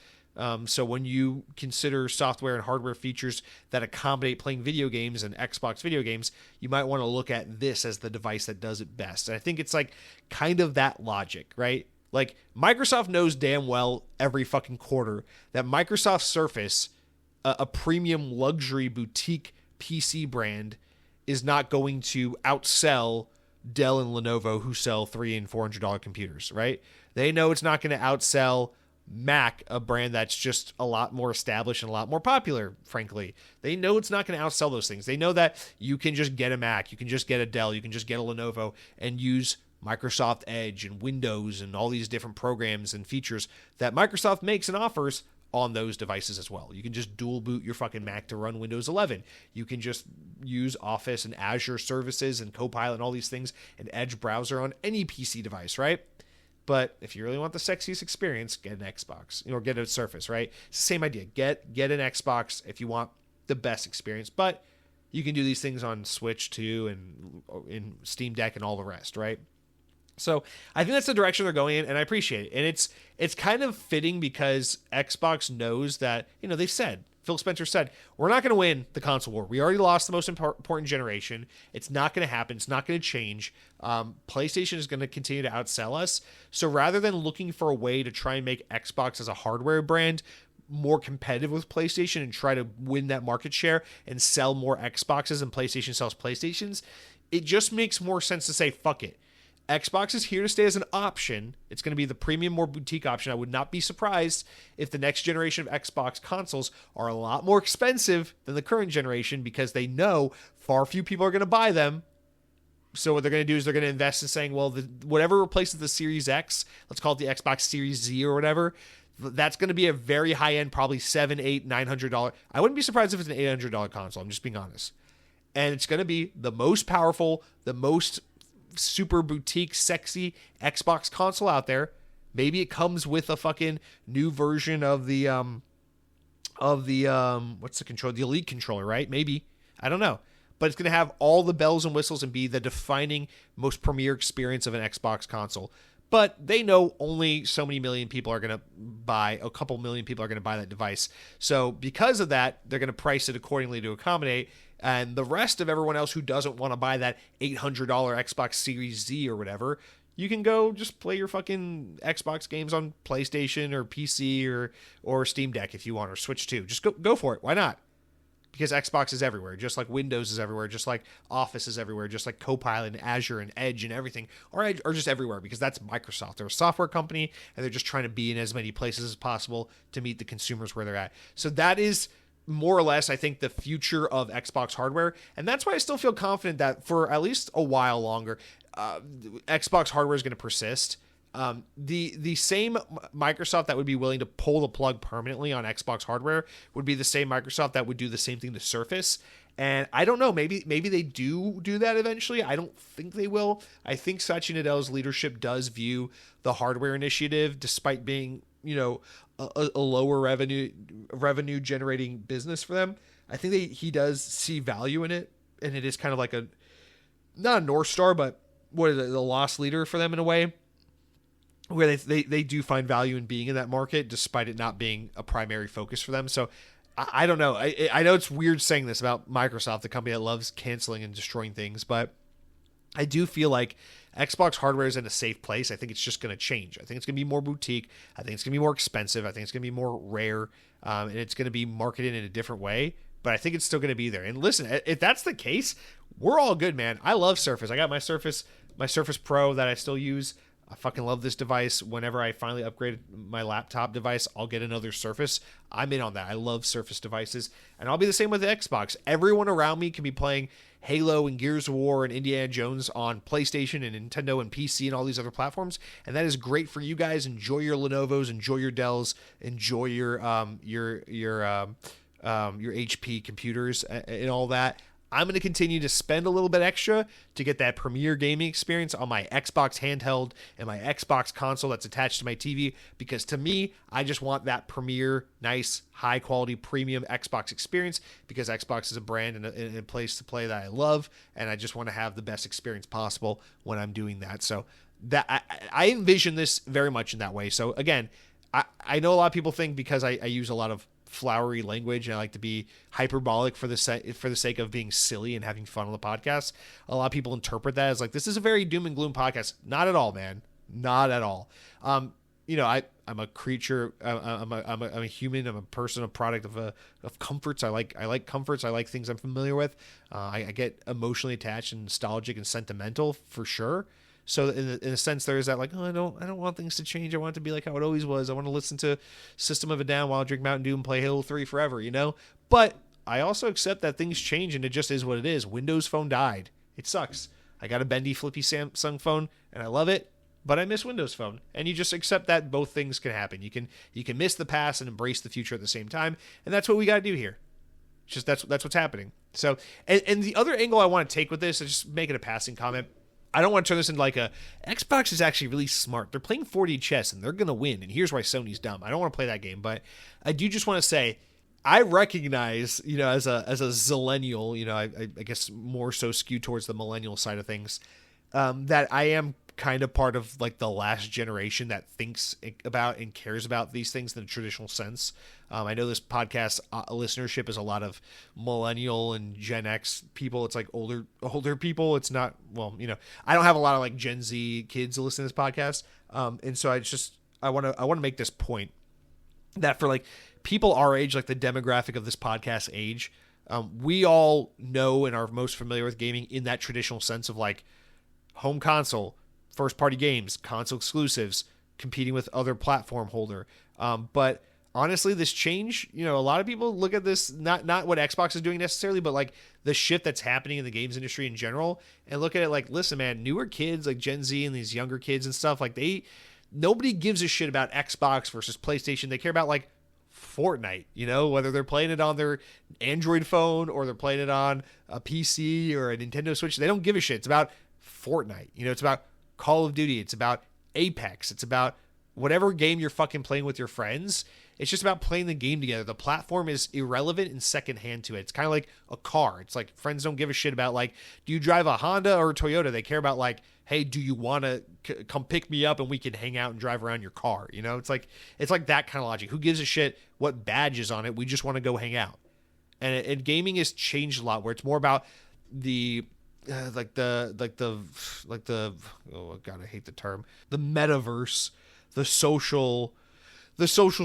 So when you consider software and hardware features that accommodate playing video games and Xbox video games, you might want to look at this as the device that does it best. And I think it's like kind of that logic, right? Like Microsoft knows damn well every fucking quarter that Microsoft Surface, a premium luxury boutique PC brand, is not going to outsell Dell and Lenovo, who sell $300 and $400 computers, right? They know it's not going to outsell Mac, a brand that's just a lot more established and a lot more popular, frankly. They know it's not going to outsell those things. They know that you can just get a Mac, you can just get a Dell, you can just get a Lenovo and use Microsoft Edge and Windows and all these different programs and features that Microsoft makes and offers on those devices as well. You can just dual boot your fucking Mac to run Windows 11. You can just use Office and Azure services and Copilot and all these things and Edge browser on any PC device, right? But if you really want the sexiest experience, get an Xbox, or get a Surface, right? It's the same idea. Get an Xbox if you want the best experience. But you can do these things on Switch too, and in Steam Deck and all the rest, right? So I think that's the direction they're going in, and I appreciate it. And it's kind of fitting because Xbox knows that, they've said, Phil Spencer said, we're not going to win the console war. We already lost the most important generation. It's not going to happen. It's not going to change. PlayStation is going to continue to outsell us. So rather than looking for a way to try and make Xbox as a hardware brand more competitive with PlayStation and try to win that market share and sell more Xboxes and PlayStation sells PlayStations, it just makes more sense to say, fuck it. Xbox is here to stay as an option. It's going to be the premium, more boutique option. I would not be surprised if the next generation of Xbox consoles are a lot more expensive than the current generation because they know far few people are going to buy them. So what they're going to do is they're going to invest in saying, well, whatever replaces the Series X, let's call it the Xbox Series Z or whatever, that's going to be a very high-end, probably $700, $800, $900. I wouldn't be surprised if it's an $800 console. I'm just being honest. And it's going to be the most powerful, the most super boutique, sexy Xbox console out there. Maybe it comes with a fucking new version of the what's the controller? The Elite controller, right? Maybe. I don't know. But it's going to have all the bells and whistles and be the defining, most premier experience of an Xbox console. But they know only so many million people are going to buy, a couple million people are going to buy that device. So because of that, they're going to price it accordingly to accommodate. And the rest of everyone else who doesn't want to buy that $800 Xbox Series Z or whatever, you can go just play your fucking Xbox games on PlayStation or PC or Steam Deck if you want, or Switch 2. Just go for it. Why not? Because Xbox is everywhere, just like Windows is everywhere, just like Office is everywhere, just like Copilot and Azure and Edge and everything are just everywhere because that's Microsoft. They're a software company, and they're just trying to be in as many places as possible to meet the consumers where they're at. So that is more or less, I think, the future of Xbox hardware. And that's why I still feel confident that for at least a while longer, Xbox hardware is going to persist. The same Microsoft that would be willing to pull the plug permanently on Xbox hardware would be the same Microsoft that would do the same thing to Surface. And I don't know, maybe they do that eventually. I don't think they will. I think Satya Nadella's leadership does view the hardware initiative, despite being, a lower revenue generating business for them. I think he does see value in it, and it is kind of like not a North Star, but what is it, the lost leader for them in a way, where they do find value in being in that market, despite it not being a primary focus for them. So I don't know. I know it's weird saying this about Microsoft, the company that loves canceling and destroying things, but I do feel like Xbox hardware is in a safe place. I think it's just going to change. I think it's going to be more boutique. I think it's going to be more expensive. I think it's going to be more rare, and it's going to be marketed in a different way. But I think it's still going to be there. And listen, if that's the case, we're all good, man. I love Surface. I got my Surface Pro that I still use. I fucking love this device. Whenever I finally upgrade my laptop device, I'll get another Surface. I'm in on that. I love Surface devices. And I'll be the same with the Xbox. Everyone around me can be playing Halo and Gears of War and Indiana Jones on PlayStation and Nintendo and PC and all these other platforms. And that is great for you guys. Enjoy your Lenovo's, enjoy your Dells, enjoy your HP computers and all that. I'm going to continue to spend a little bit extra to get that premier gaming experience on my Xbox handheld and my Xbox console that's attached to my TV, because to me, I just want that premier, nice, high quality, premium Xbox experience, because Xbox is a brand and a place to play that I love, and I just want to have the best experience possible when I'm doing that. So that I envision this very much in that way. So again, I know a lot of people think because I use a lot of flowery language and I like to be hyperbolic for the sake of being silly and having fun on the podcast, a lot of people interpret that as like, this is a very doom and gloom podcast. Not at all, man. Not at all. I'm a creature. I'm a human. I'm a person, a product of comforts. I like comforts. I like things I'm familiar with. I get emotionally attached and nostalgic and sentimental for sure. So in a sense, there is that like, oh, I don't want things to change. I want it to be like how it always was. I want to listen to System of a Down while I drink Mountain Dew and play Halo 3 forever, But I also accept that things change and it just is what it is. Windows Phone died. It sucks. I got a bendy, flippy Samsung phone and I love it, but I miss Windows Phone. And you just accept that both things can happen. You can miss the past and embrace the future at the same time, and that's what we got to do here. It's just that's what's happening. So, and the other angle I want to take with this is just make it a passing comment. I don't want to turn this into like Xbox is actually really smart. They're playing 4D chess and they're going to win. And here's why Sony's dumb. I don't want to play that game, but I do just want to say, I recognize, as a zillennial, I guess more so skewed towards the millennial side of things, that I am kind of part of like the last generation that thinks about and cares about these things in the traditional sense. I know this podcast listenership is a lot of millennial and Gen X people. It's like older people. It's not, I don't have a lot of like Gen Z kids who listen to this podcast. And so I want to make this point that for like people our age, like the demographic of this podcast age, we all know and are most familiar with gaming in that traditional sense of like home console, first party games, console exclusives, competing with other platform holder. But honestly, this change, a lot of people look at this, not what Xbox is doing necessarily, but like the shit that's happening in the games industry in general, and look at it like, listen, man, newer kids like Gen Z and these younger kids and stuff, like nobody gives a shit about Xbox versus PlayStation. They care about like Fortnite, whether they're playing it on their Android phone or they're playing it on a PC or a Nintendo Switch. They don't give a shit. It's about Fortnite. It's about Call of Duty. It's about Apex. It's about whatever game you're fucking playing with your friends. It's just about playing the game together. The platform is irrelevant and secondhand to it. It's kind of like a car. It's like friends don't give a shit about like, do you drive a Honda or a Toyota? They care about like, hey, do you want to come pick me up and we can hang out and drive around your car? It's like that kind of logic. Who gives a shit what badge is on it? We just want to go hang out. And gaming has changed a lot where it's more about the oh God, I hate the term, the metaverse, the social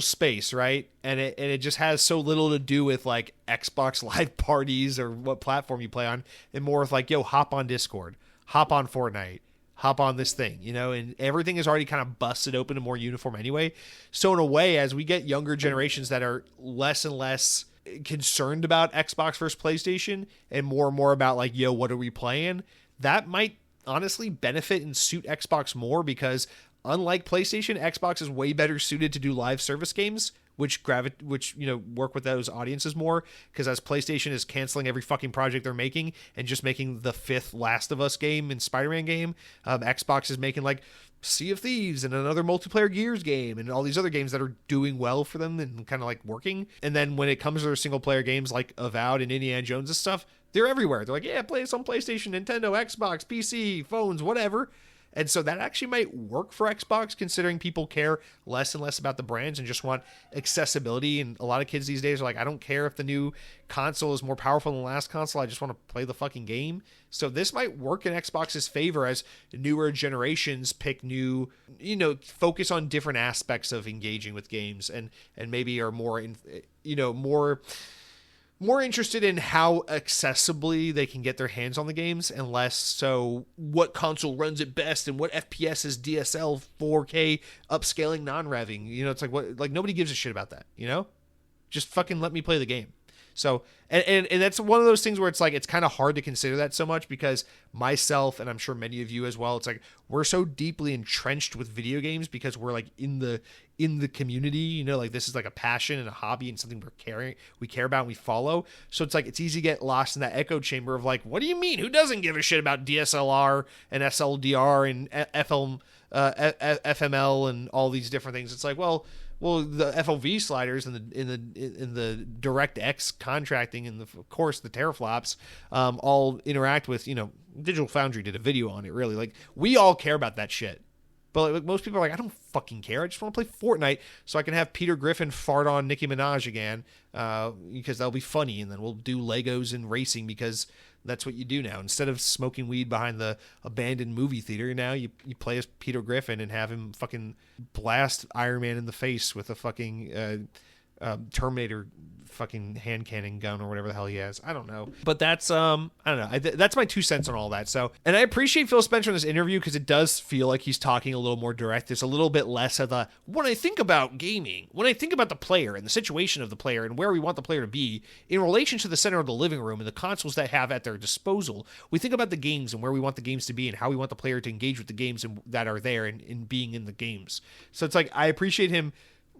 space, right? And it just has so little to do with like Xbox Live parties or what platform you play on, and more with like, yo, hop on Discord, hop on Fortnite, hop on this thing, and everything is already kind of busted open and more uniform anyway. So in a way, as we get younger generations that are less and less concerned about Xbox versus PlayStation and more about like, yo, what are we playing? That might honestly benefit and suit Xbox more, because unlike PlayStation, Xbox is way better suited to do live service games, which work with those audiences more. Because as PlayStation is canceling every fucking project they're making and just making the 5th Last of Us game and Spider-Man game, Xbox is making like Sea of Thieves and another multiplayer Gears game and all these other games that are doing well for them and kind of like working. And then when it comes to their single player games like Avowed and Indiana Jones and stuff, they're everywhere. They're like, yeah, play this on PlayStation, Nintendo, Xbox, PC, phones, whatever. And so that actually might work for Xbox, considering people care less and less about the brands and just want accessibility. And a lot of kids these days are like, I don't care if the new console is more powerful than the last console. I just want to play the fucking game. So this might work in Xbox's favor as newer generations pick new, focus on different aspects of engaging with games and maybe are more interested in how accessibly they can get their hands on the games, and less so what console runs it best and what FPS is DSL 4K upscaling non-revving. It's like, what, like nobody gives a shit about that, Just fucking let me play the game. So, and that's one of those things where it's like, it's kind of hard to consider that so much, because myself, and I'm sure many of you as well, it's like, we're so deeply entrenched with video games because we're like in the community, like this is like a passion and a hobby and something we care about and we follow. So it's like, it's easy to get lost in that echo chamber of like, what do you mean? Who doesn't give a shit about DSLR and SLDR and FML and all these different things? It's like, well, the FOV sliders and the DirectX contracting and of course the teraflops all interact with, Digital Foundry did a video on it, really. Like, we all care about that shit. But like, most people are like, I don't fucking care. I just want to play Fortnite so I can have Peter Griffin fart on Nicki Minaj again, because that'll be funny, and then we'll do Legos and racing because that's what you do now. Instead of smoking weed behind the abandoned movie theater, now you play as Peter Griffin and have him fucking blast Iron Man in the face with a fucking Terminator fucking hand cannon gun or whatever the hell he has. I don't know. But that's, I don't know. That's my 2 cents on all that. So, and I appreciate Phil Spencer in this interview because it does feel like he's talking a little more direct. There's a little bit less of the, when I think about gaming, when I think about the player and the situation of the player and where we want the player to be in relation to the center of the living room and the consoles that have at their disposal, we think about the games and where we want the games to be and how we want the player to engage with the games that are there and being in the games. So it's like, I appreciate him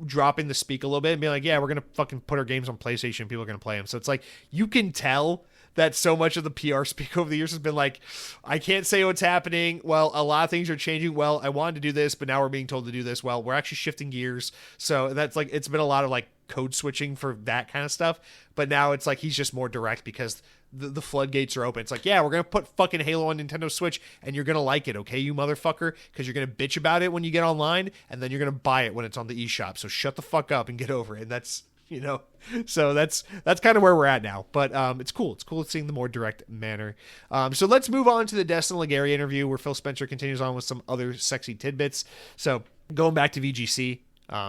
dropping the speak a little bit and being like, yeah, we're going to fucking put our games on PlayStation. People are going to play them. So it's like, you can tell that so much of the PR speak over the years has been like, I can't say what's happening. Well, a lot of things are changing. Well, I wanted to do this, but now we're being told to do this. Well, we're actually shifting gears. So that's like, it's been a lot of like code switching for that kind of stuff. But now it's like, he's just more direct because the floodgates are open. It's like, yeah, we're going to put fucking Halo on Nintendo Switch and you're going to like it, okay, you motherfucker? Because you're going to bitch about it when you get online and then you're going to buy it when it's on the eShop. So shut the fuck up and get over it. And that's, so that's kind of where we're at now. But it's cool. It's cool seeing the more direct manner. So let's move on to the Destin Legary interview where Phil Spencer continues on with some other sexy tidbits. So going back to VGC.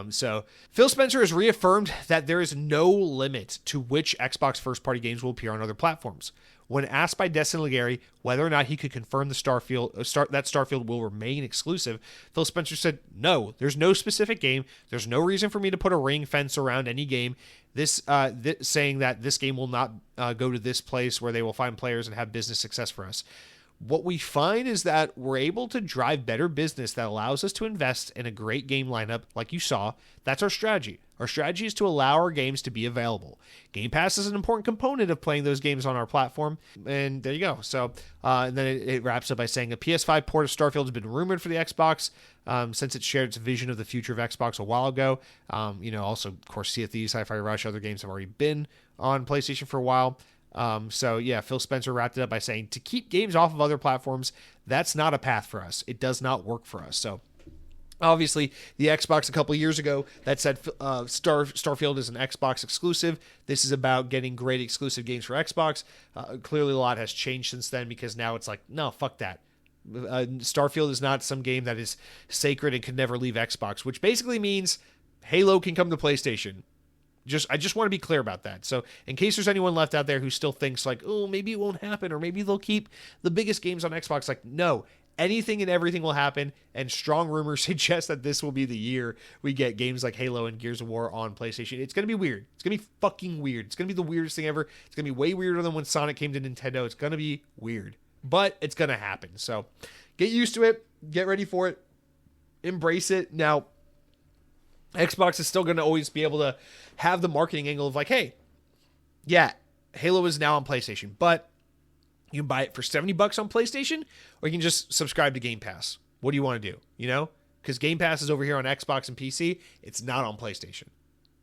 So Phil Spencer has reaffirmed that there is no limit to which Xbox first-party games will appear on other platforms. When asked by Destin Legary whether or not he could confirm that Starfield will remain exclusive, Phil Spencer said, "No, there's no specific game. There's no reason for me to put a ring fence around any game. Saying that this game will not go to this place where they will find players and have business success for us. What we find is that we're able to drive better business that allows us to invest in a great game lineup like you saw. That's our strategy. Our strategy is to allow our games to be available. Game Pass is an important component of playing those games on our platform." And there you go. So, and then it wraps up by saying a PS5 port of Starfield has been rumored for the Xbox since it shared its vision of the future of Xbox a while ago. Also, of course, Sea of Thieves, Hi-Fi Rush, other games have already been on PlayStation for a while. So yeah, Phil Spencer wrapped it up by saying, to keep games off of other platforms, that's not a path for us. It does not work for us. So obviously the Xbox a couple of years ago that said Starfield is an Xbox exclusive. This is about getting great exclusive games for Xbox. Clearly a lot has changed since then because now it's like, no, fuck that. Starfield is not some game that is sacred and can never leave Xbox, which basically means Halo can come to PlayStation. I just want to be clear about that. So in case there's anyone left out there who still thinks like, oh, maybe it won't happen or maybe they'll keep the biggest games on Xbox, like, no, anything and everything will happen, and strong rumors suggest that this will be the year we get games like Halo and Gears of War on PlayStation. It's going to be weird. It's going to be fucking weird. It's going to be the weirdest thing ever. It's going to be way weirder than when Sonic came to Nintendo. It's going to be weird, but it's going to happen. So get used to it. Get ready for it. Embrace it. Now, Xbox is still going to always be able to have the marketing angle of like, hey, yeah, Halo is now on PlayStation, but you can buy it for $70 on PlayStation, or you can just subscribe to Game Pass. What do you want to do? You know, because Game Pass is over here on Xbox and PC. It's not on PlayStation,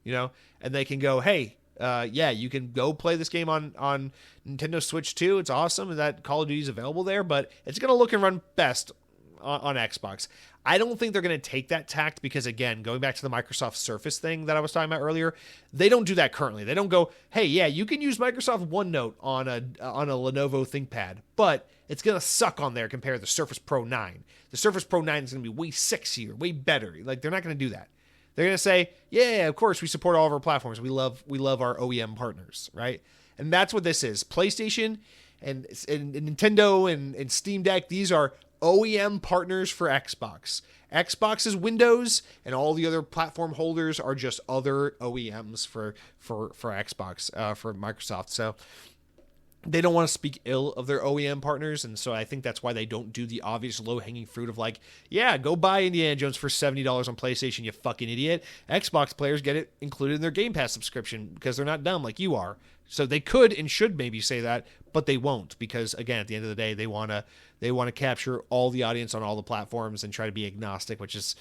you know, and they can go, hey, yeah, you can go play this game on Nintendo Switch too. It's awesome. And that Call of Duty is available there, but it's going to look and run best on Xbox. I don't think they're going to take that tact because, again, going back to the Microsoft Surface thing that I was talking about earlier, they don't do that currently. They don't go, hey, yeah, you can use Microsoft OneNote on a Lenovo ThinkPad, but it's going to suck on there compared to the Surface Pro 9. The Surface Pro 9 is going to be way sexier, way better. Like, they're not going to do that. They're going to say, yeah, of course, we support all of our platforms. We love our OEM partners, right? And that's what this is. PlayStation and Nintendo and Steam Deck, these are OEM partners for Xbox. Xbox is Windows, and all the other platform holders are just other OEMs for Xbox, for Microsoft. So they don't want to speak ill of their OEM partners, and so I think that's why they don't do the obvious low-hanging fruit of like, yeah, go buy Indiana Jones for $70 on PlayStation, you fucking idiot. Xbox players get it included in their Game Pass subscription because they're not dumb like you are. So they could and should maybe say that, but they won't because, again, at the end of the day, they want to capture all the audience on all the platforms and try to be agnostic, which is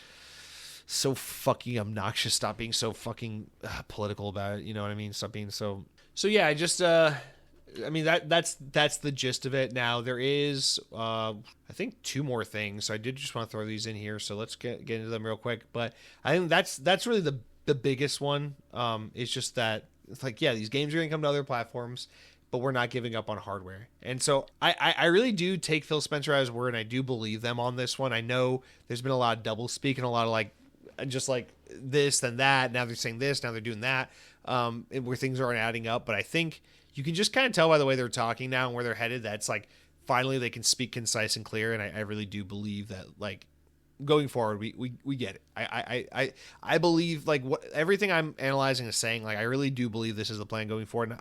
so fucking obnoxious. Stop being so fucking political about it. You know what I mean? Stop being so. So yeah, I just I mean that's the gist of it. Now there is I think 2 more things. So I did just want to throw these in here. So let's get into them real quick. But I think that's really the biggest one. It's just that. It's like, yeah, these games are going to come to other platforms, but we're not giving up on hardware. And so I really do take Phil Spencer at his word, and I do believe them on this one. I know there's been a lot of double speak and a lot of like, just like this, then that. Now they're saying this, now they're doing that, where things aren't adding up. But I think you can just kind of tell by the way they're talking now and where they're headed, that's like, finally they can speak concise and clear. And I really do believe that, like, going forward, we get it. I believe like what everything I'm analyzing is saying, like I really do believe this is the plan going forward, and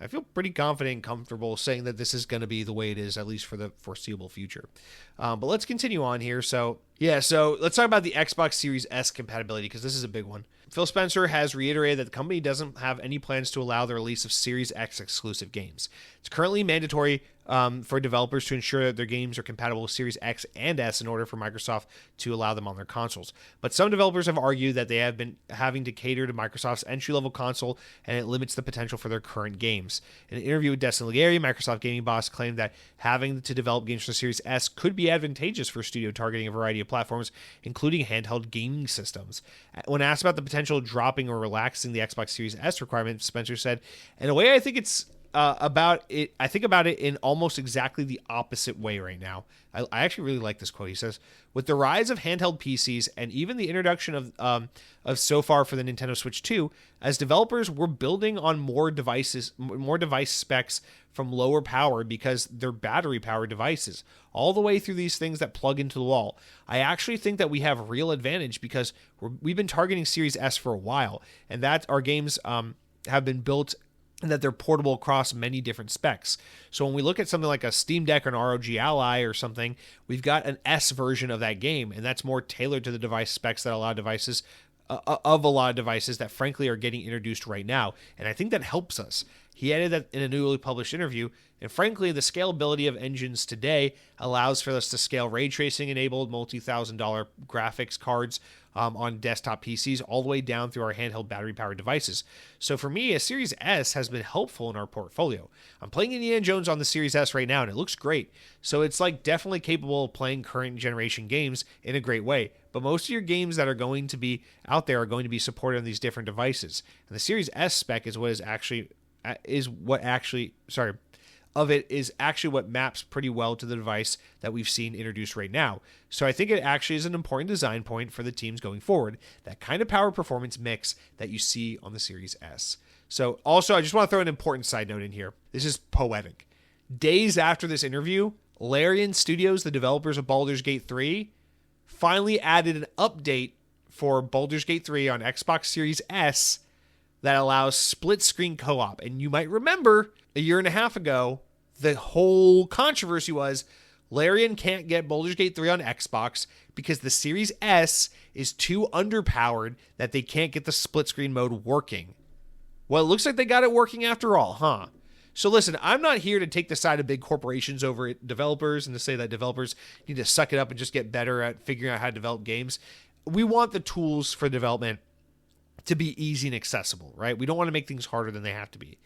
I feel pretty confident and comfortable saying that this is going to be the way it is, at least for the foreseeable future. But let's continue on here. So let's talk about the Xbox Series S compatibility, because this is a big one. Phil Spencer has reiterated that the company doesn't have any plans to allow the release of Series X exclusive games. It's currently mandatory for developers to ensure that their games are compatible with Series X and S in order for Microsoft to allow them on their consoles. But some developers have argued that they have been having to cater to Microsoft's entry-level console, and it limits the potential for their current games. In an interview with Destin Legary, Microsoft gaming boss claimed that having to develop games for Series S could be advantageous for a studio targeting a variety of platforms, including handheld gaming systems. When asked about the potential of dropping or relaxing the Xbox Series S requirement, Spencer said, "In a way, I think it's about it. I think about it in almost exactly the opposite way right now." I actually really like this quote. He says, "With the rise of handheld PCs and even the introduction of so far for the Nintendo Switch 2, as developers, we're building on more device specs from lower power because they're battery powered devices, all the way through these things that plug into the wall. I actually think that we have a real advantage because we've been targeting Series S for a while, and that our games have been built and that they're portable across many different specs. So when we look at something like a Steam Deck or an ROG Ally or something, we've got an S version of that game, and that's more tailored to the device specs that a lot of devices that frankly are getting introduced right now. And I think that helps us." He added that in a newly published interview, "And frankly, the scalability of engines today allows for us to scale ray tracing enabled multi-$1,000 graphics cards on desktop PCs all the way down through our handheld battery powered devices. So for me, a Series S has been helpful in our portfolio. I'm playing Indiana Jones on the Series S right now, and it looks great. So it's like definitely capable of playing current generation games in a great way. But most of your games that are going to be out there are going to be supported on these different devices. And the Series S spec is what maps pretty well to the device that we've seen introduced right now. So I think it actually is an important design point for the teams going forward, that kind of power performance mix that you see on the Series S." So also, I just want to throw an important side note in here. This is poetic. Days after this interview, Larian Studios, the developers of Baldur's Gate 3, finally added an update for Baldur's Gate 3 on Xbox Series S that allows split-screen co-op. And you might remember a year and a half ago, the whole controversy was Larian can't get Baldur's Gate 3 on Xbox because the Series S is too underpowered that they can't get the split-screen mode working. Well, it looks like they got it working after all, huh? So listen, I'm not here to take the side of big corporations over developers and to say that developers need to suck it up and just get better at figuring out how to develop games. We want the tools for development to be easy and accessible, right? We don't want to make things harder than they have to be.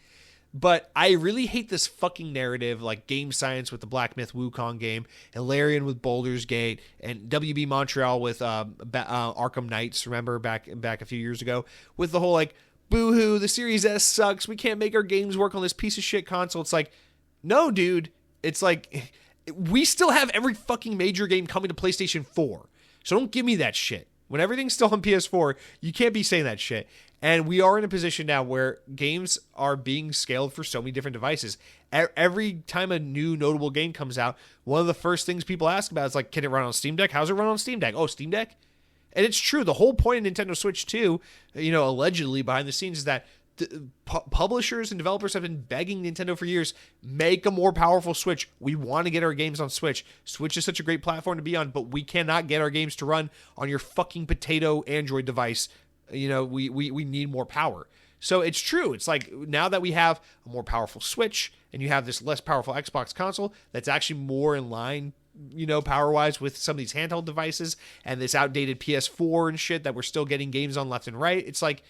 But I really hate this fucking narrative, like Game Science with the Black Myth Wukong game, and Larian with Baldur's Gate, and WB Montreal with Arkham Knights, remember, back a few years ago, with the whole, like, boo-hoo, the Series S sucks, we can't make our games work on this piece of shit console. It's like, no, dude. It's like, we still have every fucking major game coming to PlayStation 4. So don't give me that shit. When everything's still on PS4, you can't be saying that shit. And we are in a position now where games are being scaled for so many different devices. Every time a new notable game comes out, one of the first things people ask about is like, can it run on Steam Deck? How's it run on Steam Deck? Oh, Steam Deck? And it's true. The whole point of Nintendo Switch 2, allegedly behind the scenes, is that publishers and developers have been begging Nintendo for years, make a more powerful Switch. We want to get our games on Switch. Switch is such a great platform to be on, but we cannot get our games to run on your fucking potato Android device. We need more power. So it's true. It's like, now that we have a more powerful Switch and you have this less powerful Xbox console that's actually more in line, power-wise with some of these handheld devices and this outdated PS4 and shit that we're still getting games on left and right. It's like,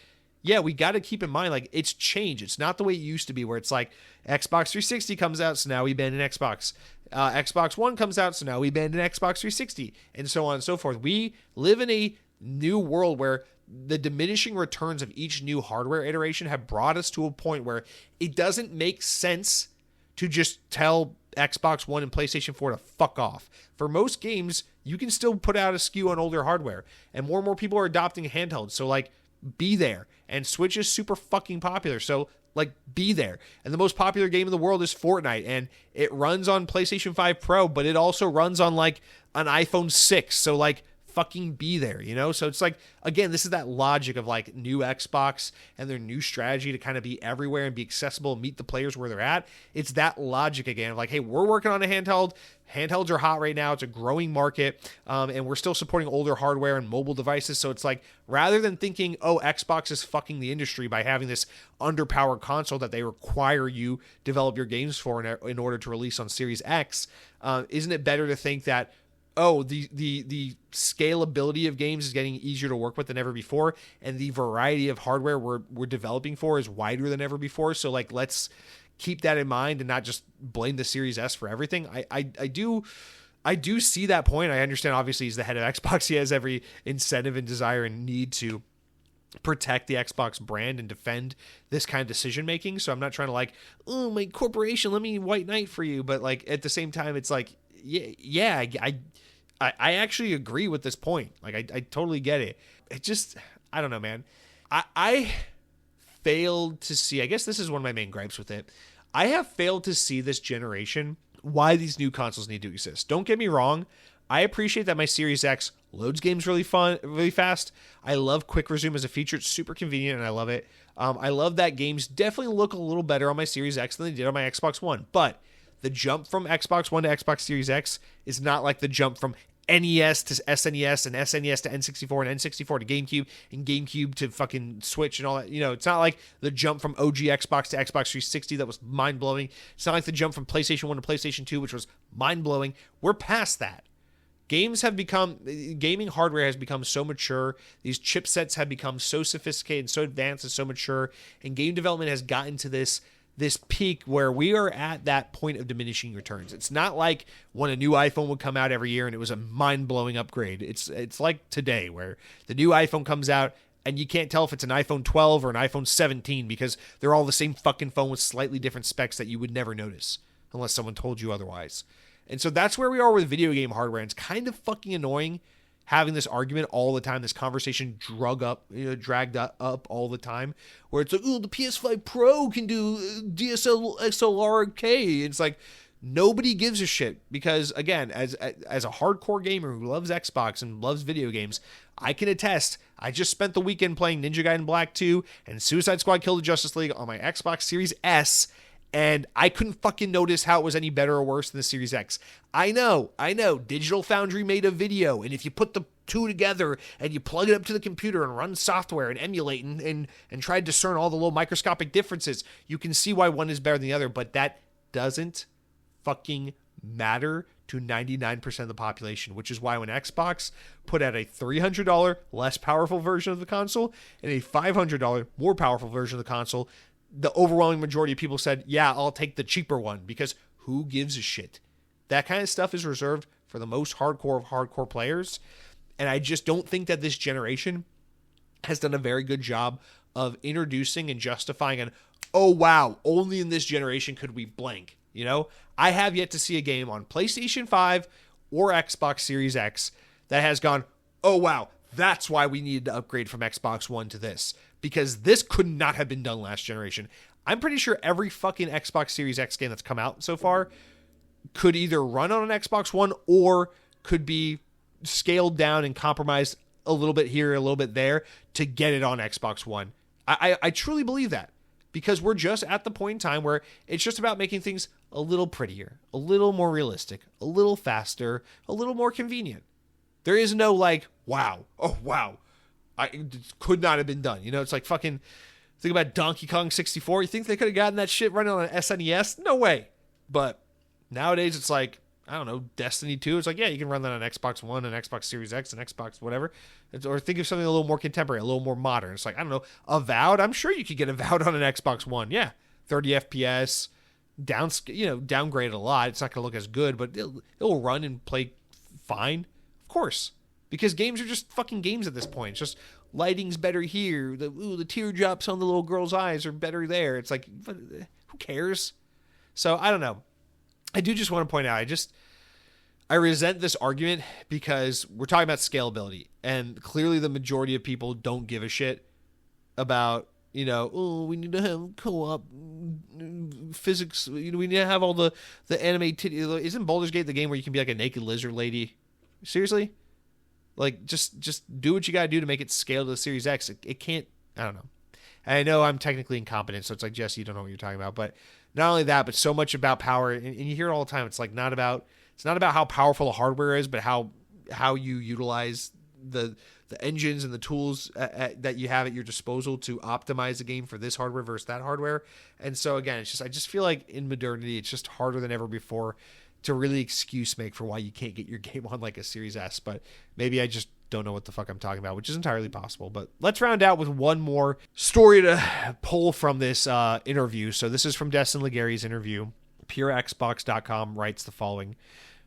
yeah, we got to keep in mind, like, it's changed. It's not the way it used to be where it's like Xbox 360 comes out, so now we ban an Xbox. Xbox One comes out, so now we ban an Xbox 360, and so on and so forth. We live in a new world where the diminishing returns of each new hardware iteration have brought us to a point where it doesn't make sense to just tell Xbox One and PlayStation 4 to fuck off. For most games, you can still put out a SKU on older hardware, and more people are adopting handhelds, so, like, be there. And Switch is super fucking popular, so, like, be there. And the most popular game in the world is Fortnite, and it runs on PlayStation 5 Pro, but it also runs on, like, an iPhone 6, so, like, fucking be there, So it's like, again, this is that logic of, like, new Xbox and their new strategy to kind of be everywhere and be accessible and meet the players where they're at. It's that logic again of like, hey, we're working on a handheld. Handhelds are hot right now. It's a growing market, and we're still supporting older hardware and mobile devices. So it's like, rather than thinking, oh, Xbox is fucking the industry by having this underpowered console that they require you develop your games for in order to release on Series X, isn't it better to think that, oh, the scalability of games is getting easier to work with than ever before, and the variety of hardware we're developing for is wider than ever before. So, like, let's keep that in mind and not just blame the Series S for everything. I do see that point. I understand, obviously, he's the head of Xbox. He has every incentive and desire and need to protect the Xbox brand and defend this kind of decision making. So I'm not trying to, like, oh, my corporation, let me white knight for you. But, like, at the same time, it's like, yeah, I actually agree with this point. Like, I totally get it. It just, I don't know, man. I failed to see, I guess this is one of my main gripes with it. I have failed to see this generation why these new consoles need to exist. Don't get me wrong. I appreciate that my Series X loads games really fast. I love Quick Resume as a feature. It's super convenient and I love it. I love that games definitely look a little better on my Series X than they did on my Xbox One. But the jump from Xbox One to Xbox Series X is not like the jump from NES to SNES and SNES to N64 and N64 to GameCube and GameCube to fucking Switch and all that. It's not like the jump from OG Xbox to Xbox 360 that was mind-blowing. It's not like the jump from PlayStation 1 to PlayStation 2, which was mind-blowing. We're past that. Gaming hardware has become so mature. These chipsets have become so sophisticated and so advanced and so mature. And game development has gotten to this peak where we are at that point of diminishing returns. It's not like when a new iPhone would come out every year and it was a mind-blowing upgrade. It's like today where the new iPhone comes out and you can't tell if it's an iPhone 12 or an iPhone 17 because they're all the same fucking phone with slightly different specs that you would never notice unless someone told you otherwise. And so that's where we are with video game hardware. And it's kind of fucking annoying having this argument all the time, this conversation dragged up all the time, where it's like, oh, the PS5 Pro can do DSLR 8K. It's like, Nobody gives a shit because, again, as a hardcore gamer who loves Xbox and loves video games, I can attest, I just spent the weekend playing Ninja Gaiden Black 2 and Suicide Squad Kill the Justice League on my Xbox Series S, and I couldn't fucking notice how it was any better or worse than the Series X. I know, Digital Foundry made a video, and if you put the two together and you plug it up to the computer and run software and emulate and try to discern all the little microscopic differences, you can see why one is better than the other, but that doesn't fucking matter to 99% of the population, which is why when Xbox put out a $300 less powerful version of the console and a $500 more powerful version of the console, the overwhelming majority of people said, yeah, I'll take the cheaper one, because who gives a shit? That kind of stuff is reserved for the most hardcore of hardcore players, and I just don't think that this generation has done a very good job of introducing and justifying an, oh wow, only in this generation could we blank. You know, I have yet to see a game on PlayStation 5 or Xbox Series X that has gone, oh wow, that's why we needed to upgrade from Xbox One to this, because this could not have been done last generation. I'm pretty sure every fucking Xbox Series X game that's come out so far could either run on an Xbox One or could be scaled down and compromised a little bit here, a little bit there to get it on Xbox One. I truly believe that, because we're just at the point in time where it's just about making things a little prettier, a little more realistic, a little faster, a little more convenient. There is no like, wow, oh wow, it could not have been done. You know, it's like fucking, think about Donkey Kong 64. You think they could have gotten that shit running on an SNES? No way. But nowadays it's like, I don't know, Destiny 2. It's like, yeah, you can run that on Xbox One and Xbox Series X and Xbox whatever. Or think of something a little more contemporary, a little more modern. It's like, I don't know, Avowed. I'm sure you could get Avowed on an Xbox One. Yeah, 30 FPS, downgraded a lot. It's not going to look as good, but it'll run and play fine. Of course. Because games are just fucking games at this point. It's just lighting's better here. The teardrops on the little girl's eyes are better there. It's like, who cares? So, I don't know. I do just want to point out, I resent this argument because we're talking about scalability, and clearly the majority of people don't give a shit about, we need to have co-op physics. We need to have all the anime. Isn't Baldur's Gate the game where you can be like a naked lizard lady? Seriously? Like, just do what you gotta do to make it scale to the Series X. It can't, I don't know. And I know I'm technically incompetent, so it's like, Jesse, you don't know what you're talking about, but not only that, but so much about power, and you hear it all the time. It's like not about how powerful the hardware is, but how you utilize the engines and the tools that you have at your disposal to optimize the game for this hardware versus that hardware. And so again, I just feel like in modernity, it's just harder than ever before to really excuse make for why you can't get your game on like a Series S. But maybe I just don't know what the fuck I'm talking about, which is entirely possible. But let's round out with one more story to pull from this interview. So this is from Destin Legary's interview. PureXbox.com writes the following.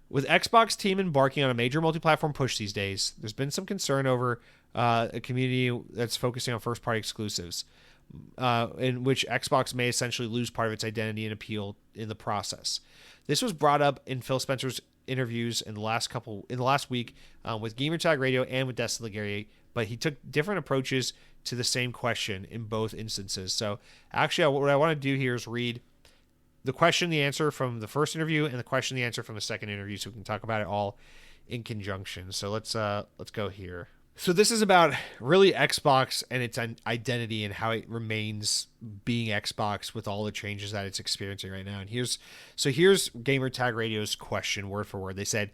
With Xbox team embarking on a major multi-platform push these days, there's been some concern over a community that's focusing on first-party exclusives, in which Xbox may essentially lose part of its identity and appeal in the process. This was brought up in Phil Spencer's interviews in the last week with Gamertag Radio and with Destin Legary, but he took different approaches to the same question in both instances. So actually, what I want to do here is read the question, the answer from the first interview, and the question, the answer from the second interview, so we can talk about it all in conjunction. So let's go here. So this is about really Xbox and its identity and how it remains being Xbox with all the changes that it's experiencing right now. And here's Gamertag Radio's question, word for word. They said,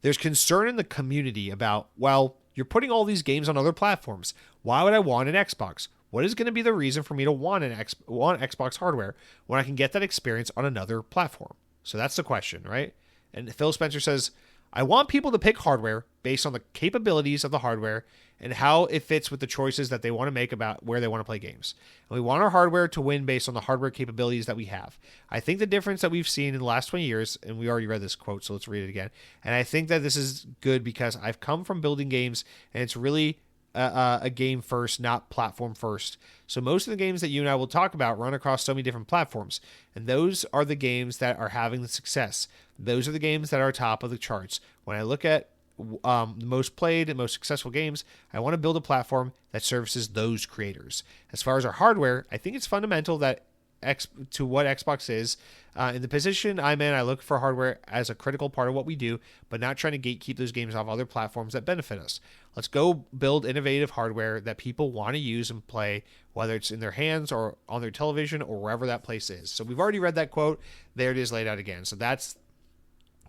there's concern in the community about, well, you're putting all these games on other platforms. Why would I want an Xbox? What is going to be the reason for me to want Xbox hardware when I can get that experience on another platform? So that's the question, right? And Phil Spencer says, I want people to pick hardware based on the capabilities of the hardware and how it fits with the choices that they want to make about where they want to play games. And we want our hardware to win based on the hardware capabilities that we have. I think the difference that we've seen in the last 20 years, and we already read this quote, so let's read it again. And I think that this is good because I've come from building games, and it's really a game first, not platform first. So most of the games that you and I will talk about run across so many different platforms, and those are the games that are having the success. Those are the games that are top of the charts. When I look at the most played and most successful games, I want to build a platform that services those creators. As far as our hardware, I think it's fundamental that what Xbox is. In the position I'm in, I look for hardware as a critical part of what we do, but not trying to gatekeep those games off other platforms that benefit us. Let's go build innovative hardware that people want to use and play, whether it's in their hands or on their television or wherever that place is. So we've already read that quote. There it is laid out again. So that's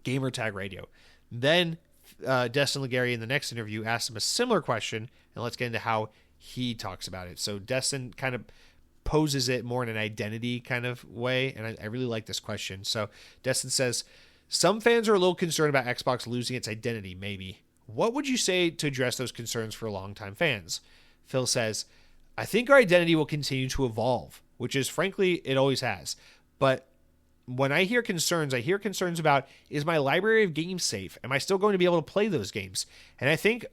Gamertag Radio. Then Destin Legary in the next interview asked him a similar question, and let's get into how he talks about it. So Destin kind of poses it more in an identity kind of way, and I really like this question. So Destin says, some fans are a little concerned about Xbox losing its identity, maybe. What would you say to address those concerns for longtime fans? Phil says, I think our identity will continue to evolve, which is frankly, it always has. But when I hear concerns about, is my library of games safe? Am I still going to be able to play those games? And I think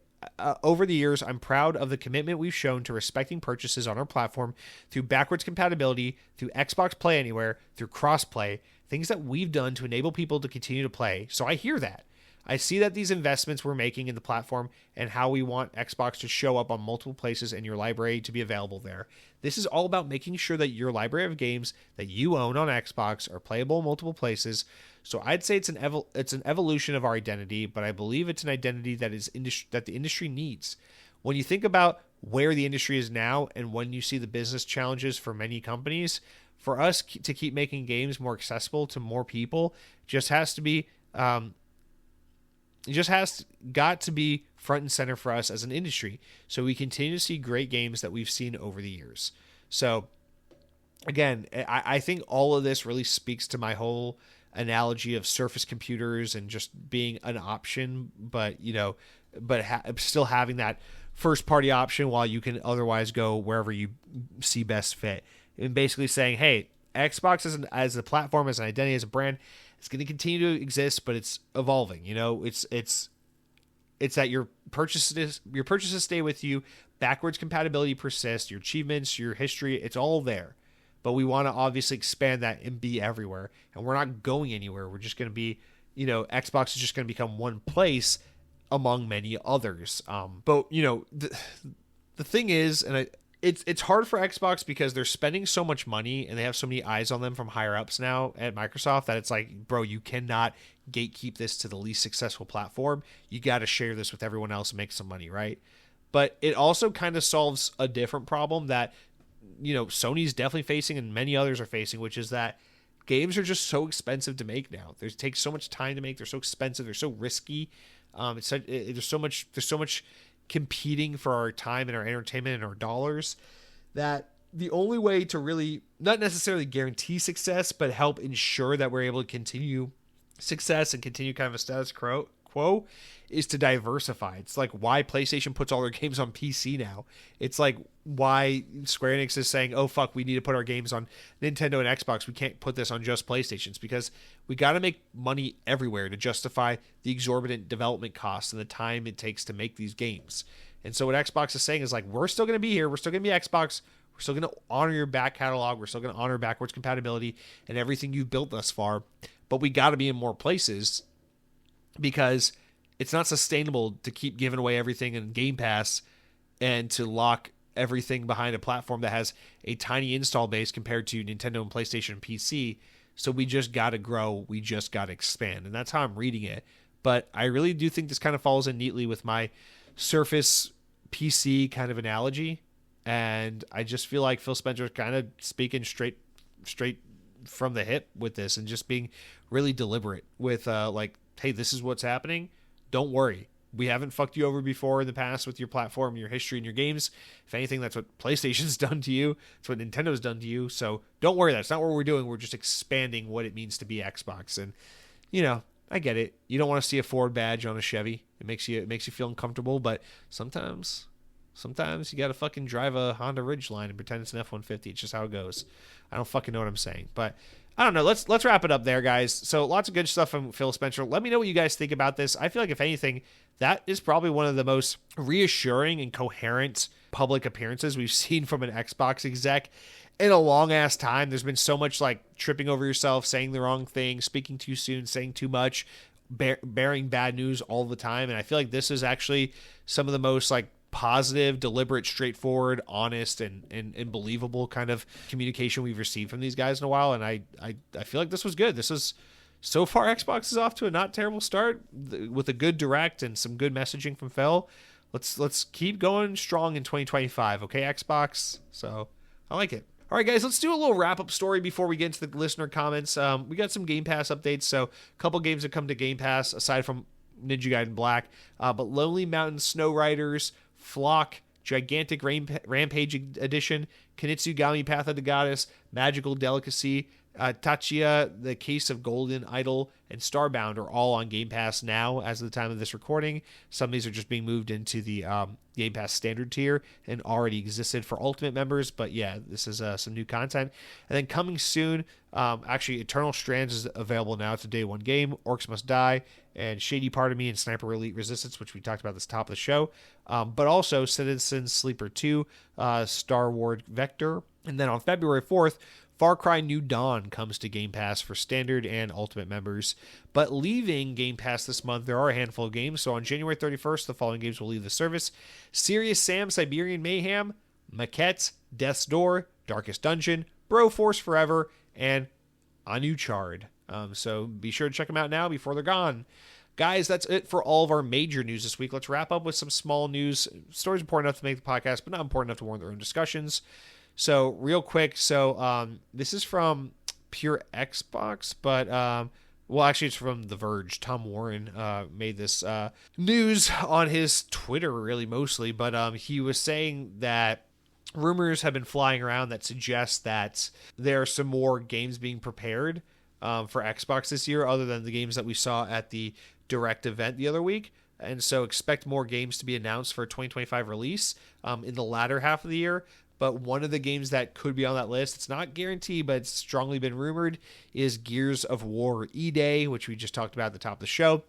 over the years, I'm proud of the commitment we've shown to respecting purchases on our platform through backwards compatibility, through Xbox Play Anywhere, through crossplay, things that we've done to enable people to continue to play. So I hear that. I see that these investments we're making in the platform and how we want Xbox to show up on multiple places and your library to be available there. This is all about making sure that your library of games that you own on Xbox are playable in multiple places. So I'd say it's an evolution of our identity, but I believe it's an identity that that the industry needs. When you think about where the industry is now and when you see the business challenges for many companies, for us to keep making games more accessible to more people just has to be got to be front and center for us as an industry. So we continue to see great games that we've seen over the years. So again, I think all of this really speaks to my whole analogy of Surface computers and just being an option, but still having that first party option while you can otherwise go wherever you see best fit. And basically saying, hey, Xbox as a platform, as an identity, as a brand, it's going to continue to exist, but it's evolving. It's that your purchases stay with you, backwards compatibility persists, your achievements, your history, it's all there. But we want to obviously expand that and be everywhere. And we're not going anywhere. We're just going to be, Xbox is just going to become one place among many others. But the thing is, and it's hard for Xbox because they're spending so much money and they have so many eyes on them from higher ups now at Microsoft that it's like, bro, you cannot gatekeep this to the least successful platform. You got to share this with everyone else and make some money, right? But it also kind of solves a different problem that Sony's definitely facing and many others are facing, which is that games are just so expensive to make now. They take so much time to make. They're so expensive. They're so risky. There's so much competing for our time and our entertainment and our dollars that the only way to really not necessarily guarantee success, but help ensure that we're able to continue success and continue kind of a status quo is to diversify. It's like why PlayStation puts all their games on PC now. It's like why Square Enix is saying, oh fuck, we need to put our games on Nintendo and Xbox. We can't put this on just PlayStations because we got to make money everywhere to justify the exorbitant development costs and the time it takes to make these games. And so what Xbox is saying is like, we're still going to be here. We're still going to be Xbox. We're still going to honor your back catalog. We're still going to honor backwards compatibility and everything you've built thus far. But we got to be in more places because it's not sustainable to keep giving away everything in Game Pass and to lock everything behind a platform that has a tiny install base compared to Nintendo and PlayStation and PC. So we just got to grow. We just got to expand. And that's how I'm reading it. But I really do think this kind of falls in neatly with my Surface PC kind of analogy. And I just feel like Phil Spencer's kind of speaking straight from the hip with this and just being really deliberate with hey, this is what's happening. Don't worry. We haven't fucked you over before in the past with your platform, your history, and your games. If anything, that's what PlayStation's done to you. It's what Nintendo's done to you. So don't worry. That's not what we're doing. We're just expanding what it means to be Xbox. And, I get it. You don't want to see a Ford badge on a Chevy. It makes you feel uncomfortable. But sometimes you got to fucking drive a Honda Ridgeline and pretend it's an F-150. It's just how it goes. I don't fucking know what I'm saying. But I don't know. Let's wrap it up there, guys. So lots of good stuff from Phil Spencer. Let me know what you guys think about this. I feel like if anything, that is probably one of the most reassuring and coherent public appearances we've seen from an Xbox exec in a long ass time. There's been so much like tripping over yourself, saying the wrong thing, speaking too soon, saying too much, bearing bad news all the time. And I feel like this is actually some of the most like positive, deliberate, straightforward, honest, and believable kind of communication we've received from these guys in a while. And I feel like this was good. This is, so far, Xbox is off to a not terrible start with a good direct and some good messaging from Phil. Let's keep going strong in 2025, okay, Xbox? So I like it. All right, guys, let's do a little wrap-up story before we get into the listener comments. We got some Game Pass updates, so a couple games that come to Game Pass, aside from Ninja Gaiden Black, but Lonely Mountain Snow Riders, Flock, Gigantic Rampage Edition, Kinutsugami Path of the Goddess, Magical Delicacy, Tachia, The Case of Golden Idol, and Starbound are all on Game Pass now as of the time of this recording. Some of these are just being moved into the Game Pass standard tier and already existed for Ultimate members, but yeah, this is some new content. And then coming soon, actually Eternal Strands is available now. It's a day one game. Orcs Must Die, and Shady Part of Me, and Sniper Elite Resistance, which we talked about at the top of the show, but also Citizen Sleeper 2, Star Wars Vector. And then on February 4th, Far Cry New Dawn comes to Game Pass for standard and Ultimate members. But leaving Game Pass this month, there are a handful of games. So on January 31st, the following games will leave the service: Serious Sam Siberian Mayhem, Maquette, Death's Door, Darkest Dungeon, Broforce Forever, and Anuchard. So be sure to check them out now before they're gone. Guys, that's it for all of our major news this week. Let's wrap up with some small news. Stories important enough to make the podcast, but not important enough to warrant their own discussions. So real quick, this is from Pure Xbox, but well, actually it's from The Verge. Tom Warren made this news on his Twitter, really mostly, but he was saying that rumors have been flying around that suggest that there are some more games being prepared for Xbox this year, other than the games that we saw at the Direct event the other week. And so expect more games to be announced for 2025 release in the latter half of the year. But one of the games that could be on that list, it's not guaranteed, but it's strongly been rumored, is Gears of War E-Day, which we just talked about at the top of the show,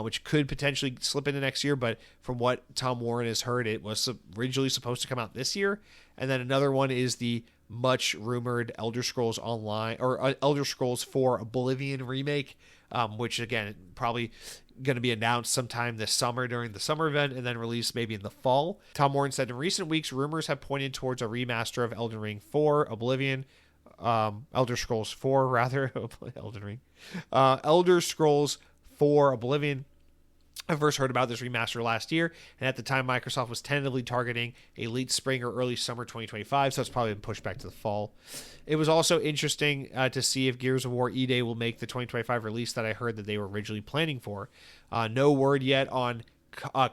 which could potentially slip into next year. But from what Tom Warren has heard, it was originally supposed to come out this year. And then another one is the much rumored Elder Scrolls Online, or Elder Scrolls 4 Oblivion remake, which again, probably going to be announced sometime this summer during the summer event and then released maybe in the fall. Tom Warren said in recent weeks, rumors have pointed towards a remaster of Elden Ring 4 Oblivion, Elder Scrolls 4 rather, Elden Ring, Elder Scrolls 4 Oblivion. I first heard about this remaster last year, and at the time Microsoft was tentatively targeting a late spring or early summer 2025, so it's probably been pushed back to the fall. It was also interesting to see if Gears of War E-Day will make the 2025 release that I heard that they were originally planning for. No word yet on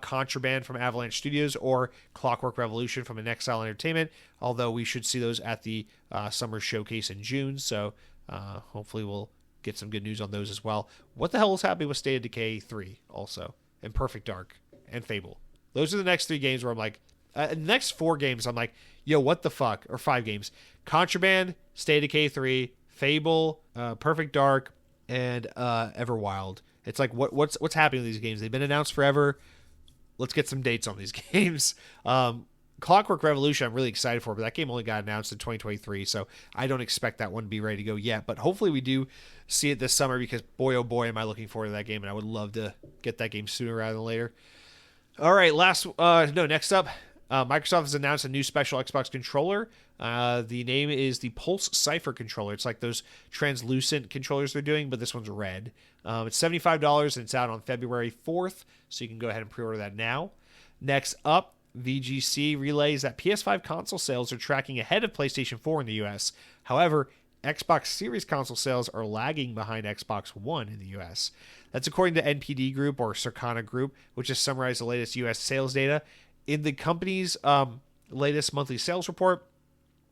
Contraband from Avalanche Studios or Clockwork Revolution from Inexile Entertainment, although we should see those at the summer showcase in June, so hopefully we'll get some good news on those as well. What the hell is happening with State of Decay 3 also, and Perfect Dark, and Fable? Those are the next 3 games where I'm like, the next 4 games I'm like, yo, what the fuck? Or 5 games. Contraband, State of Decay 3, Fable, Perfect Dark, and Everwild. It's like, what's happening with these games? They've been announced forever. Let's get some dates on these games. Clockwork Revolution I'm really excited for, but that game only got announced in 2023, so I don't expect that one to be ready to go yet. But hopefully we do see it this summer, because boy, oh boy, am I looking forward to that game, and I would love to get that game sooner rather than later. All right, next up, Microsoft has announced a new special Xbox controller. The name is the Pulse Cypher controller. It's like those translucent controllers they're doing, but this one's red. It's $75, and it's out on February 4th, so you can go ahead and pre-order that now. Next up, VGC relays that PS5 console sales are tracking ahead of PlayStation 4 in the US. However, Xbox Series console sales are lagging behind Xbox One in the US. That's according to NPD Group, or Circana Group, which has summarized the latest US sales data. In the company's latest monthly sales report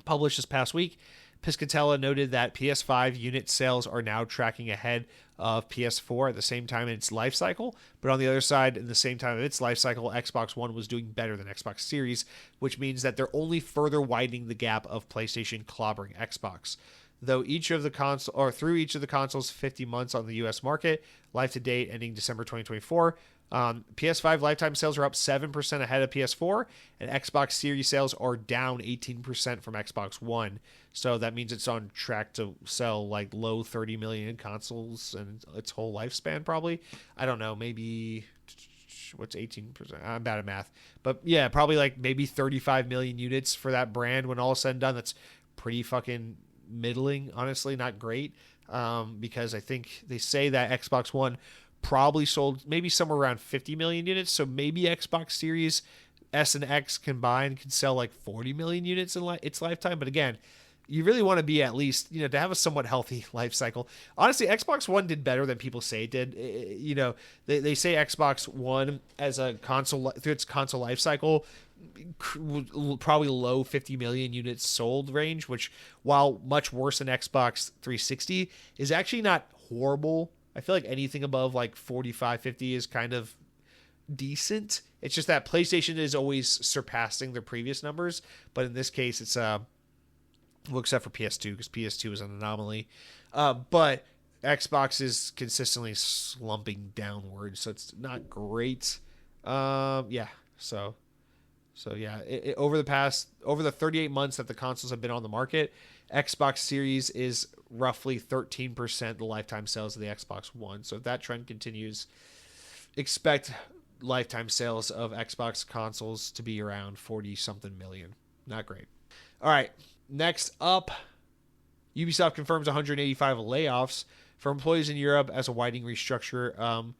published this past week, Piscatella noted that PS5 unit sales are now tracking ahead of PS4 at the same time in its life cycle. But on the other side, in the same time of its life cycle, Xbox One was doing better than Xbox Series, which means that they're only further widening the gap of PlayStation clobbering Xbox. Through each of the consoles' 50 months on the US market, life to date ending December 2024, PS5 lifetime sales are up 7% ahead of PS4, and Xbox Series sales are down 18% from Xbox One. So that means it's on track to sell like low 30 million consoles in its whole lifespan, probably. I don't know, maybe what's 18%? I'm bad at math. But yeah, probably like maybe 35 million units for that brand when all is said and done. That's pretty fucking middling, honestly, not great. Because I think they say that Xbox One probably sold maybe somewhere around 50 million units. So maybe Xbox Series S and X combined could sell like 40 million units in its lifetime. But again, you really want to be at least, to have a somewhat healthy life cycle. Honestly, Xbox One did better than people say it did. They say Xbox One as a console, through its console life cycle, probably low 50 million units sold range, which, while much worse than Xbox 360, is actually not horrible. I feel like anything above like 45, 50 is kind of decent. It's just that PlayStation is always surpassing their previous numbers, but in this case, it's well, except for PS2, because PS2 is an anomaly. But Xbox is consistently slumping downward, so it's not great. Yeah. So yeah, over the 38 months that the consoles have been on the market, Xbox Series is roughly 13% the lifetime sales of the Xbox One. So if that trend continues, expect lifetime sales of Xbox consoles to be around 40-something million. Not great. All right. Next up, Ubisoft confirms 185 layoffs for employees in Europe as a widening restructure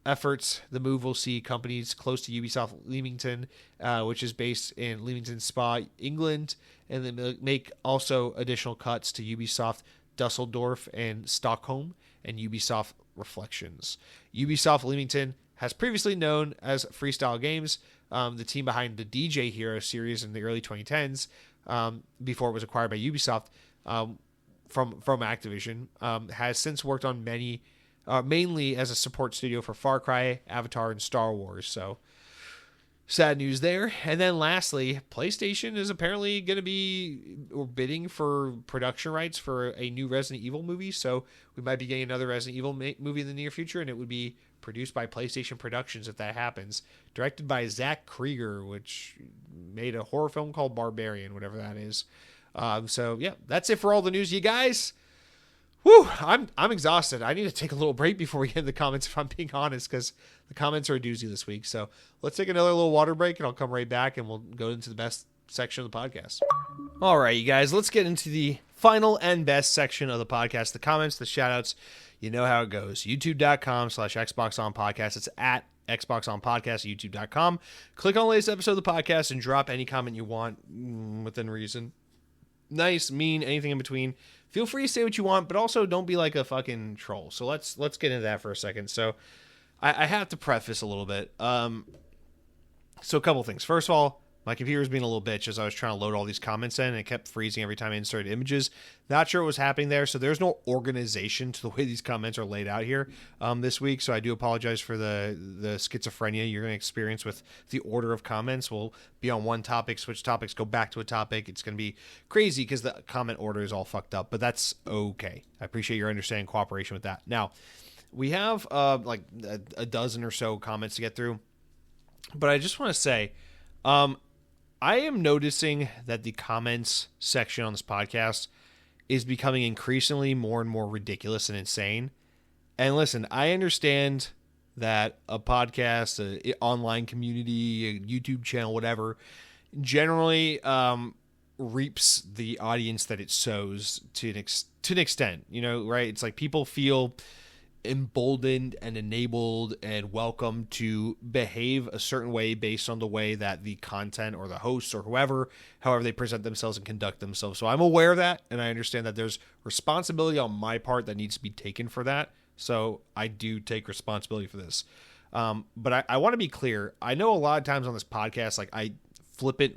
efforts. The move will see companies close to Ubisoft Leamington, which is based in Leamington Spa, England, and then make also additional cuts to Ubisoft Dusseldorf and Stockholm and Ubisoft Reflections. Ubisoft Leamington has previously known as Freestyle Games, the team behind the DJ Hero series in the early 2010s, before it was acquired by Ubisoft from Activision, has since worked on many, mainly as a support studio for Far Cry, Avatar, and Star Wars. So sad news there. And then lastly, PlayStation is apparently going to be bidding for production rights for a new Resident Evil movie. So we might be getting another Resident Evil movie in the near future, and it would be produced by PlayStation Productions if that happens. Directed by Zach Krieger, which made a horror film called Barbarian, whatever that is. So yeah, that's it for all the news, you guys. Whew, I'm exhausted. I need to take a little break before we get in the comments, if I'm being honest, because the comments are a doozy this week. So let's take another little water break, and I'll come right back, and we'll go into the best section of the podcast. All right, you guys, let's get into the final and best section of the podcast, the comments, the shout-outs. You know how it goes. YouTube.com/XboxOnPodcast. It's at XboxOnPodcast, YouTube.com. Click on the latest episode of the podcast and drop any comment you want within reason. Nice, mean, anything in between. Feel free to say what you want, but also don't be like a fucking troll. So let's get into that for a second. So I have to preface a little bit. So a couple things. First of all, my computer was being a little bitch as I was trying to load all these comments in, and it kept freezing every time I inserted images. Not sure what was happening there, so there's no organization to the way these comments are laid out here this week, so I do apologize for the schizophrenia you're going to experience with the order of comments. We'll be on one topic, switch topics, go back to a topic. It's going to be crazy because the comment order is all fucked up, but that's okay. I appreciate your understanding and cooperation with that. Now, we have like a dozen or so comments to get through, but I just want to say... I am noticing that the comments section on this podcast is becoming increasingly more and more ridiculous and insane. And listen, I understand that a podcast, an online community, a YouTube channel, whatever, generally reaps the audience that it sows to an extent, right? It's like people feel emboldened and enabled and welcome to behave a certain way based on the way that the content or the hosts or however they present themselves and conduct themselves. So I'm aware of that, and I understand that there's responsibility on my part that needs to be taken for that. So I do take responsibility for this. But I want to be clear. I know a lot of times on this podcast, like I flippant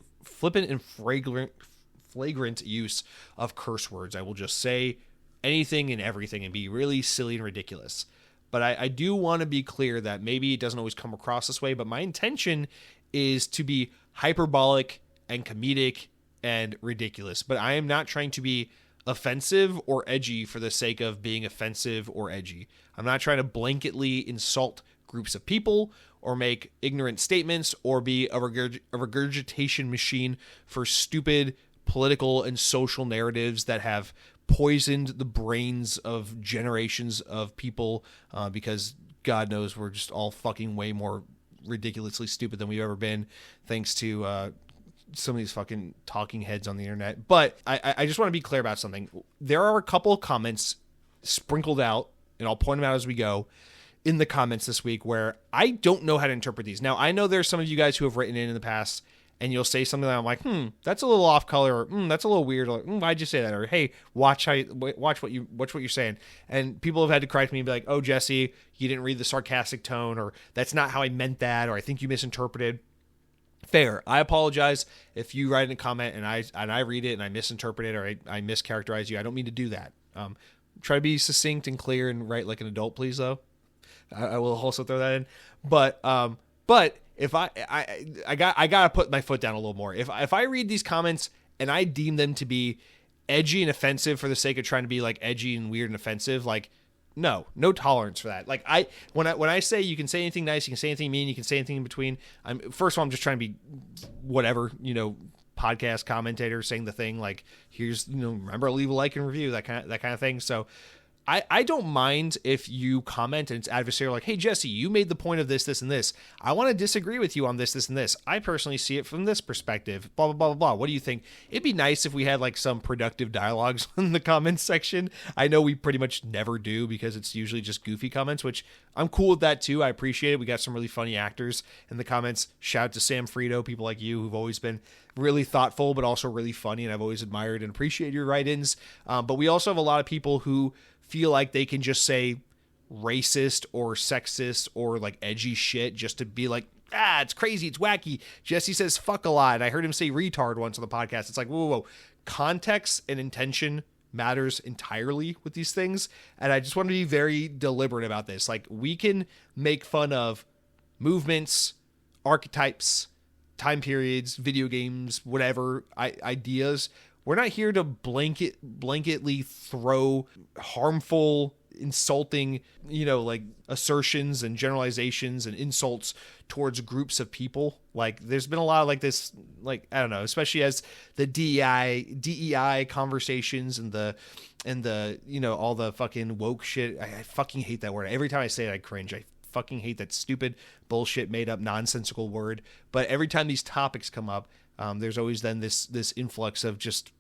and flagrant use of curse words. I will just say anything and everything and be really silly and ridiculous. But I do want to be clear that maybe it doesn't always come across this way, but my intention is to be hyperbolic and comedic and ridiculous. But I am not trying to be offensive or edgy for the sake of being offensive or edgy. I'm not trying to blanketly insult groups of people or make ignorant statements or be a regurgitation machine for stupid political and social narratives that have poisoned the brains of generations of people because God knows we're just all fucking way more ridiculously stupid than we've ever been, thanks to some of these fucking talking heads on the internet. But I just want to be clear about something. There are a couple of comments sprinkled out, and I'll point them out as we go, in the comments this week where I don't know how to interpret these. Now, I know there's some of you guys who have written in the past, and you'll say something that I'm like, that's a little off color, or that's a little weird, or why'd you say that? Or hey, watch what you're saying. And people have had to correct me and be like, oh, Jesse, you didn't read the sarcastic tone, or that's not how I meant that, or I think you misinterpreted. Fair. I apologize if you write in a comment and I read it and I misinterpret it, or I mischaracterize you. I don't mean to do that. Try to be succinct and clear and write like an adult, please, though. I will also throw that in. But if I gotta put my foot down a little more. If I read these comments and I deem them to be edgy and offensive for the sake of trying to be like edgy and weird and offensive, like no tolerance for that. Like when I say you can say anything nice, you can say anything mean, you can say anything in between. First of all, I'm just trying to be whatever, podcast commentator saying the thing like, here's, remember, leave a like and review, that kind of thing. So I don't mind if you comment and it's adversarial, like, hey, Jesse, you made the point of this, this, and this. I want to disagree with you on this, this, and this. I personally see it from this perspective, blah, blah, blah, blah, blah. What do you think? It'd be nice if we had like some productive dialogues in the comments section. I know we pretty much never do because it's usually just goofy comments, which I'm cool with that too. I appreciate it. We got some really funny actors in the comments. Shout out to Sam Frito, people like you who've always been really thoughtful, but also really funny. And I've always admired and appreciated your write-ins. But we also have a lot of people who feel like they can just say racist or sexist or like edgy shit just to be like, it's crazy, it's wacky. Jesse says fuck a lot. I heard him say retard once on the podcast. It's like, whoa. Context and intention matters entirely with these things. And I just want to be very deliberate about this. Like, we can make fun of movements, archetypes, time periods, video games, whatever, ideas. We're not here to blanketly throw harmful, insulting, like assertions and generalizations and insults towards groups of people. Like, there's been a lot of like this, like, I don't know, especially as the DEI conversations and the all the fucking woke shit. I fucking hate that word. Every time I say it, I cringe. I fucking hate that stupid bullshit made up nonsensical word. But every time these topics come up, there's always then this influx of just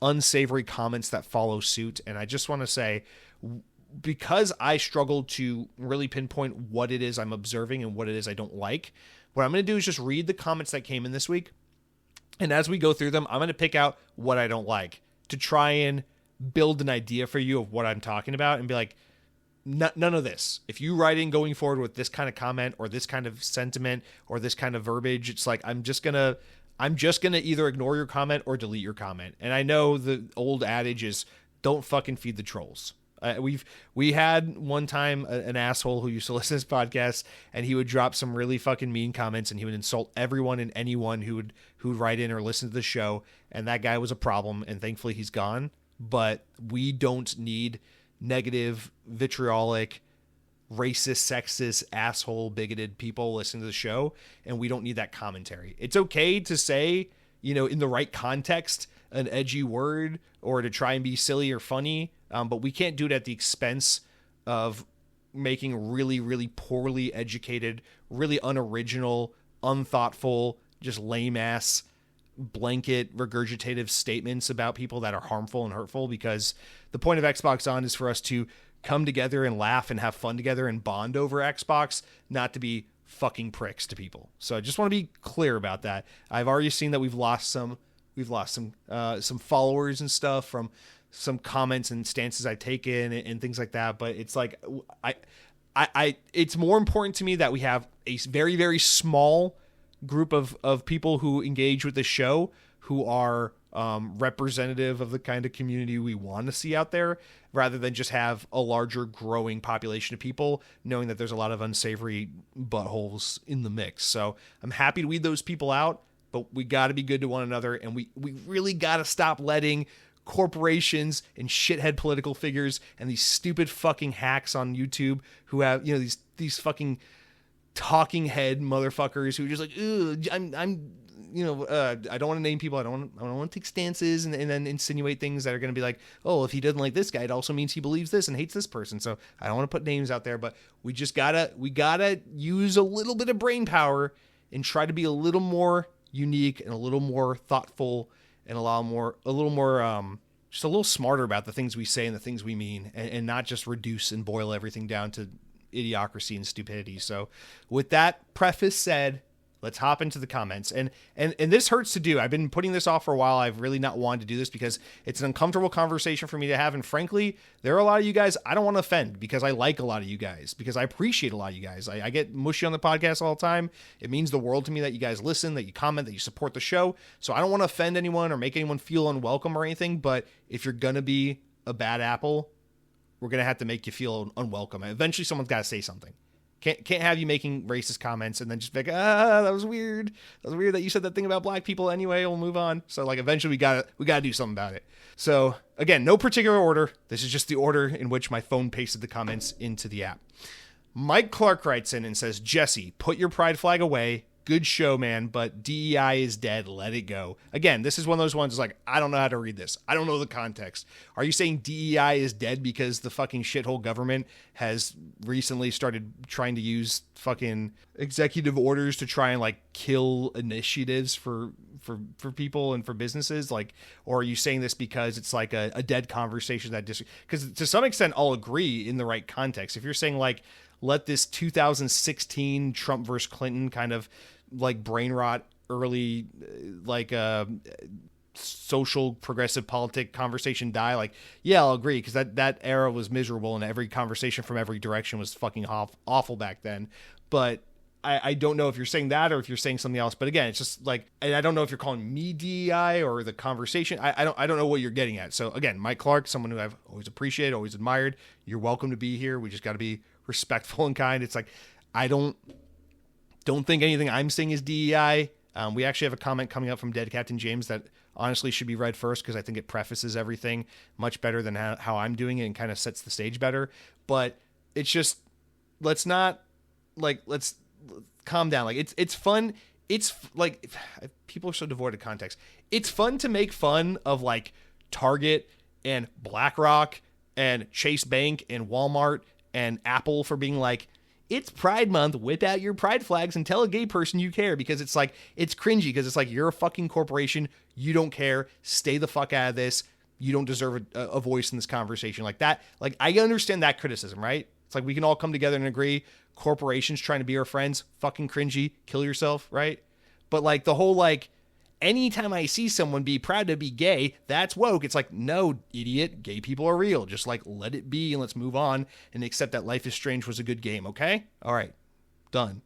unsavory comments that follow suit. And I just want to say, because I struggle to really pinpoint what it is I'm observing and what it is I don't like, what I'm going to do is just read the comments that came in this week. And as we go through them, I'm going to pick out what I don't like to try and build an idea for you of what I'm talking about and be like, none of this. If you write in going forward with this kind of comment or this kind of sentiment or this kind of verbiage, it's like, I'm just going to either ignore your comment or delete your comment. And I know the old adage is don't fucking feed the trolls. We had one time an asshole who used to listen to this podcast, and he would drop some really fucking mean comments, and he would insult everyone and anyone who would write in or listen to the show. And that guy was a problem, and thankfully he's gone. But we don't need negative, vitriolic, racist, sexist, asshole, bigoted people listening to the show, and we don't need that commentary. It's okay to say, in the right context, an edgy word or to try and be silly or funny, but we can't do it at the expense of making really, really poorly educated, really unoriginal, unthoughtful, just lame-ass, blanket, regurgitative statements about people that are harmful and hurtful, because the point of Xbox On is for us to come together and laugh and have fun together and bond over Xbox, not to be fucking pricks to people. So I just want to be clear about that. I've already seen that we've lost some followers and stuff from some comments and stances I've taken and things like that. But it's like, it's more important to me that we have a very, very small group of people who engage with the show, who are representative of the kind of community we want to see out there, rather than just have a larger growing population of people, knowing that there's a lot of unsavory buttholes in the mix. So I'm happy to weed those people out, but we got to be good to one another. And we really got to stop letting corporations and shithead political figures and these stupid fucking hacks on YouTube who have, these fucking talking head motherfuckers who are just like, I'm I don't want to name people. I don't want to take stances and then insinuate things that are going to be like, oh, if he doesn't like this guy, it also means he believes this and hates this person. So I don't want to put names out there, but we gotta use a little bit of brain power and try to be a little more unique and a little more thoughtful and just a little smarter about the things we say and the things we mean, and not just reduce and boil everything down to idiocracy and stupidity. So with that preface said, let's hop into the comments. And this hurts to do. I've been putting this off for a while. I've really not wanted to do this because it's an uncomfortable conversation for me to have. And frankly, there are a lot of you guys I don't want to offend, because I like a lot of you guys, because I appreciate a lot of you guys. I get mushy on the podcast all the time. It means the world to me that you guys listen, that you comment, that you support the show. So I don't want to offend anyone or make anyone feel unwelcome or anything. But if you're going to be a bad apple, we're going to have to make you feel unwelcome. Eventually someone's got to say something. Can't have you making racist comments and then just be like, that was weird. That was weird that you said that thing about black people. Anyway, we'll move on. So like eventually we gotta do something about it. So again, no particular order. This is just the order in which my phone pasted the comments into the app. Mike Clark writes in and says, Jesse, put your pride flag away. Good show, man, but DEI is dead. Let it go. Again, this is one of those ones like, I don't know how to read this. I don't know the context. Are you saying DEI is dead because the fucking shithole government has recently started trying to use fucking executive orders to try and like kill initiatives for people and for businesses? Like, or are you saying this because it's like a dead conversation that because to some extent I'll agree in the right context. If you're saying like, let this 2016 Trump versus Clinton kind of like brain rot early, like social progressive politic conversation die, like, yeah, I'll agree, because that era was miserable and every conversation from every direction was fucking awful back then. But I don't know if you're saying that or if you're saying something else. But again, it's just like, and I don't know if you're calling me DEI or the conversation. I don't know what you're getting at. So again, Mike Clark, someone who I've always appreciated, always admired. You're welcome to be here. We just got to be respectful and kind. It's like, I don't think anything I'm saying is DEI. We actually have a comment coming up from Dead Captain James that honestly should be read first, because I think it prefaces everything much better than how I'm doing it and kind of sets the stage better. But it's just, let's calm down. Like it's fun. It's like, people are so devoid of context. It's fun to make fun of like Target and BlackRock and Chase Bank and Walmart and Apple for being like, it's Pride Month, whip out your pride flags and tell a gay person you care, because it's like, it's cringy, because it's like, you're a fucking corporation. You don't care. Stay the fuck out of this. You don't deserve a voice in this conversation like that. Like, I understand that criticism, right? It's like, we can all come together and agree, corporations trying to be our friends, fucking cringy, kill yourself, right? But like the whole, like, anytime I see someone be proud to be gay, that's woke. It's like, no, idiot, gay people are real. Just like, let it be and let's move on and accept that Life is Strange was a good game. Okay. All right. Done.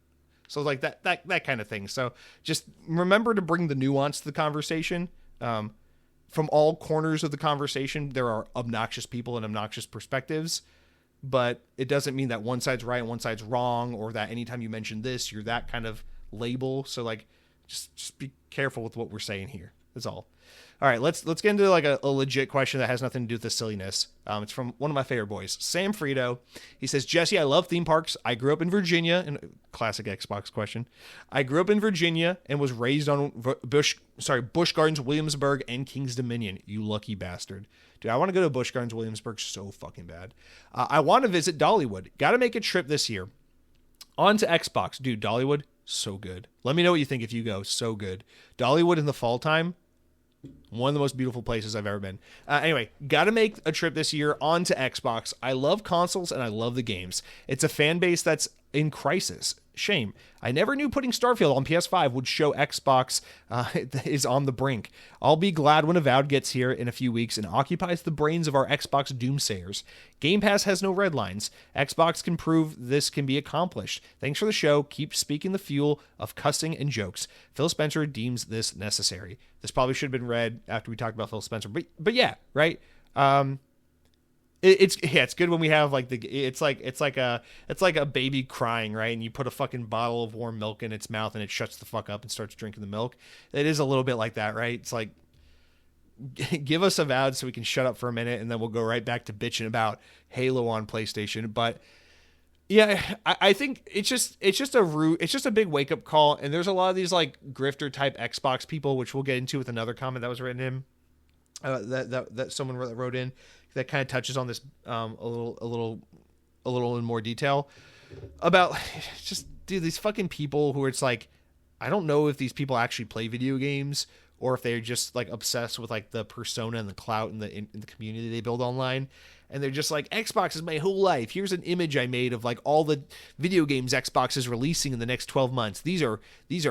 So like that kind of thing. So just remember to bring the nuance to the conversation. From all corners of the conversation, there are obnoxious people and obnoxious perspectives, but it doesn't mean that one side's right and one side's wrong, or that anytime you mention this, you're that kind of label. So like, just be careful with what we're saying here. That's all. All right, let's get into like a legit question that has nothing to do with the silliness. It's from one of my favorite boys, Sam Frito. He says, Jesse, I love theme parks. I grew up in Virginia, and classic Xbox question. I grew up in Virginia and was raised on Busch Gardens, Williamsburg, and Kings Dominion. You lucky bastard. Dude, I want to go to Busch Gardens, Williamsburg so fucking bad. I want to visit Dollywood. Got to make a trip this year. On to Xbox. Dude, Dollywood, so good. Let me know what you think if you go. So good. Dollywood in the fall time, one of the most beautiful places I've ever been. Anyway, got to make a trip this year on to Xbox. I love consoles and I love the games. It's a fan base that's in crisis. Shame. I never knew putting Starfield on PS5 would show Xbox is on the brink. I'll be glad when Avowed gets here in a few weeks and occupies the brains of our Xbox doomsayers. Game Pass has no red lines. Xbox can prove this can be accomplished. Thanks for the show. Keep speaking the fuel of cussing and jokes. Phil Spencer deems this necessary. This probably should have been read after we talked about Phil Spencer, but yeah, right. It's good when we have like it's like a baby crying, right? And you put a fucking bottle of warm milk in its mouth and it shuts the fuck up and starts drinking the milk. It is a little bit like that, right? It's like, give us Avowed so we can shut up for a minute and then we'll go right back to bitching about Halo on PlayStation. But Yeah, I think it's just a big wake up call, and there's a lot of these like grifter type Xbox people, which we'll get into with another comment that was written in, that someone wrote in, that kind of touches on this a little in more detail about just, dude, these fucking people who it's like, I don't know if these people actually play video games or if they're just like obsessed with like the persona and the clout and in the community they build online. And they're just like, Xbox is my whole life. Here's an image I made of like all the video games Xbox is releasing in the next 12 months. These are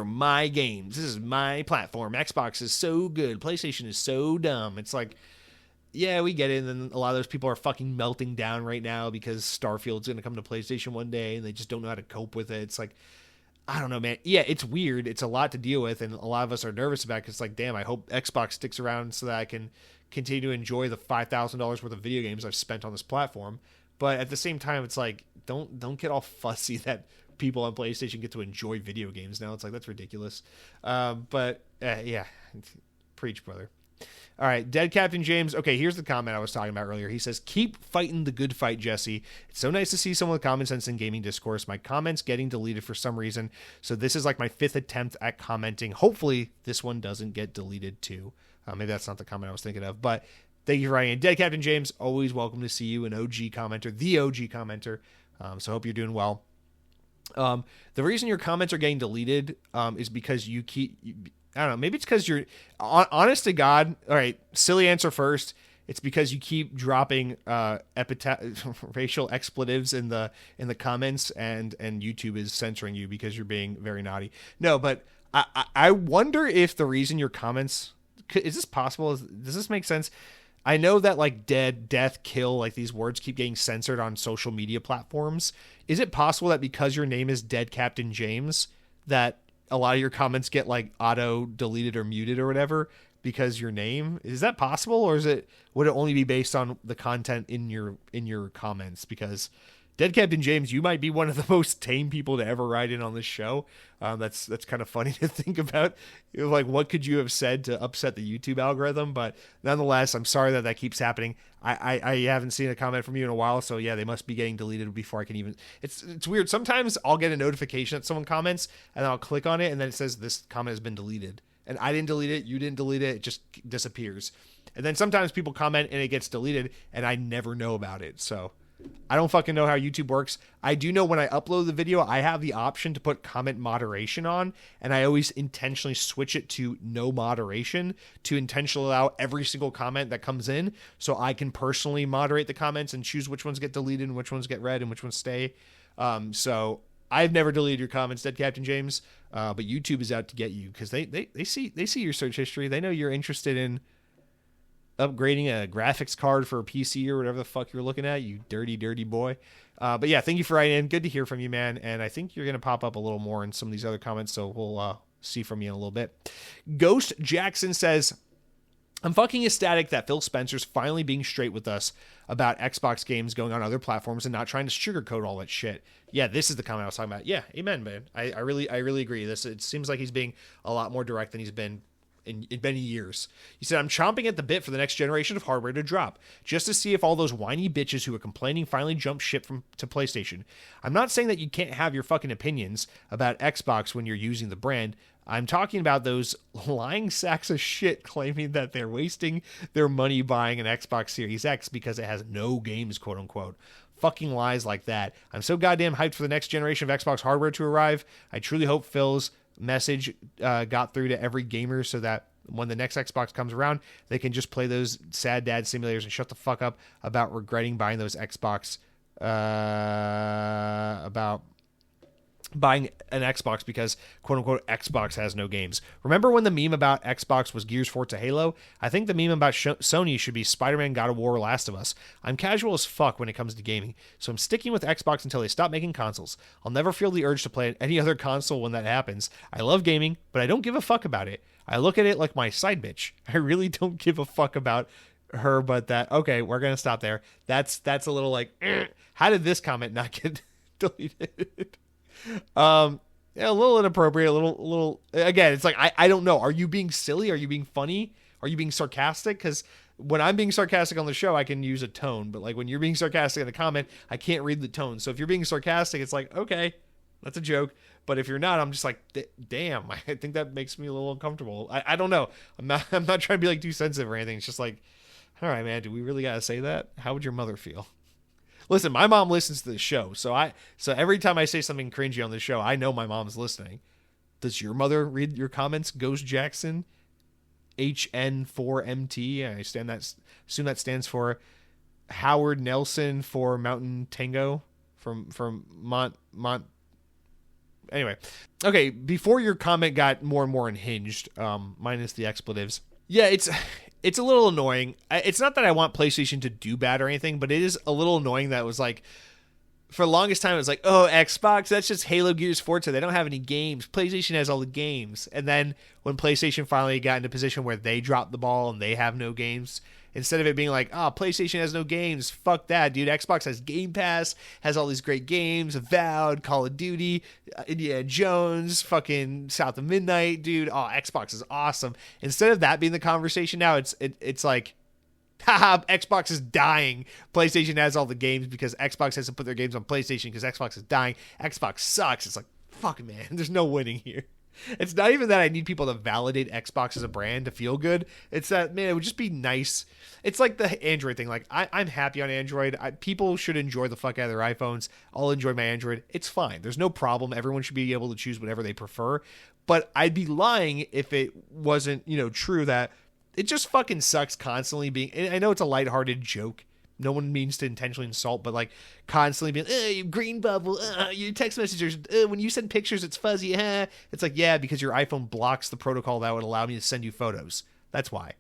my games. This is my platform. Xbox is so good. PlayStation is so dumb. It's like, yeah, we get it. And then a lot of those people are fucking melting down right now because Starfield's going to come to PlayStation one day and they just don't know how to cope with it. It's like, I don't know, man. Yeah, it's weird. It's a lot to deal with. And a lot of us are nervous about it because it's like, damn, I hope Xbox sticks around so that I can continue to enjoy the $5,000 worth of video games I've spent on this platform. But at the same time, it's like, don't get all fussy that people on PlayStation get to enjoy video games now. It's like, that's ridiculous. Yeah, preach, brother. All right, Dead Captain James. Okay, here's the comment I was talking about earlier. He says, keep fighting the good fight, Jesse. It's so nice to see someone with common sense in gaming discourse. My comments getting deleted for some reason, so this is like my 5th attempt at commenting. Hopefully, this one doesn't get deleted too. Maybe that's not the comment I was thinking of, but thank you for writing in. Dead Captain James, always welcome to see you, an OG commenter, the OG commenter. So I hope you're doing well. The reason your comments are getting deleted is because you keep... I don't know. Maybe it's because you're honest to God. All right, silly answer first. It's because you keep dropping racial expletives in the comments, and YouTube is censoring you because you're being very naughty. No, but I wonder if the reason your comments, is this possible? Does this make sense? I know that like dead, death, kill, like these words keep getting censored on social media platforms. Is it possible that because your name is Dead Captain James, that a lot of your comments get like auto deleted or muted or whatever because your name? Is that possible, or would it only be based on the content in your comments? Because Dead Captain James, you might be one of the most tame people to ever write in on this show. That's kind of funny to think about. Like, what could you have said to upset the YouTube algorithm? But nonetheless, I'm sorry that keeps happening. I haven't seen a comment from you in a while, so yeah, they must be getting deleted before I can even... It's weird. Sometimes I'll get a notification that someone comments, and I'll click on it, and then it says this comment has been deleted. And I didn't delete it, you didn't delete it, it just disappears. And then sometimes people comment, and it gets deleted, and I never know about it, so... I don't fucking know how YouTube works. I do know when I upload the video, I have the option to put comment moderation on, and I always intentionally switch it to no moderation to intentionally allow every single comment that comes in, so I can personally moderate the comments and choose which ones get deleted and which ones get read and which ones stay. So I've never deleted your comments, Dead Captain James, but YouTube is out to get you because they see your search history. They know you're interested in upgrading a graphics card for a PC or whatever the fuck you're looking at, you dirty boy. But yeah, thank you for writing in. Good to hear from you, man. And I think you're going to pop up a little more in some of these other comments, so we'll see from you in a little bit. Ghost Jackson says, I'm fucking ecstatic that Phil Spencer's finally being straight with us about Xbox games going on other platforms and not trying to sugarcoat all that shit. Yeah, this is the comment I was talking about. Yeah, amen, man. I really agree. It seems like he's being a lot more direct than he's been in many years. He said, I'm chomping at the bit for the next generation of hardware to drop, just to see if all those whiny bitches who are complaining finally jump ship to PlayStation. I'm not saying that you can't have your fucking opinions about Xbox when you're using the brand. I'm talking about those lying sacks of shit claiming that they're wasting their money buying an Xbox Series X because it has no games, quote unquote. Fucking lies like that. I'm so goddamn hyped for the next generation of Xbox hardware to arrive. I truly hope Phil's message got through to every gamer so that when the next Xbox comes around, they can just play those sad dad simulators and shut the fuck up about regretting buying those Xbox, about buying an Xbox because quote unquote Xbox has no games. Remember when the meme about Xbox was Gears, Forza, Halo? I think the meme about Sony should be Spider-Man, God of War, Last of Us. I'm casual as fuck when it comes to gaming, so I'm sticking with Xbox until they stop making consoles. I'll never feel the urge to play any other console when that happens. I love gaming, but I don't give a fuck about it. I look at it like my side bitch. I really don't give a fuck about her, but that, okay, we're gonna stop there. That's a little like, how did this comment not get deleted? Yeah, a little inappropriate, a little again, it's like I don't know. Are you being silly? Are you being funny? Are you being sarcastic? Because when I'm being sarcastic on the show, I can use a tone, but like when you're being sarcastic in a comment, I can't read the tone. So if you're being sarcastic, it's like, okay, that's a joke. But if you're not, I'm just like, damn, I think that makes me a little uncomfortable. I don't know. I'm not trying to be like too sensitive or anything. It's just like, all right, man, do we really got to say that? How would your mother feel? Listen, my mom listens to the show. So every time I say something cringy on the show, I know my mom's listening. Does your mother read your comments? Ghost Jackson, HN4MT. I assume that stands for Howard Nelson for Mountain Tango from Mont. Anyway, okay. Before your comment got more and more unhinged, minus the expletives. Yeah, it's a little annoying. It's not that I want PlayStation to do bad or anything, but it is a little annoying that it was like, for the longest time, it was like, oh, Xbox, that's just Halo, Gears, Forza. They don't have any games. PlayStation has all the games. And then when PlayStation finally got in a position where they dropped the ball and they have no games, instead of it being like, oh, PlayStation has no games, fuck that, dude. Xbox has Game Pass, has all these great games, Avowed, Call of Duty, Indiana Jones, fucking South of Midnight, dude. Oh, Xbox is awesome. Instead of that being the conversation now, it's like, haha, Xbox is dying. PlayStation has all the games because Xbox has to put their games on PlayStation because Xbox is dying. Xbox sucks. It's like, fuck, man, there's no winning here. It's not even that I need people to validate Xbox as a brand to feel good. It's that, man, it would just be nice. It's like the Android thing. Like, I'm happy on Android. People should enjoy the fuck out of their iPhones. I'll enjoy my Android. It's fine. There's no problem. Everyone should be able to choose whatever they prefer. But I'd be lying if it wasn't, true that it just fucking sucks constantly being. I know it's a lighthearted joke. No one means to intentionally insult, but like constantly being, green bubble, your text messages, when you send pictures, it's fuzzy. It's like, yeah, because your iPhone blocks the protocol that would allow me to send you photos. That's why.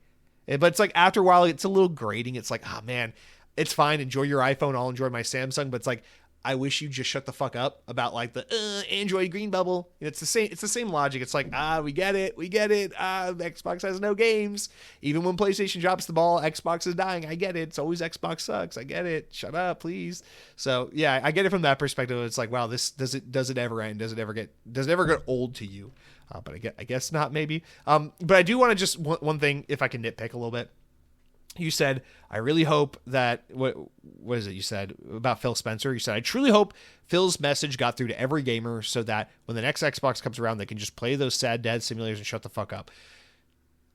But it's like after a while, it's a little grating. It's like, oh man, it's fine. Enjoy your iPhone. I'll enjoy my Samsung. But it's like, I wish you just shut the fuck up about like the Android green bubble. It's the same logic. It's like, we get it. Xbox has no games. Even when PlayStation drops the ball, Xbox is dying. I get it. It's always Xbox sucks. I get it. Shut up, please. So yeah, I get it from that perspective. It's like, wow, this does it ever end? Does it ever get old to you? But I guess not, maybe. But I do want to just one thing, if I can nitpick a little bit. You said, I really hope that, what is it you said about Phil Spencer? You said, I truly hope Phil's message got through to every gamer so that when the next Xbox comes around, they can just play those sad dad simulators and shut the fuck up.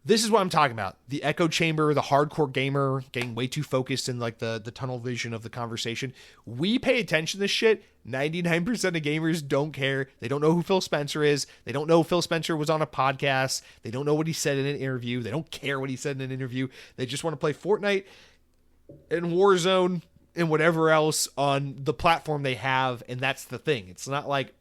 This is what I'm talking about. The echo chamber, the hardcore gamer getting way too focused in like the tunnel vision of the conversation. We pay attention to this shit. 99% of gamers don't care. They don't know who Phil Spencer is. They don't know Phil Spencer was on a podcast. They don't know what he said in an interview. They don't care what he said in an interview. They just want to play Fortnite and Warzone and whatever else on the platform they have. And that's the thing. It's not like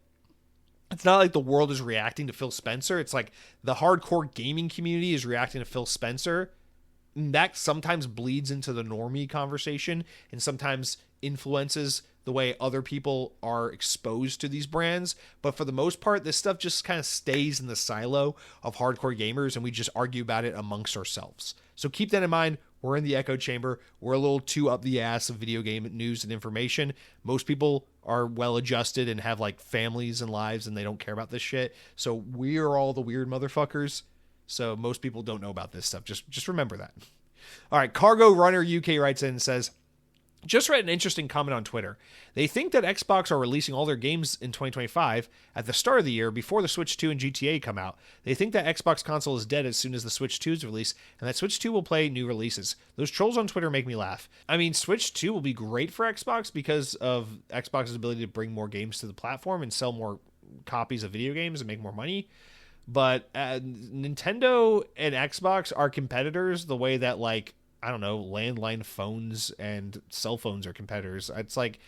the world is reacting to Phil Spencer. It's like the hardcore gaming community is reacting to Phil Spencer. And that sometimes bleeds into the normie conversation and sometimes influences the way other people are exposed to these brands. But for the most part, this stuff just kind of stays in the silo of hardcore gamers and we just argue about it amongst ourselves. So keep that in mind. We're in the echo chamber. We're a little too up the ass of video game news and information. Most people are well adjusted and have like families and lives and they don't care about this shit. So we're all the weird motherfuckers. So most people don't know about this stuff. Just remember that. All right. Cargo Runner UK writes in and says, just read an interesting comment on Twitter. They think that Xbox are releasing all their games in 2025 at the start of the year before the Switch 2 and GTA come out. They think that Xbox console is dead as soon as the Switch 2 is released, and that Switch 2 will play new releases. Those trolls on Twitter make me laugh. I mean, Switch 2 will be great for Xbox because of Xbox's ability to bring more games to the platform and sell more copies of video games and make more money. But Nintendo and Xbox are competitors the way that, like, I don't know, landline phones and cell phones are competitors. It's like,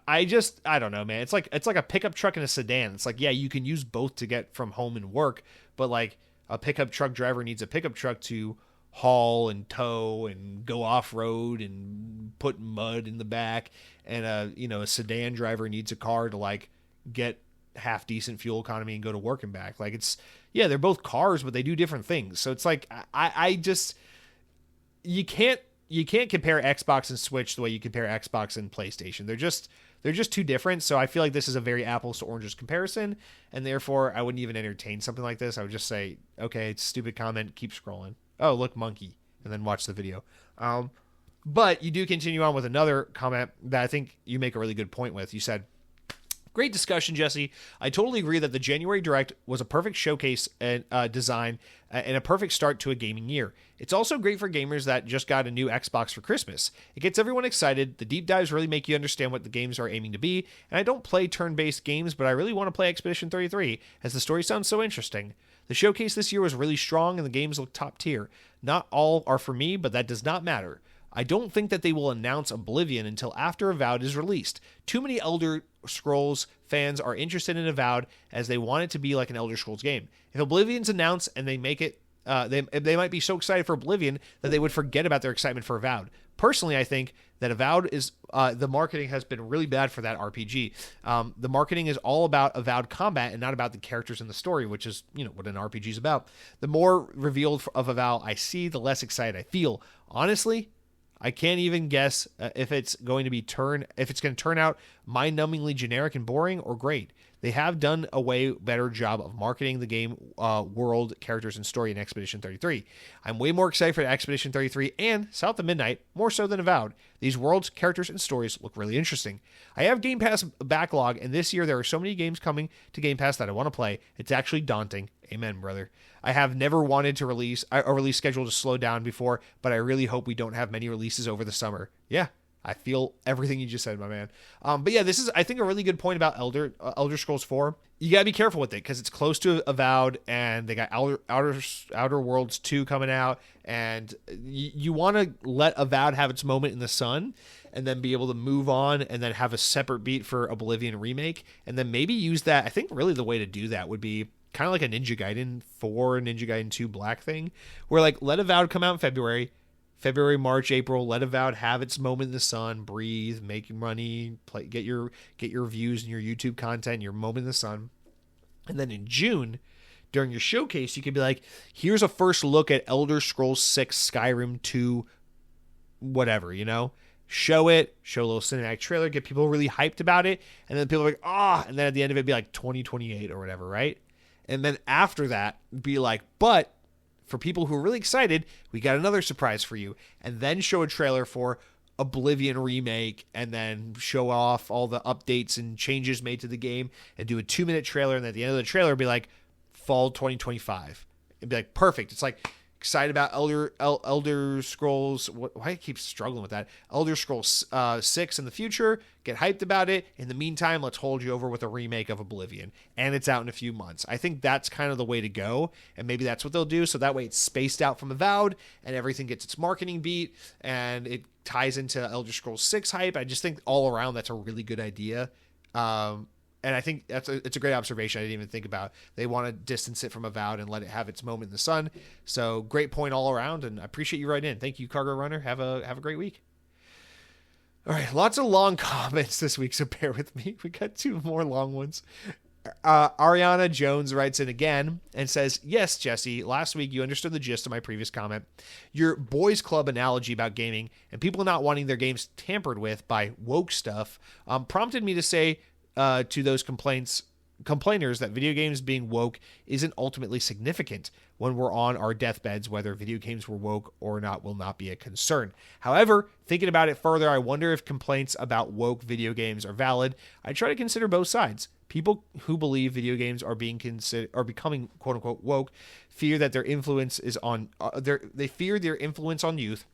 I don't know, man. It's like a pickup truck and a sedan. It's like, yeah, you can use both to get from home and work, but like a pickup truck driver needs a pickup truck to haul and tow and go off road and put mud in the back. And a sedan driver needs a car to like get half decent fuel economy and go to work and back. Like they're both cars, but they do different things. So it's like, you can't compare Xbox and Switch the way you compare Xbox and PlayStation. They're just too different. So I feel like this is a very apples to oranges comparison, and therefore I wouldn't even entertain something like this. I would just say, okay, it's a stupid comment. Keep scrolling. Oh, look, monkey. and then watch the video. But you do continue on with another comment that I think you make a really good point with. You said, great discussion, Jesse. I totally agree that the January Direct was a perfect showcase and design and a perfect start to a gaming year. It's also great for gamers that just got a new Xbox for Christmas. It gets everyone excited. The deep dives really make you understand what the games are aiming to be. And I don't play turn-based games, but I really want to play Expedition 33 as the story sounds so interesting. The showcase this year was really strong and the games look top tier. Not all are for me, but that does not matter. I don't think that they will announce Oblivion until after Avowed is released. Too many Elder Scrolls fans are interested in Avowed as they want it to be like an Elder Scrolls game. If Oblivion's announced and they make it, they might be so excited for Oblivion that they would forget about their excitement for Avowed. Personally, I think that Avowed is, the marketing has been really bad for that RPG. The marketing is all about Avowed combat and not about the characters in the story, which is, what an RPG is about. The more revealed of Avowed I see, the less excited I feel. Honestly, I can't even guess if it's going to turn out mind-numbingly generic and boring or great. They have done a way better job of marketing the game, world, characters, and story in Expedition 33. I'm way more excited for Expedition 33 and South of Midnight, more so than Avowed. These worlds, characters, and stories look really interesting. I have Game Pass backlog, and this year there are so many games coming to Game Pass that I want to play. It's actually daunting. Amen, brother. I have never wanted to release a release schedule to slow down before, but I really hope we don't have many releases over the summer. Yeah, I feel everything you just said, my man. But yeah, this is, I think, a really good point about Elder Scrolls 4. You gotta be careful with it because it's close to Avowed, and they got Outer Worlds 2 coming out, and you want to let Avowed have its moment in the sun, and then be able to move on, and then have a separate beat for Oblivion Remake, and then maybe use that. I think really the way to do that would be kind of like a Ninja Gaiden 4, Ninja Gaiden 2 Black thing, where like let Avowed come out in February, March, April, let Avowed have its moment in the sun, breathe, make money, play, get your views and your YouTube content, your moment in the sun. And then in June, during your showcase, you could be like, here's a first look at Elder Scrolls 6, Skyrim 2, whatever, show a little cinematic trailer, get people really hyped about it. And then people are like, and then at the end of it, be like 2028 or whatever, right? And then after that, be like, but for people who are really excited, we got another surprise for you. And then show a trailer for Oblivion Remake, and then show off all the updates and changes made to the game, and do a 2-minute trailer. And at the end of the trailer, be like, fall 2025. And be like, perfect. It's like, excited about Elder Scrolls. Why I keep struggling with that? Elder Scrolls 6 in the future. Get hyped about it. In the meantime, let's hold you over with a remake of Oblivion, and it's out in a few months. I think that's kind of the way to go, and maybe that's what they'll do. So that way, it's spaced out from Avowed, and everything gets its marketing beat, and it ties into Elder Scrolls 6 hype. I just think all around that's a really good idea. And I think it's a great observation I didn't even think about. They want to distance it from Avowed and let it have its moment in the sun. So great point all around, and I appreciate you writing in. Thank you, Cargo Runner. Have a great week. All right, lots of long comments this week, so bear with me. We got 2 more long ones. Ariana Jones writes in again and says, yes, Jesse, last week you understood the gist of my previous comment. Your boys club analogy about gaming and people not wanting their games tampered with by woke stuff prompted me to say to those complainers that video games being woke isn't ultimately significant when we're on our deathbeds. Whether video games were woke or not will not be a concern. However, thinking about it further, I wonder if complaints about woke video games are valid. I try to consider both sides. People who believe video games are becoming quote unquote woke fear that their influence is on they fear their influence on youth,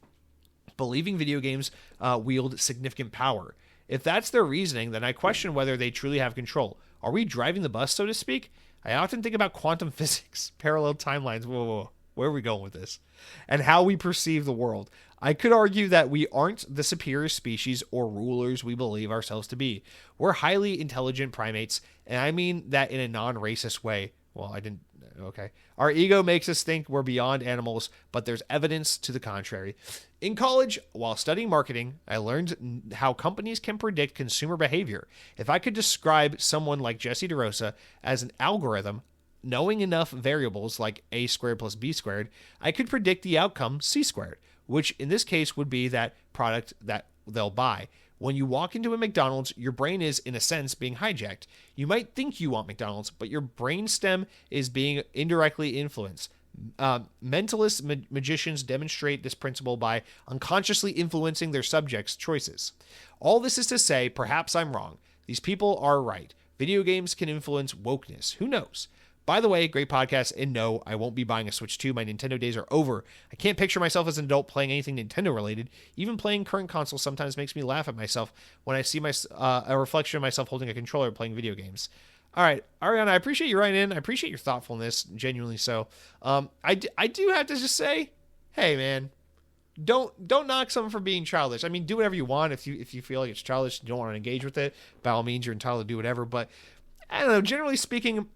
believing video games wield significant power. If that's their reasoning, then I question whether they truly have control. Are we driving the bus, so to speak? I often think about quantum physics, parallel timelines. Whoa. Where are we going with this? And how we perceive the world. I could argue that we aren't the superior species or rulers we believe ourselves to be. We're highly intelligent primates, and I mean that in a non-racist way. Well, I didn't. Okay. Our ego makes us think we're beyond animals, but there's evidence to the contrary. In college, while studying marketing, I learned how companies can predict consumer behavior. If I could describe someone like Jesse DeRosa as an algorithm, knowing enough variables like a squared plus b squared, I could predict the outcome c squared, which in this case would be that product that they'll buy. When you walk into a McDonald's, your brain is, in a sense, being hijacked. You might think you want McDonald's, but your brainstem is being indirectly influenced. Mentalist magicians demonstrate this principle by unconsciously influencing their subjects' choices. All this is to say, perhaps I'm wrong. These people are right. Video games can influence wokeness. Who knows? By the way, great podcast, and no, I won't be buying a Switch 2. My Nintendo days are over. I can't picture myself as an adult playing anything Nintendo related. Even playing current consoles sometimes makes me laugh at myself when I see a reflection of myself holding a controller playing video games. All right, Ariana, I appreciate you writing in. I appreciate your thoughtfulness, genuinely so. I do have to just say, hey, man, don't knock someone for being childish. I mean, do whatever you want. If you feel like it's childish, you don't want to engage with it, by all means, you're entitled to do whatever. But I don't know, generally speaking,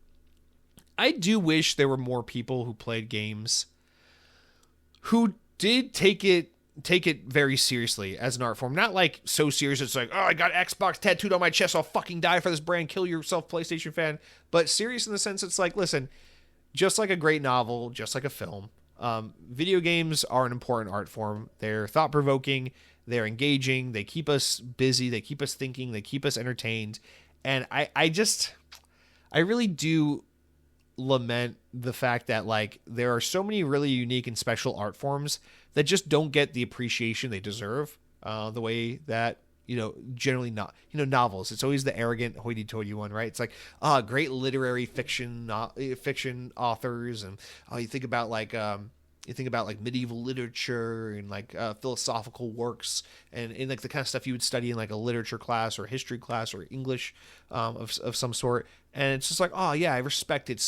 I do wish there were more people who played games who did take it very seriously as an art form. Not like so serious it's like, oh, I got Xbox tattooed on my chest, I'll fucking die for this brand, kill yourself, PlayStation fan. But serious in the sense it's like, listen, just like a great novel, just like a film, video games are an important art form. They're thought-provoking, they're engaging, they keep us busy, they keep us thinking, they keep us entertained. And I really do lament the fact that like there are so many really unique and special art forms that just don't get the appreciation they deserve, the way that, generally not, novels. It's always the arrogant hoity-toity one, right? It's like, great literary fiction authors. And you think about like medieval literature and like philosophical works and like the kind of stuff you would study in like a literature class or history class or English of some sort. And it's just like, oh yeah, I respect it.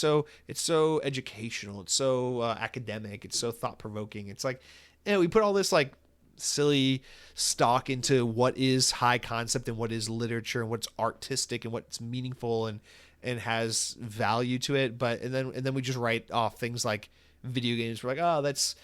It's so educational. It's so academic. It's so thought provoking. It's like, we put all this like silly stock into what is high concept and what is literature and what's artistic and what's meaningful and has value to it. And then we just write off things like video games. We're like, oh, that's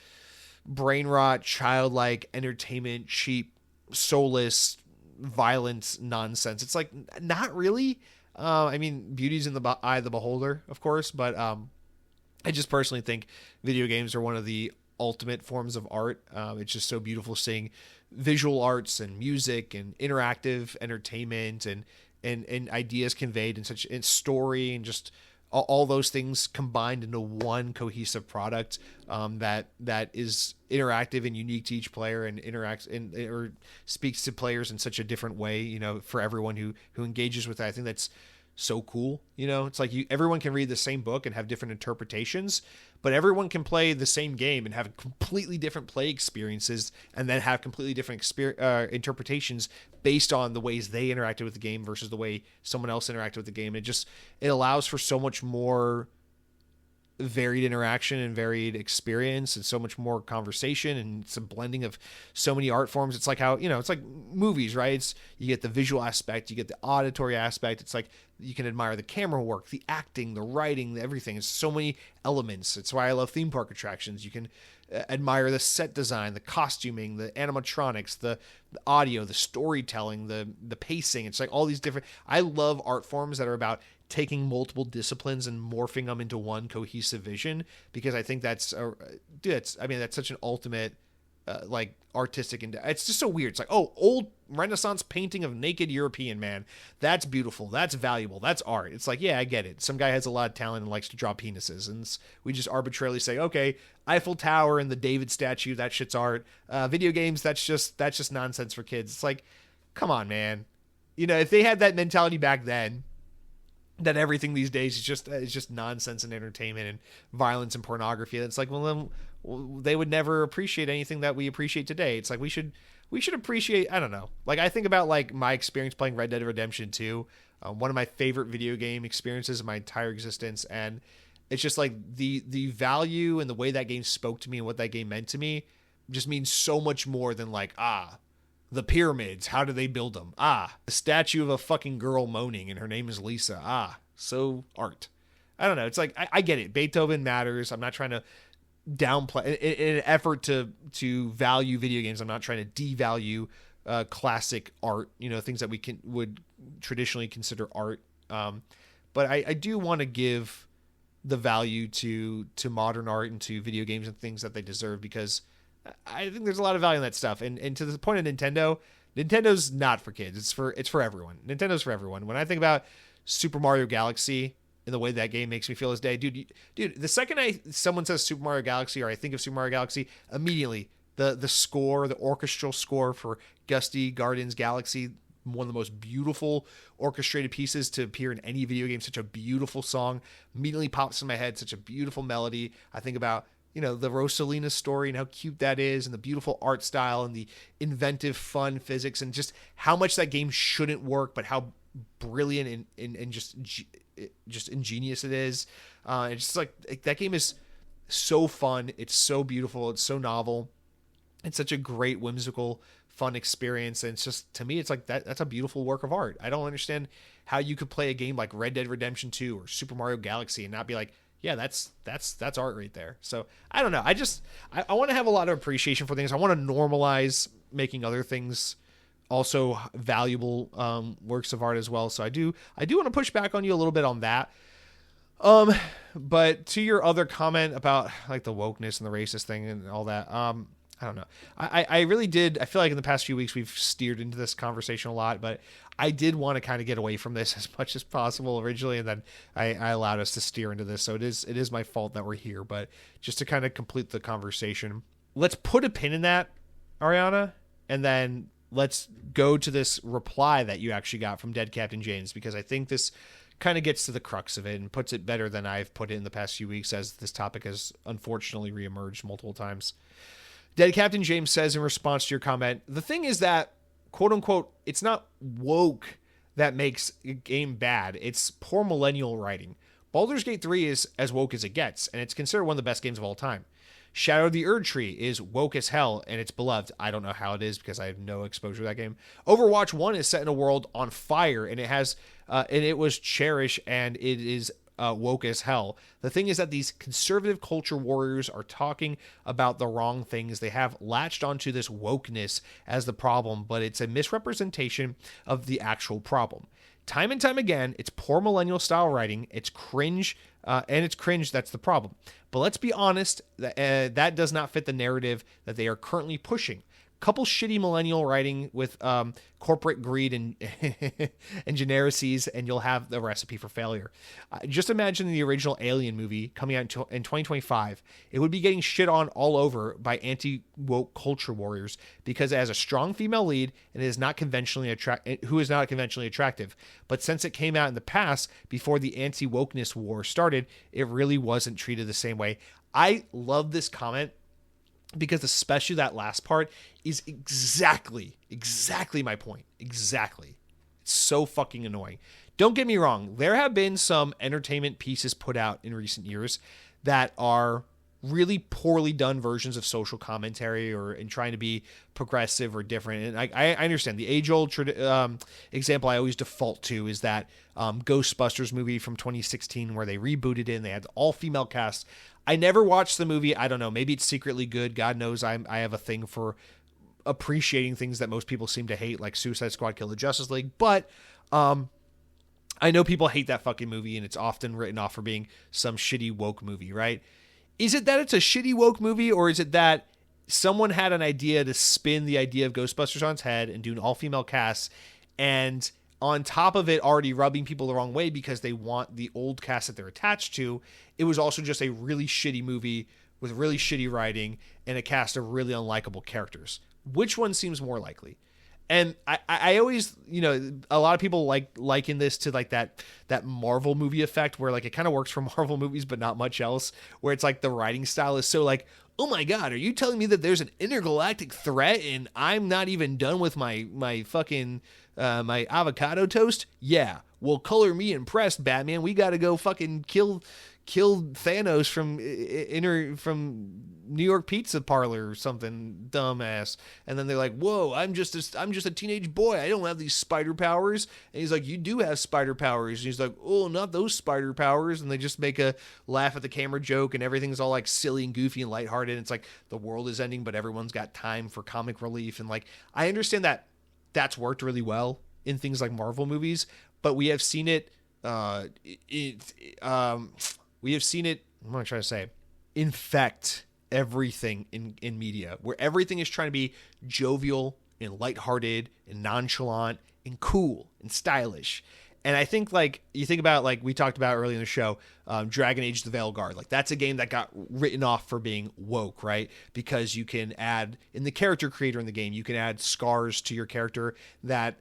brain rot, childlike entertainment, cheap, soulless, violent nonsense. It's like, not really. I mean, beauty's in the eye of the beholder, of course, but I just personally think video games are one of the ultimate forms of art. It's just so beautiful seeing visual arts and music and interactive entertainment and ideas conveyed in story and just all those things combined into one cohesive product that is interactive and unique to each player and interacts or speaks to players in such a different way, for everyone who engages with that. I think that's so cool. It's like everyone can read the same book and have different interpretations, but everyone can play the same game and have completely different play experiences and then have completely different interpretations based on the ways they interacted with the game versus the way someone else interacted with the game. It allows for so much more varied interaction and varied experience and so much more conversation, and it's a blending of so many art forms. It's like how, it's like movies, right? You get the visual aspect, you get the auditory aspect. It's like you can admire the camera work, the acting, the writing, everything. It's so many elements. It's why I love theme park attractions. You can admire the set design, the costuming, the animatronics, the audio, the storytelling, the pacing. It's like all these different, I love art forms that are about taking multiple disciplines and morphing them into one cohesive vision, because I think that's such an ultimate like artistic, and it's just so weird. It's like, oh, old Renaissance painting of naked European man, that's beautiful, that's valuable, that's art. It's like, yeah, I get it, some guy has a lot of talent and likes to draw penises, and we just arbitrarily say, okay, Eiffel Tower and the David statue, that shit's art. Video games, that's just nonsense for kids. It's like, come on, man. If they had that mentality back then, that everything these days is just nonsense and entertainment and violence and pornography, it's like, well, then they would never appreciate anything that we appreciate today. It's like we should appreciate, I don't know. Like, I think about like my experience playing Red Dead Redemption 2, one of my favorite video game experiences of my entire existence, and it's just like the value and the way that game spoke to me and what that game meant to me just means so much more than like, the pyramids, how do they build them? The statue of a fucking girl moaning and her name is Lisa. So art. I don't know. It's like, I get it. Beethoven matters. I'm not trying to downplay in an effort to value video games. I'm not trying to devalue classic art, things that we would traditionally consider art. But I do want to give the value to modern art and to video games and things that they deserve, because I think there's a lot of value in that stuff. And to the point of Nintendo's not for kids. It's for everyone. Nintendo's for everyone. When I think about Super Mario Galaxy, in the way that game makes me feel this day. Dude, the second someone says Super Mario Galaxy or I think of Super Mario Galaxy, immediately the score, the orchestral score for Gusty Garden's Galaxy, one of the most beautiful orchestrated pieces to appear in any video game, such a beautiful song, immediately pops in my head, such a beautiful melody. I think about, the Rosalina story and how cute that is, and the beautiful art style and the inventive, fun physics, and just how much that game shouldn't work, but how brilliant and just ingenious it is. It's just like that game is so fun. It's so beautiful. It's so novel. It's such a great, whimsical, fun experience. And it's just, to me, it's like that's a beautiful work of art. I don't understand how you could play a game like Red Dead Redemption 2 or Super Mario Galaxy and not be like, yeah, that's art right there. So I don't know. I want to have a lot of appreciation for things. I want to normalize making other things also valuable works of art as well. So I do want to push back on you a little bit on that. But to your other comment about like the wokeness and the racist thing and all that, I don't know. I really did. I feel like in the past few weeks we've steered into this conversation a lot, but I did want to kind of get away from this as much as possible originally, and then I allowed us to steer into this. So it is my fault that we're here, but just to kind of complete the conversation, let's put a pin in that, Ariana, and then let's go to this reply that you actually got from Dead Captain James, because I think this kind of gets to the crux of it and puts it better than I've put it in the past few weeks, as this topic has unfortunately reemerged multiple times. Dead Captain James says in response to your comment, the thing is that, quote unquote, it's not woke that makes a game bad. It's poor millennial writing. Baldur's Gate 3 is as woke as it gets, and it's considered one of the best games of all time. Shadow of the Erd Tree is woke as hell, and it's beloved. I don't know how it is because I have no exposure to that game. Overwatch 1 is set in a world on fire, and it was cherished, and it is woke as hell. The thing is that these conservative culture warriors are talking about the wrong things. They have latched onto this wokeness as the problem, but it's a misrepresentation of the actual problem. Time and time again, it's poor millennial style writing. It's cringe, and it's cringe. That's the problem. But let's be honest, that does not fit the narrative that they are currently pushing. Couple shitty millennial writing with corporate greed and and generacies, and you'll have the recipe for failure. Just imagine the original Alien movie coming out in 2025. It would be getting shit on all over by anti-woke culture warriors because it has a strong female lead and who is not conventionally attractive. But since it came out in the past, before the anti-wokeness war started, it really wasn't treated the same way. I love this comment, because especially that last part is exactly my point. Exactly. It's so fucking annoying. Don't get me wrong. There have been some entertainment pieces put out in recent years that are really poorly done versions of social commentary or in trying to be progressive or different. And I understand the age-old example I always default to is that Ghostbusters movie from 2016 where they rebooted it and they had the all-female cast. I never watched the movie. I don't know. Maybe it's secretly good. God knows I have a thing for appreciating things that most people seem to hate, like Suicide Squad, Kill the Justice League. But I know people hate that fucking movie, and it's often written off for being some shitty woke movie, right? Is it that it's a shitty woke movie, or is it that someone had an idea to spin the idea of Ghostbusters on its head and do an all-female cast, and on top of it already rubbing people the wrong way because they want the old cast that they're attached to, it was also just a really shitty movie with really shitty writing and a cast of really unlikable characters? Which one seems more likely? And I always, a lot of people liken this to like that Marvel movie effect where like it kind of works for Marvel movies, but not much else, where it's like the writing style is so like, oh my God, are you telling me that there's an intergalactic threat and I'm not even done with my fucking, my avocado toast? Yeah. Well, color me impressed, Batman. We got to go fucking kill Thanos from New York Pizza Parlor or something dumbass. And then they're like, whoa, I'm just a teenage boy. I don't have these spider powers. And he's like, you do have spider powers. And he's like, oh, not those spider powers. And they just make a laugh at the camera joke, and everything's all like silly and goofy and lighthearted. It's like the world is ending, but everyone's got time for comic relief. And like, I understand that that's worked really well in things like Marvel movies, but we have seen it, we have seen it, what am I trying to say, infect everything in media, where everything is trying to be jovial and lighthearted and nonchalant and cool and stylish. And I think, like, you think about, like, we talked about earlier in the show, Dragon Age the Veilguard. Like, that's a game that got written off for being woke, right? Because you can add, in the character creator in the game, you can add scars to your character that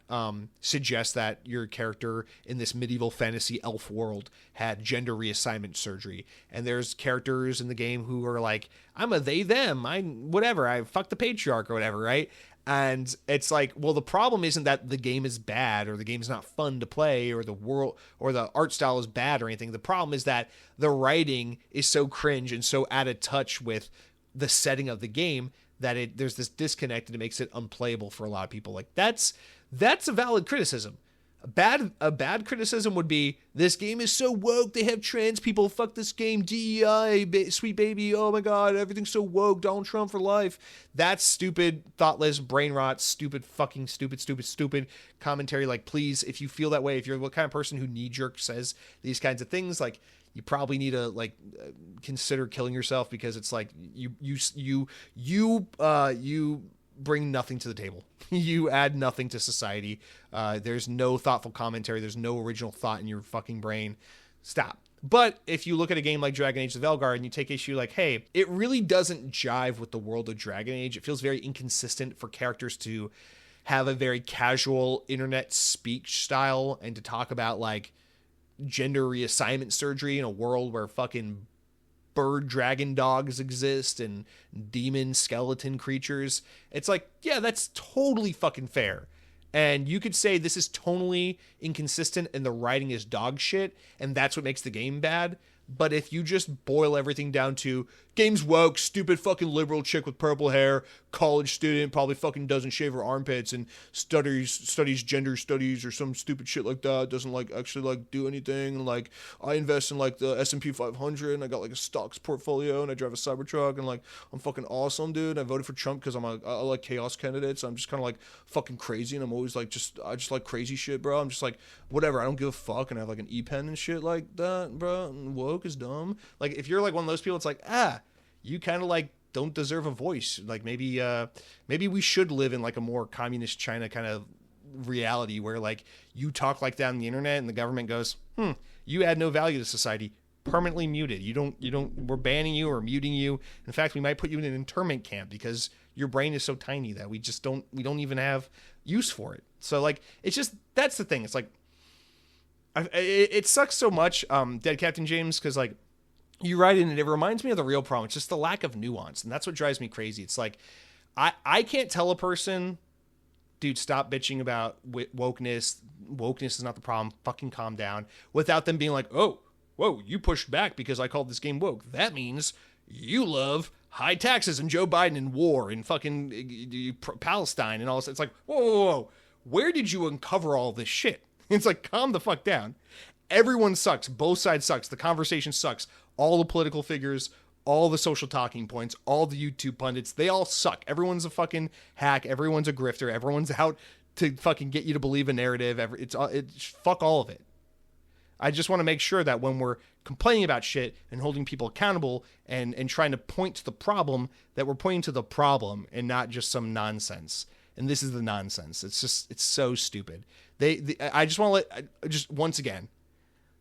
suggest that your character in this medieval fantasy elf world had gender reassignment surgery. And there's characters in the game who are like, I'm a they, them, I fuck the patriarch or whatever, right? And it's like, well, the problem isn't that the game is bad or the game is not fun to play or the world or the art style is bad or anything. The problem is that the writing is so cringe and so out of touch with the setting of the game that there's this disconnect and it makes it unplayable for a lot of people. Like that's a valid criticism. A bad criticism would be, this game is so woke, they have trans people, fuck this game, DEI, sweet baby, oh my god, everything's so woke, Donald Trump for life. That's stupid, thoughtless, brain rot, stupid commentary. Like, please, if you feel that way, if you're the kind of person who knee-jerk says these kinds of things, like, you probably need to, like, consider killing yourself, because it's like, you bring nothing to the table. You add nothing to society. There's no thoughtful commentary. There's no original thought in your fucking brain. Stop. But if you look at a game like Dragon Age the Veilguard and you take issue like, hey, it really doesn't jive with the world of Dragon Age. It feels very inconsistent for characters to have a very casual internet speech style and to talk about, like, gender reassignment surgery in a world where fucking bird dragon dogs exist and demon skeleton creatures. It's like, yeah, that's totally fucking fair. And you could say this is tonally inconsistent and the writing is dog shit, and that's what makes the game bad. But if you just boil everything down to game's woke, stupid fucking liberal chick with purple hair, college student, probably fucking doesn't shave her armpits and studies gender studies or some stupid shit like that, doesn't like actually like do anything, and like I invest in like the S&P 500 and I got like a stocks portfolio and I drive a Cybertruck and like I'm fucking awesome, dude. I voted for Trump because I like chaos candidates. I'm just kind of like fucking crazy and I'm always like I just like crazy shit, bro. I'm just like whatever. I don't give a fuck and I have like an e-pen and shit like that, bro. And woke is dumb. Like if you're like one of those people, it's like you kind of like don't deserve a voice. Like maybe we should live in like a more communist China kind of reality where like you talk like that on the internet and the government goes, you add no value to society, permanently muted. You don't, we're banning you or muting you. In fact, we might put you in an internment camp because your brain is so tiny that we don't even have use for it. So like, it's just, that's the thing. It's like, it sucks so much, Dead Captain James, because like, you write in and it reminds me of the real problem. It's just the lack of nuance. And that's what drives me crazy. It's like, I can't tell a person, dude, stop bitching about wokeness. Wokeness is not the problem. Fucking calm down. Without them being like, oh, whoa, you pushed back because I called this game woke. That means you love high taxes and Joe Biden and war and fucking Palestine and all this. It's like, whoa. Where did you uncover all this shit? It's like, calm the fuck down. Everyone sucks. Both sides sucks. The conversation sucks. All the political figures, all the social talking points, all the YouTube pundits, they all suck. Everyone's a fucking hack. Everyone's a grifter. Everyone's out to fucking get you to believe a narrative. It's fuck all of it. I just want to make sure that when we're complaining about shit and holding people accountable and trying to point to the problem, that we're pointing to the problem and not just some nonsense. And this is the nonsense. It's so stupid. I just want to just once again,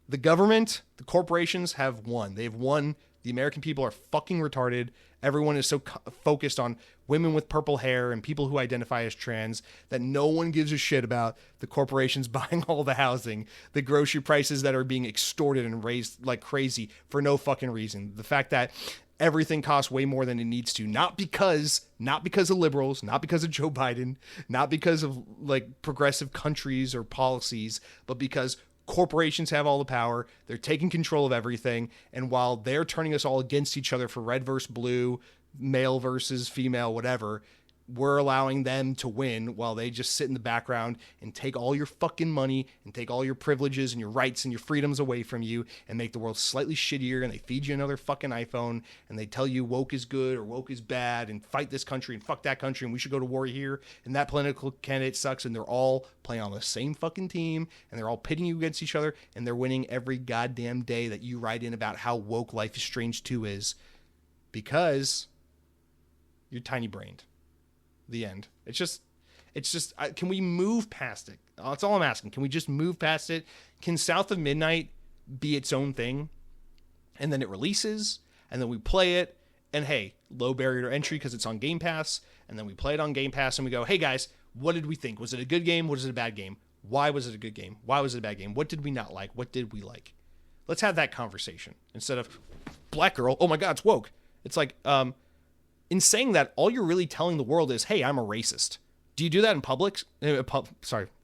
the government, the corporations have won. They've won. The American people are fucking retarded. Everyone is so focused on women with purple hair and people who identify as trans that no one gives a shit about the corporations buying all the housing, the grocery prices that are being extorted and raised like crazy for no fucking reason. The fact that everything costs way more than it needs to, not because of liberals, not because of Joe Biden, not because of like progressive countries or policies, but because corporations have all the power. They're taking control of everything. And while they're turning us all against each other for red versus blue, male versus female, whatever, we're allowing them to win while they just sit in the background and take all your fucking money and take all your privileges and your rights and your freedoms away from you and make the world slightly shittier. And they feed you another fucking iPhone and they tell you woke is good or woke is bad and fight this country and fuck that country and we should go to war here and that political candidate sucks, and they're all playing on the same fucking team and they're all pitting you against each other and they're winning every goddamn day that you write in about how woke Life is Strange 2 is, because you're tiny brained. The end. It's just, It's just, can we move past it? That's all I'm asking. Can we just move past it? Can South of Midnight be its own thing? And then it releases, and then we play it, and hey, low barrier to entry because it's on Game Pass, and then we play it on Game Pass, and we go, hey guys, what did we think? Was it a good game? Was it a bad game? Why was it a good game? Why was it a bad game? What did we not like? What did we like? Let's have that conversation instead of black girl. Oh my God, it's woke. It's like, in saying that, all you're really telling the world is, hey, I'm a racist. Do you do that in Publix?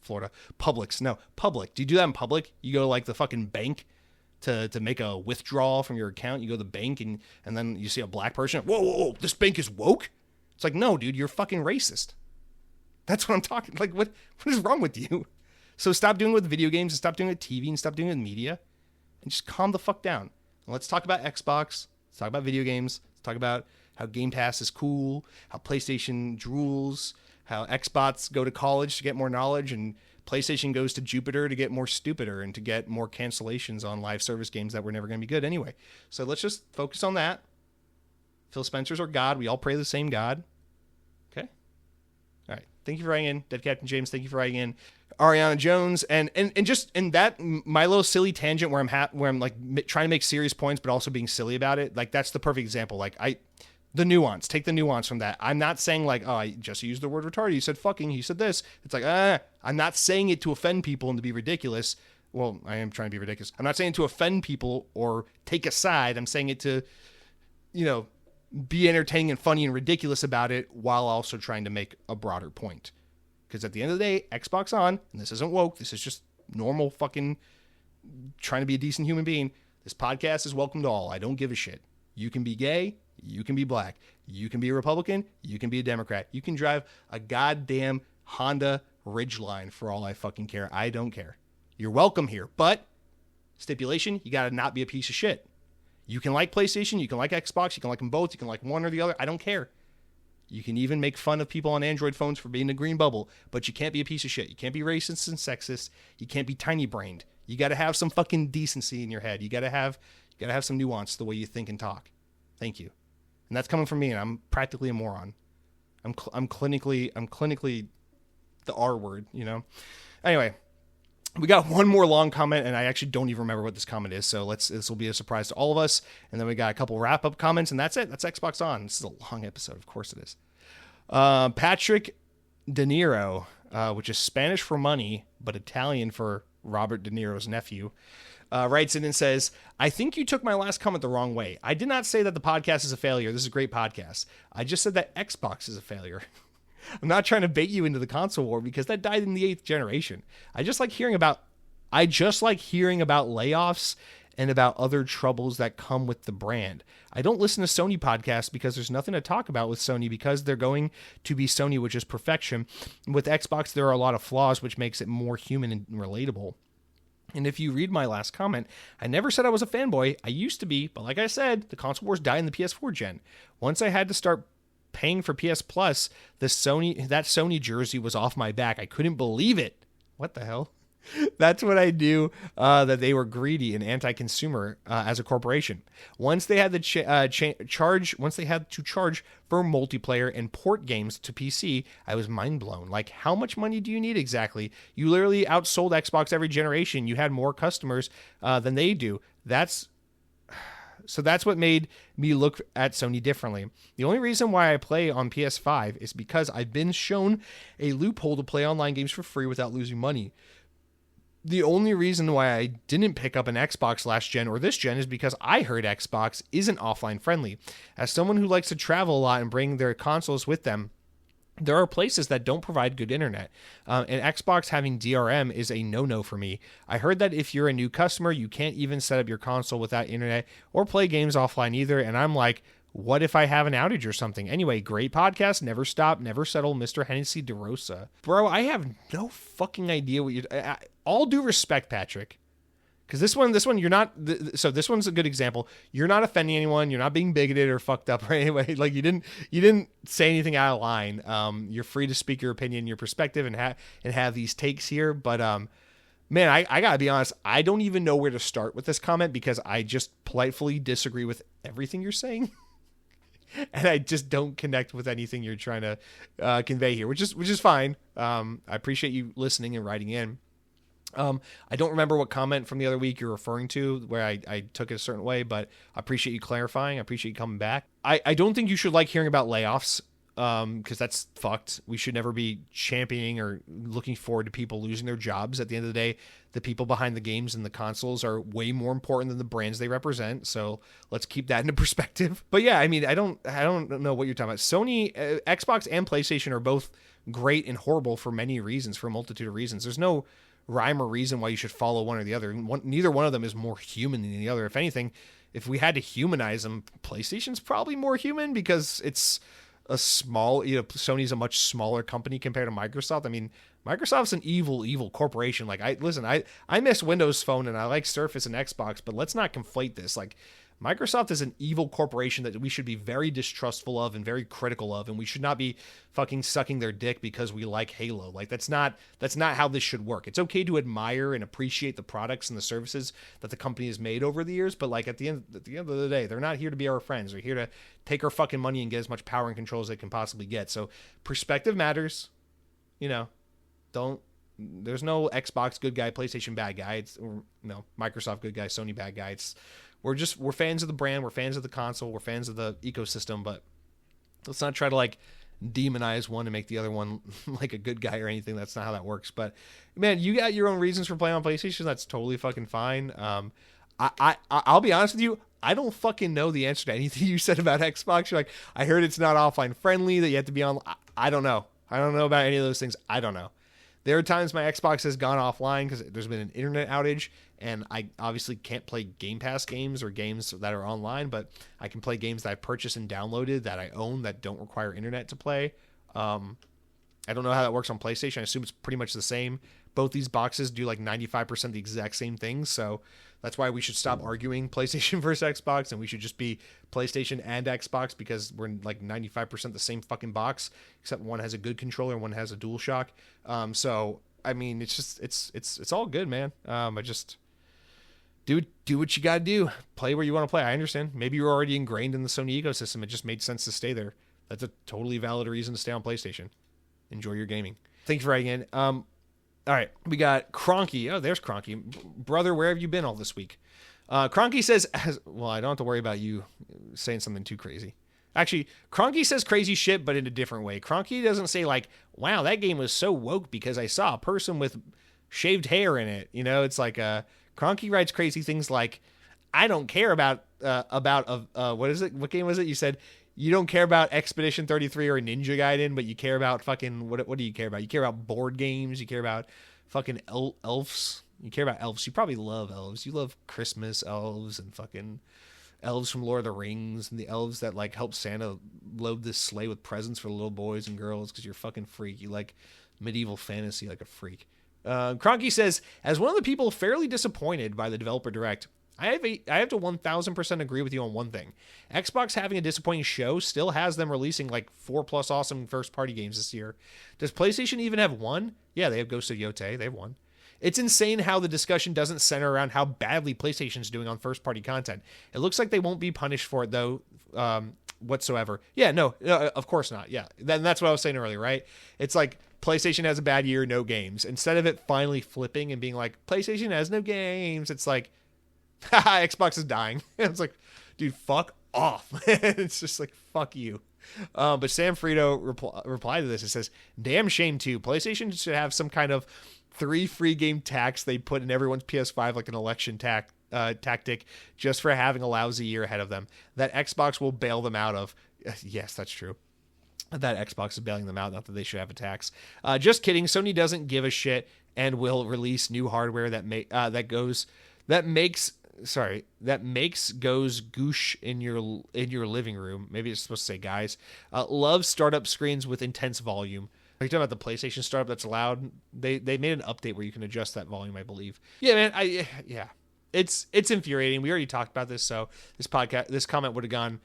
Florida. Publix. No, public. Do you do that in public? You go to like the fucking bank to make a withdrawal from your account. You go to the bank and then you see a black person. Whoa, this bank is woke? It's like, no, dude, you're fucking racist. That's what I'm talking. Like, what is wrong with you? So stop doing it with video games and stop doing it with TV and stop doing it with media and just calm the fuck down. And let's talk about Xbox. Let's talk about video games. Let's talk about how Game Pass is cool, how PlayStation drools, how Xbox go to college to get more knowledge, and PlayStation goes to Jupiter to get more stupider and to get more cancellations on live service games that were never going to be good anyway. So let's just focus on that. Phil Spencer's our God. We all pray to the same God. Okay? All right. Thank you for writing in. Dead Captain James, thank you for writing in. Ariana Jones, and just in that, my little silly tangent where I'm like trying to make serious points but also being silly about it, like that's the perfect example. Like the nuance, take the nuance from that. I'm not saying like, oh, I just used the word retarded. You said fucking, you said this. It's like, I'm not saying it to offend people and to be ridiculous. Well, I am trying to be ridiculous. I'm not saying it to offend people or take a side. I'm saying it to, be entertaining and funny and ridiculous about it while also trying to make a broader point. Because at the end of the day, Xbox On, and this isn't woke, this is just normal fucking trying to be a decent human being. This podcast is welcome to all. I don't give a shit. You can be gay. You can be black. You can be a Republican. You can be a Democrat. You can drive a goddamn Honda Ridgeline for all I fucking care. I don't care. You're welcome here. But stipulation, you got to not be a piece of shit. You can like PlayStation. You can like Xbox. You can like them both. You can like one or the other. I don't care. You can even make fun of people on Android phones for being a green bubble, but you can't be a piece of shit. You can't be racist and sexist. You can't be tiny-brained. You got to have some fucking decency in your head. You got to have some nuance the way you think and talk. Thank you. And that's coming from me, and I'm practically a moron. I'm clinically the R word, Anyway, we got one more long comment, and I actually don't even remember what this comment is, so this will be a surprise to all of us. And then we got a couple wrap-up comments, and that's it. That's Xbox On. This is a long episode. Of course it is. Patrick De Niro, which is Spanish for money, but Italian for Robert De Niro's nephew, writes in and says, I think you took my last comment the wrong way. I did not say that the podcast is a failure. This is a great podcast. I just said that Xbox is a failure. I'm not trying to bait you into the console war because that died in the 8th generation. I just like hearing about layoffs and about other troubles that come with the brand. I don't listen to Sony podcasts because there's nothing to talk about with Sony because they're going to be Sony, which is perfection. With Xbox, there are a lot of flaws, which makes it more human and relatable. And if you read my last comment, I never said I was a fanboy. I used to be, but like I said, the console wars died in the PS4 gen. Once I had to start paying for PS Plus, that Sony jersey was off my back. I couldn't believe it. What the hell? That's what I knew, that they were greedy and anti-consumer as a corporation. Once they had to charge for multiplayer and port games to PC, I was mind blown. Like, how much money do you need exactly? You literally outsold Xbox every generation. You had more customers than they do. So that's what made me look at Sony differently. The only reason why I play on PS5 is because I've been shown a loophole to play online games for free without losing money. The only reason why I didn't pick up an Xbox last gen or this gen is because I heard Xbox isn't offline friendly. As someone who likes to travel a lot and bring their consoles with them, there are places that don't provide good internet, and Xbox having DRM is a no-no for me. I heard that if you're a new customer, you can't even set up your console without internet or play games offline either, and I'm like, what if I have an outage or something? Anyway, great podcast, never stop, never settle, Mr. Hennessy DeRosa. Bro, I have no fucking idea what you're... all due respect, Patrick. Because this one, you're not... So this one's a good example. You're not offending anyone. You're not being bigoted or fucked up or anyway. Like, you didn't say anything out of line. You're free to speak your opinion, your perspective, and have these takes here. But, man, I gotta be honest. I don't even know where to start with this comment because I just politely disagree with everything you're saying. and I just don't connect with anything you're trying to convey here, which is fine. I appreciate you listening and writing in. I don't remember what comment from the other week you're referring to where I took it a certain way, but I appreciate you clarifying. I appreciate you coming back. I don't think you should like hearing about layoffs, because that's fucked. We should never be championing or looking forward to people losing their jobs. At the end of the day, the people behind the games and the consoles are way more important than the brands they represent. So let's keep that into perspective. But yeah, I mean, I don't know what you're talking about. Sony, Xbox and PlayStation are both great and horrible for many reasons, for a multitude of reasons. There's no rhyme or reason why you should follow one or the other. Neither one of them is more human than the other. If anything, if we had to humanize them, PlayStation's probably more human because it's a small, Sony's a much smaller company compared to Microsoft. I mean, Microsoft's an evil corporation. Like, I miss Windows Phone and I like Surface and Xbox, but let's not conflate this. Like, Microsoft is an evil corporation that we should be very distrustful of and very critical of, and we should not be fucking sucking their dick because we like Halo. Like, that's not how this should work. It's okay to admire and appreciate the products and the services that the company has made over the years, but like at the end of the day, they're not here to be our friends. They're here to take our fucking money and get as much power and control as they can possibly get. So perspective matters. There's no Xbox good guy, PlayStation bad guy. Microsoft good guy, Sony bad guy. We're fans of the brand, we're fans of the console, we're fans of the ecosystem, but let's not try to like demonize one and make the other one like a good guy or anything. That's not how that works. But man, you got your own reasons for playing on PlayStation. That's totally fucking fine. I'll be honest with you. I don't fucking know the answer to anything you said about Xbox. You're like, I heard it's not offline friendly, that you have to be on. I don't know. I don't know about any of those things. I don't know. There are times my Xbox has gone offline because there's been an internet outage, and I obviously can't play Game Pass games or games that are online, but I can play games that I purchased and downloaded that I own that don't require internet to play. I don't know how that works on PlayStation. I assume it's pretty much the same. Both these boxes do like 95% the exact same things, so that's why we should stop arguing PlayStation versus Xbox, and we should just be PlayStation and Xbox because we're like 95% the same fucking box, except one has a good controller and one has a DualShock. So I mean, it's all good, man. I just do what you gotta do. Play where you want to play. I understand. Maybe you're already ingrained in the Sony ecosystem. It just made sense to stay there. That's a totally valid reason to stay on PlayStation. Enjoy your gaming. Thanks for writing in. All right, we got Cronky. Oh, there's Cronky. Brother, where have you been all this week? Cronky says, well, I don't have to worry about you saying something too crazy. Actually, Cronky says crazy shit, but in a different way. Cronky doesn't say like, wow, that game was so woke because I saw a person with shaved hair in it. It's like Cronky writes crazy things like, I don't care about what is it? What game was it? You said you don't care about Expedition 33 or Ninja Gaiden, but you care about fucking, what do you care about? You care about board games. You care about fucking elves. You care about elves. You probably love elves. You love Christmas elves and fucking elves from Lord of the Rings and the elves that like help Santa load this sleigh with presents for little boys and girls because you're a fucking freak. You like medieval fantasy like a freak. Cronky says, as one of the people fairly disappointed by the developer direct, I have to 1000% agree with you on one thing. Xbox having a disappointing show still has them releasing like 4+ awesome first-party games this year. Does PlayStation even have one? Yeah, they have Ghost of Yotei. They have one. It's insane how the discussion doesn't center around how badly PlayStation's doing on first-party content. It looks like they won't be punished for it, though, whatsoever. Yeah, no, of course not. Yeah, that's what I was saying earlier, right? It's like PlayStation has a bad year, no games. Instead of it finally flipping and being like, PlayStation has no games, it's like, haha, Xbox is dying. It's like, dude, fuck off. It's just like, fuck you. But Sam Frito replied to this. It says, damn shame too. PlayStation should have some kind of 3 free game tax they put in everyone's PS5 like an election tactic just for having a lousy year ahead of them that Xbox will bail them out of. Yes, that's true. That Xbox is bailing them out, not that they should have a tax. Just kidding. Sony doesn't give a shit and will release new hardware that makes goes goosh in your living room. Maybe it's supposed to say guys. Love startup screens with intense volume. Are you talking about the PlayStation startup that's loud? They made an update where you can adjust that volume, I believe. Yeah, man. It's infuriating. We already talked about this, so this comment would have gone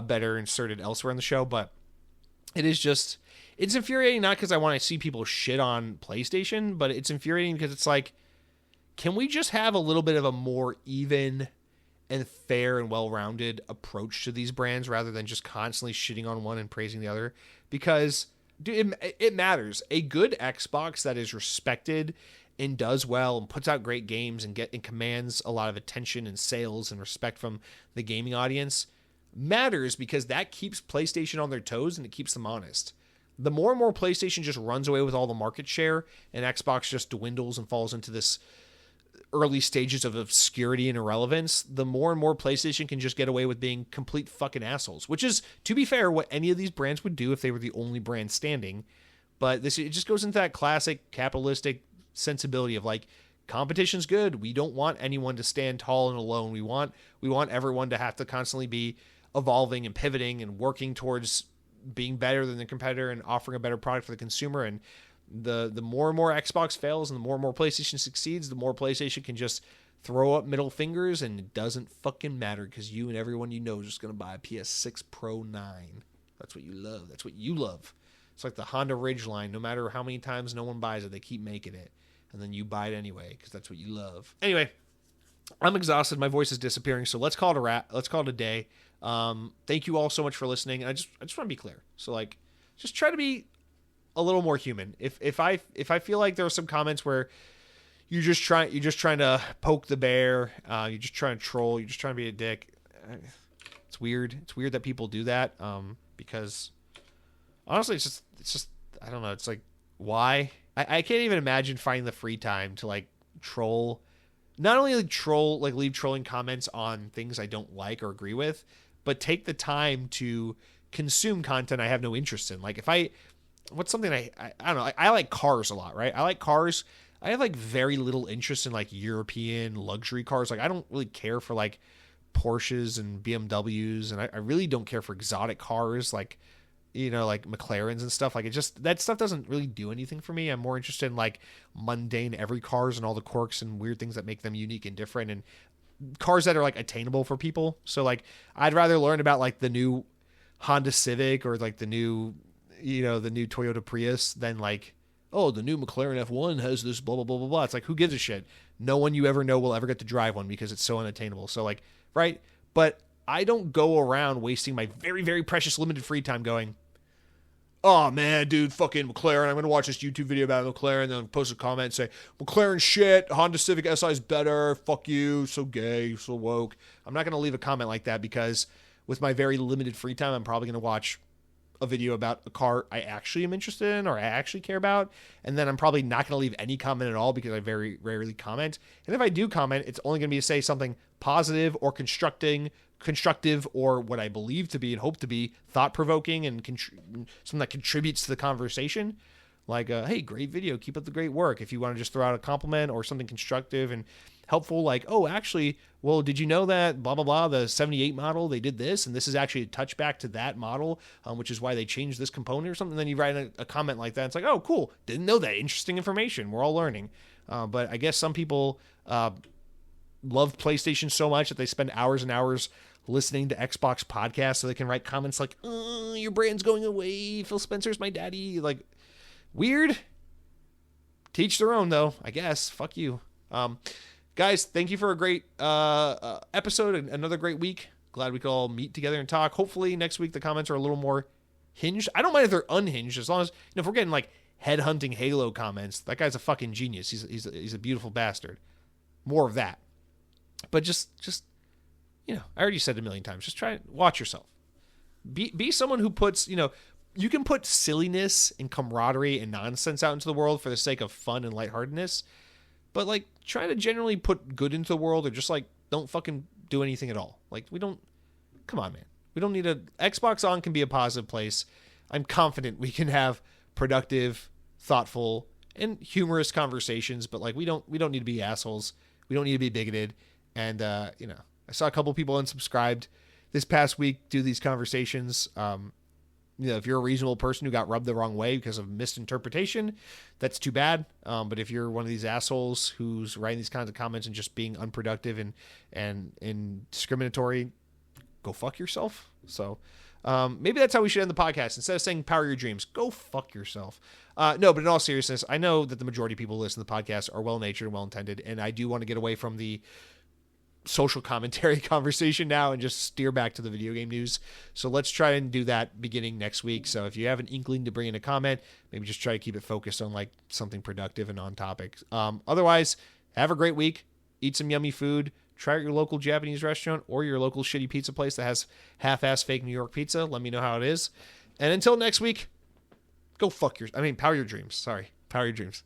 better inserted elsewhere in the show, but it's infuriating not because I want to see people shit on PlayStation, but it's infuriating because it's like, can we just have a little bit of a more even and fair and well-rounded approach to these brands rather than just constantly shitting on one and praising the other. Because, dude, it matters. A good Xbox that is respected and does well and puts out great games and commands a lot of attention and sales and respect from the gaming audience matters, because that keeps PlayStation on their toes and it keeps them honest. The more and more PlayStation just runs away with all the market share and Xbox just dwindles and falls into this early stages of obscurity and irrelevance, the more and more PlayStation can just get away with being complete fucking assholes, which is, to be fair, what any of these brands would do if they were the only brand standing. But it just goes into that classic capitalistic sensibility of like, competition's good. We don't want anyone to stand tall and alone. We want everyone to have to constantly be evolving and pivoting and working towards being better than the competitor and offering a better product for the consumer. And the more and more Xbox fails and the more PlayStation succeeds, the more PlayStation can just throw up middle fingers, and it doesn't fucking matter because you and everyone you know is just going to buy a PS6 Pro 9. That's what you love. That's what you love. It's like the Honda Ridgeline. No matter how many times no one buys it, they keep making it. And then you buy it anyway because that's what you love. Anyway, I'm exhausted. My voice is disappearing. So let's call it a wrap. Let's call it a day. Thank you all so much for listening. And I just want to be clear. So like, just try to be a little more human. If I feel like there are some comments where you're just trying to poke the bear, you're just trying to troll, you're just trying to be a dick. It's weird. It's weird that people do that. Because honestly, it's just I don't know. It's like, why? I can't even imagine finding the free time to like troll. Not only like troll, like leave trolling comments on things I don't like or agree with, but take the time to consume content I have no interest in. Like what's something I don't know. I like cars a lot, right? I like cars. I have like very little interest in like European luxury cars. Like I don't really care for like Porsches and BMWs, and I really don't care for exotic cars like, you know, like McLarens and stuff. Like, it just, that stuff doesn't really do anything for me. I'm more interested in like mundane every cars and all the quirks and weird things that make them unique and different, and cars that are like attainable for people. So like, I'd rather learn about like the new Honda Civic or like the new, you know, the new Toyota Prius than like, oh, the new McLaren F1 has this blah, blah, blah, blah, blah. It's like, who gives a shit? No one you ever know will ever get to drive one because it's so unattainable. So like, right. But I don't go around wasting my very, very precious limited free time going, oh man, dude, fucking McLaren. I'm going to watch this YouTube video about McLaren, then post a comment and say, McLaren shit, Honda Civic SI is better, fuck you, so gay, so woke. I'm not going to leave a comment like that, because with my very limited free time, I'm probably going to watch a video about a car I actually am interested in or I actually care about, and then I'm probably not going to leave any comment at all because I very rarely comment. And if I do comment, it's only going to be to say something positive or constructive, or what I believe to be and hope to be thought-provoking and something that contributes to the conversation. Like, hey, great video, keep up the great work. If you want to just throw out a compliment or something constructive and helpful, like, oh, actually, well, did you know that blah, blah, blah, the 78 model, they did this, and this is actually a touchback to that model, which is why they changed this component or something. Then you write a comment like that. It's like, oh, cool. Didn't know that. Interesting information. We're all learning. But I guess some people love PlayStation so much that they spend hours and hours listening to Xbox podcasts so they can write comments like, your brand's going away, Phil Spencer's my daddy. Like, weird. Teach their own, though, I guess. Fuck you. Guys, thank you for a great episode and another great week. Glad we could all meet together and talk. Hopefully next week the comments are a little more hinged. I don't mind if they're unhinged, as long as, you know, if we're getting like headhunting Halo comments, that guy's a fucking genius. He's a beautiful bastard. More of that. But just you know, I already said it a million times. Just try and watch yourself. Be someone who puts, you know, you can put silliness and camaraderie and nonsense out into the world for the sake of fun and lightheartedness, but like try to generally put good into the world, or just like don't fucking do anything at all. Like, come on, man. We don't need Xbox On can be a positive place. I'm confident we can have productive, thoughtful, and humorous conversations, but like we don't need to be assholes. We don't need to be bigoted. And you know, I saw a couple people unsubscribed this past week do these conversations. You know, if you're a reasonable person who got rubbed the wrong way because of misinterpretation, that's too bad. But if you're one of these assholes who's writing these kinds of comments and just being unproductive and discriminatory, go fuck yourself. So maybe that's how we should end the podcast. Instead of saying power your dreams, go fuck yourself. No, but in all seriousness, I know that the majority of people who listen to the podcast are well-natured and well-intended, and I do want to get away from the social commentary conversation now and just steer back to the video game news. So let's try and do that beginning next week. So if you have an inkling to bring in a comment, maybe just try to keep it focused on like something productive and on topic. Otherwise, have a great week. Eat some yummy food. Try out your local Japanese restaurant or your local shitty pizza place that has half-ass fake New York pizza. Let me know how it is. And until next week, power your dreams. Sorry. Power your dreams.